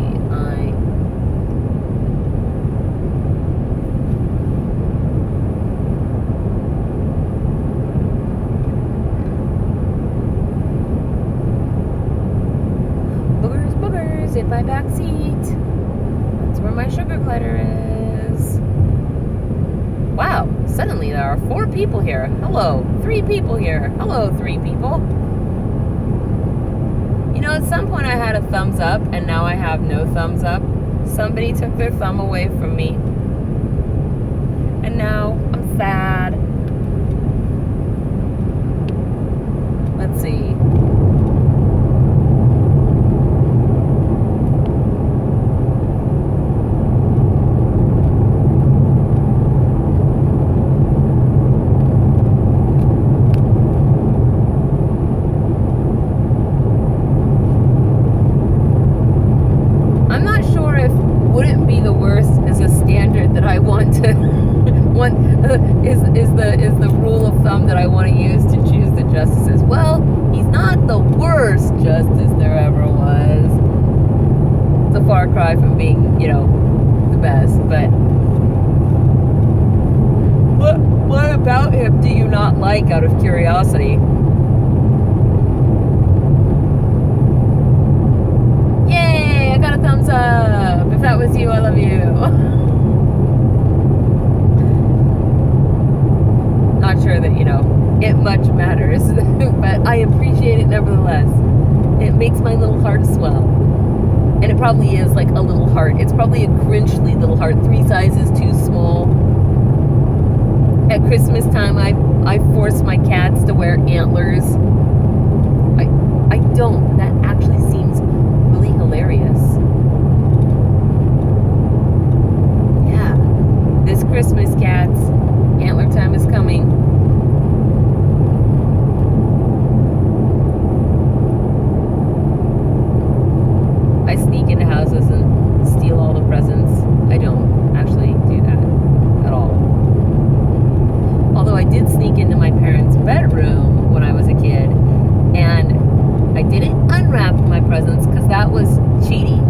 Boogers in my back seat. That's where my sugar glider is. Wow, suddenly there are 4 people here. Hello, 3 people here. Hello, 3 people. At some point I had a thumbs up, and now I have no thumbs up. Somebody took their thumb away from me. And now I'm sad. Let's see. Is the rule of thumb that I want to use to choose the justices. Well, he's not the worst justice there ever was. It's a far cry from being, the best, but what about him do you not like out of curiosity? Yay, I got a thumbs up. If that was you, I love you. Not sure that, it much matters, but I appreciate it nevertheless. It makes my little heart swell. And it probably is like a little heart. It's probably a Grinchly little heart, 3 sizes too small. At Christmas time, I force my cats to wear antlers. I don't. That actually seems really hilarious. Yeah. This Christmas, cats, antler time is coming. I sneak into houses and steal all the presents. I don't actually do that at all. Although I did sneak into my parents' bedroom when I was a kid, and I didn't unwrap my presents because that was cheating.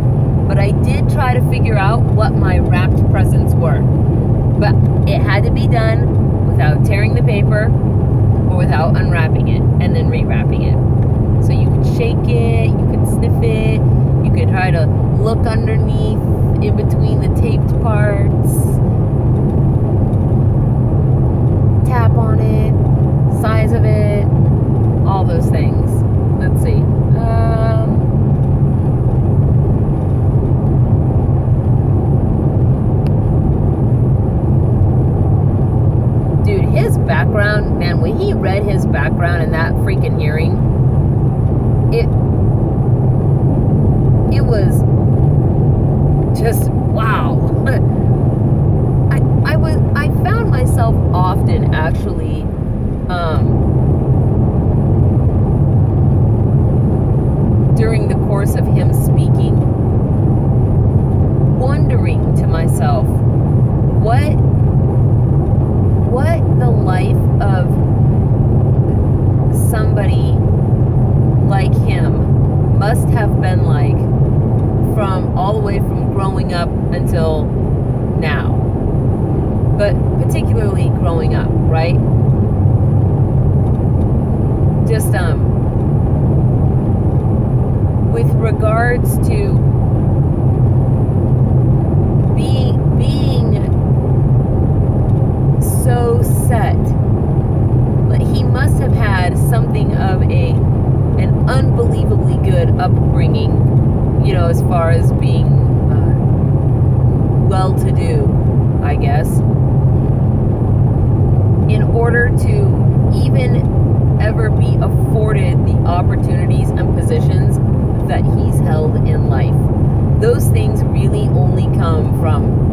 But I did try to figure out what my wrapped presents were. But it had to be done without tearing the paper or without unwrapping it and then rewrapping it. So you could shake it, you could sniff it, you could try to look underneath in between the taped parts, tap on it, size of it, all those things. Let's see. Dude, his background, man, when he read his background in that freaking hearing, it was just wow. I found myself often actually during the course of him speaking, wondering to myself what the life of somebody like him must have been like from all the way from growing up until now, but particularly growing up, right? Just with regards to being so set, like he must have had something of an unbelievably good upbringing, as far as being well-to-do, I guess, in order to even ever be afforded the opportunities and positions that he's held in life. Those things really only come from,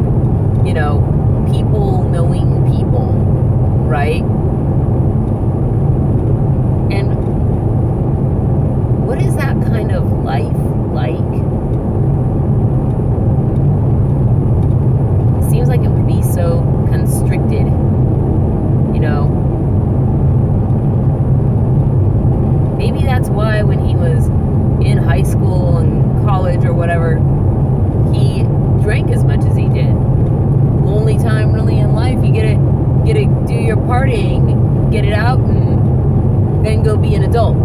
people knowing people, right? And what is that kind of life like? It seems like it would be so constricted, Maybe that's why when he was in high school and college or whatever, he drank as much as he did. Only time really in life you get to do your partying, get it out, and then go be an adult,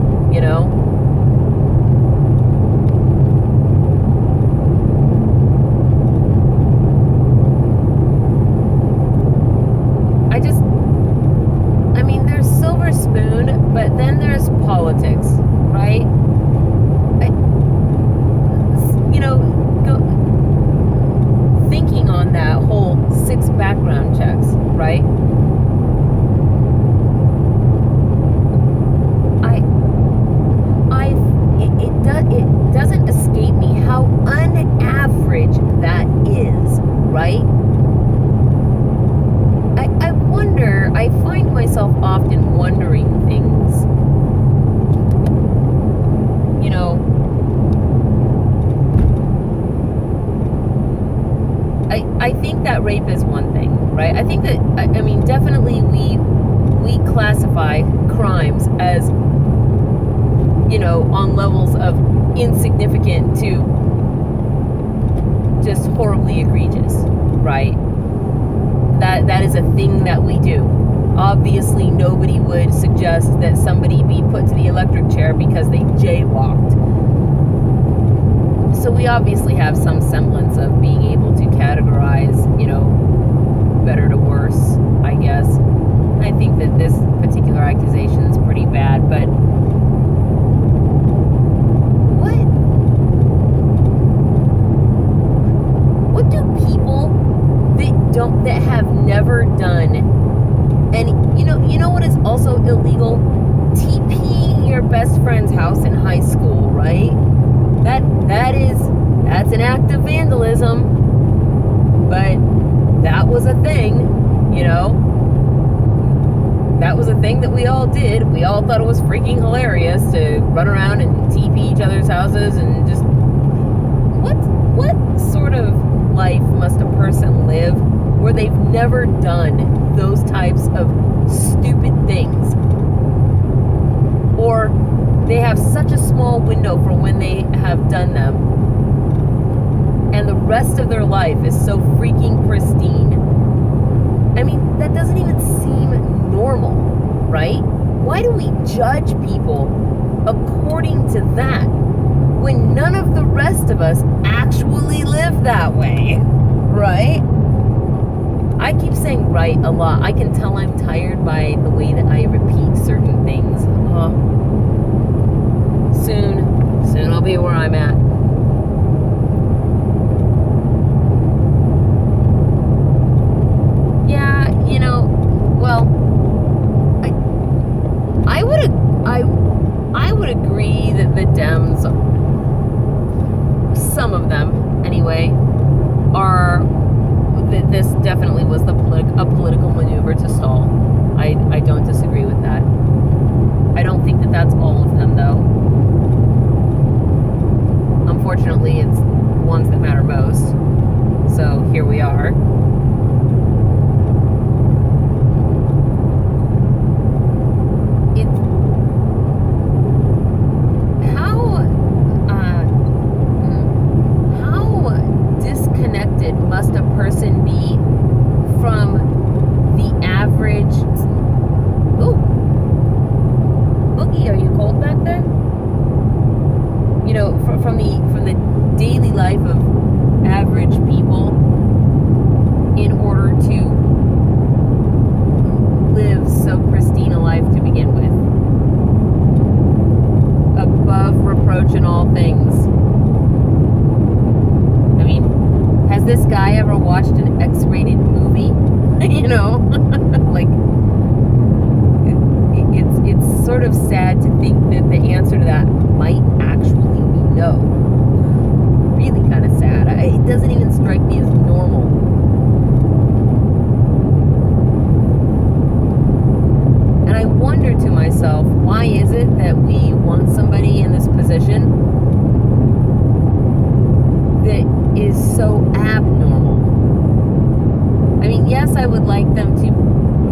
there's silver spoon, but then there's politics, right? Thinking on that whole 6 background checks, right? It doesn't escape me how unaverage that is, right? I wonder, I find myself often wondering things, I think that rape is one thing, right? I think that, definitely we classify crimes as, on levels of insignificant to just horribly egregious, right? That is a thing that we do. Obviously, nobody would suggest that somebody be put to the electric chair because they jaywalked. So we obviously have some semblance of being able to categorize, better to worse, I guess. I think that this particular accusation is pretty bad, but what do people that have never done, and you know what is also illegal? TPing your best friend's house in high school, right? That's an act of vandalism, but that was a thing, that was a thing that we all did. We all thought it was freaking hilarious to run around and TP each other's houses and just, what sort of life must a person live where they've never done those types of stupid things? Or they have such a small window for when they have done them, and the rest of their life is so freaking pristine. That doesn't even seem normal, right? Why do we judge people according to that when none of the rest of us actually live that way, right? I keep saying right a lot. I can tell I'm tired by the way that I repeat certain things. Soon I'll be where I'm at. Yeah, I would agree that the Dems, some of them anyway, are that this definitely was a political maneuver to stall. I don't disagree with that. I don't think that that's all of them, though. Unfortunately, it's ones that matter most. So here we are. How disconnected must a person be from the average? Ooh, Boogie, are you cold back there? From the daily life of average people in order to live so pristine a life to begin with, above reproach in all things. Has this guy ever watched an X-rated movie? Like, of sad to think that the answer to that might actually be no. Really kind of sad. It doesn't even strike me as normal. And I wonder to myself, why is it that we want somebody in this position that is so abnormal? I mean, yes, I would like them to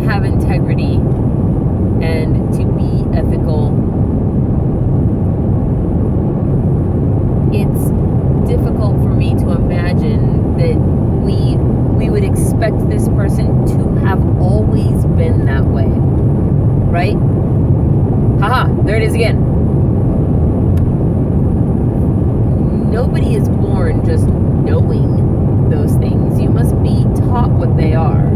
have integrity and to be ethical. It's difficult for me to imagine that we would expect this person to have always been that way, right? Haha, there it is again. Nobody is born just knowing those things. You must be taught what they are.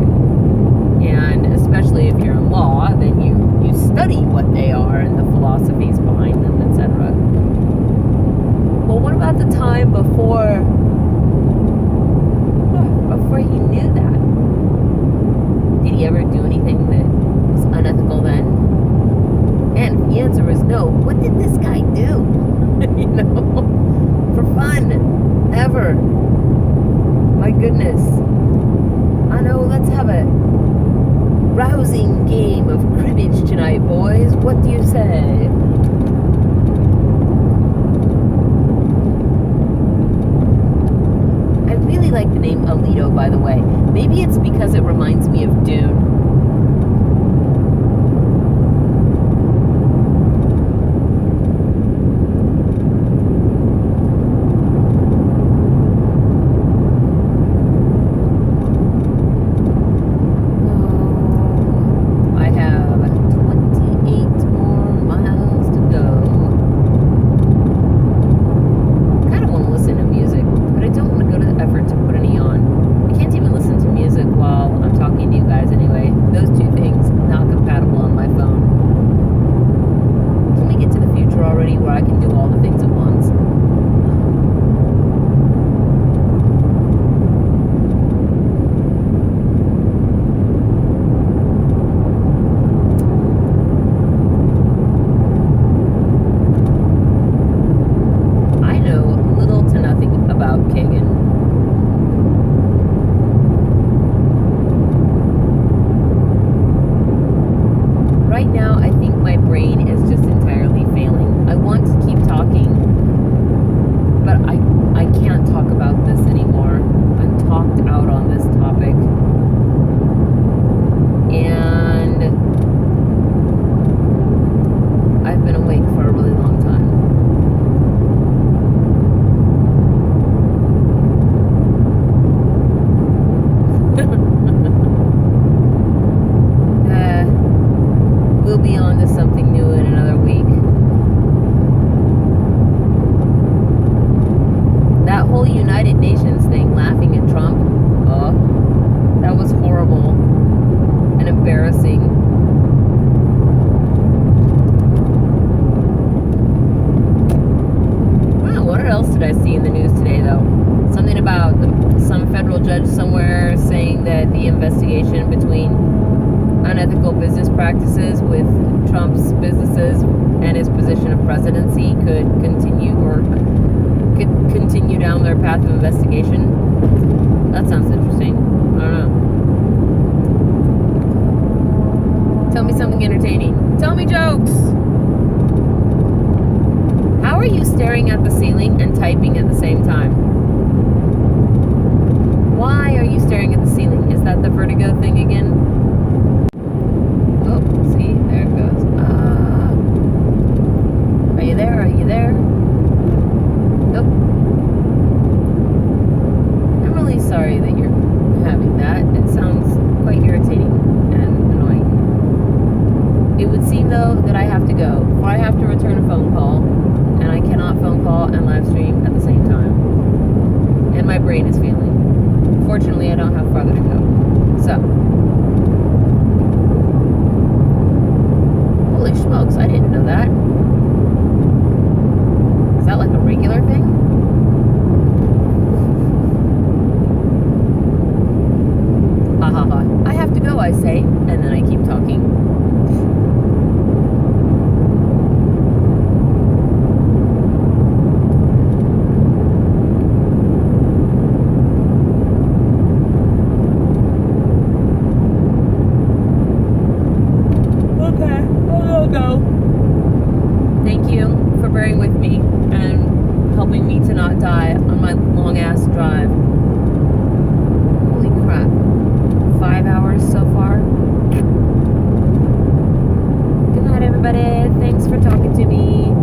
And especially if you're in law, then you study what they are and the philosophies behind them, etc. Well, what about the time before he knew that? Did he ever do anything that was unethical then? And if the answer is no, what did this guy do? You know, for fun, ever. My goodness. I know, let's have a rousing game of cribbage tonight, boys. What do you say? I really like the name Alito, by the way. Maybe it's because it reminds me of Dune. Practices with Trump's businesses and his position of presidency could continue down their path of investigation. That sounds interesting. I don't know. Tell me something entertaining. Tell me jokes. How are you staring at the ceiling and typing at the same time? Why are you staring at the ceiling? Is that the vertigo thing again? Are you there? Nope. I'm really sorry that you're having that. It sounds quite irritating and annoying. It would seem, though, that I have to go, or I have to return a phone call, and I cannot phone call and live stream at the same time. And my brain is failing. Fortunately, I don't have farther to go. So. Holy smokes, I didn't know that. Is that like a regular thing? Ha ha ha. I have to go, I say, and then I keep talking. bearing with me and helping me to not die on my long ass drive. Holy crap. 5 hours so far. Good night, everybody. Thanks for talking to me.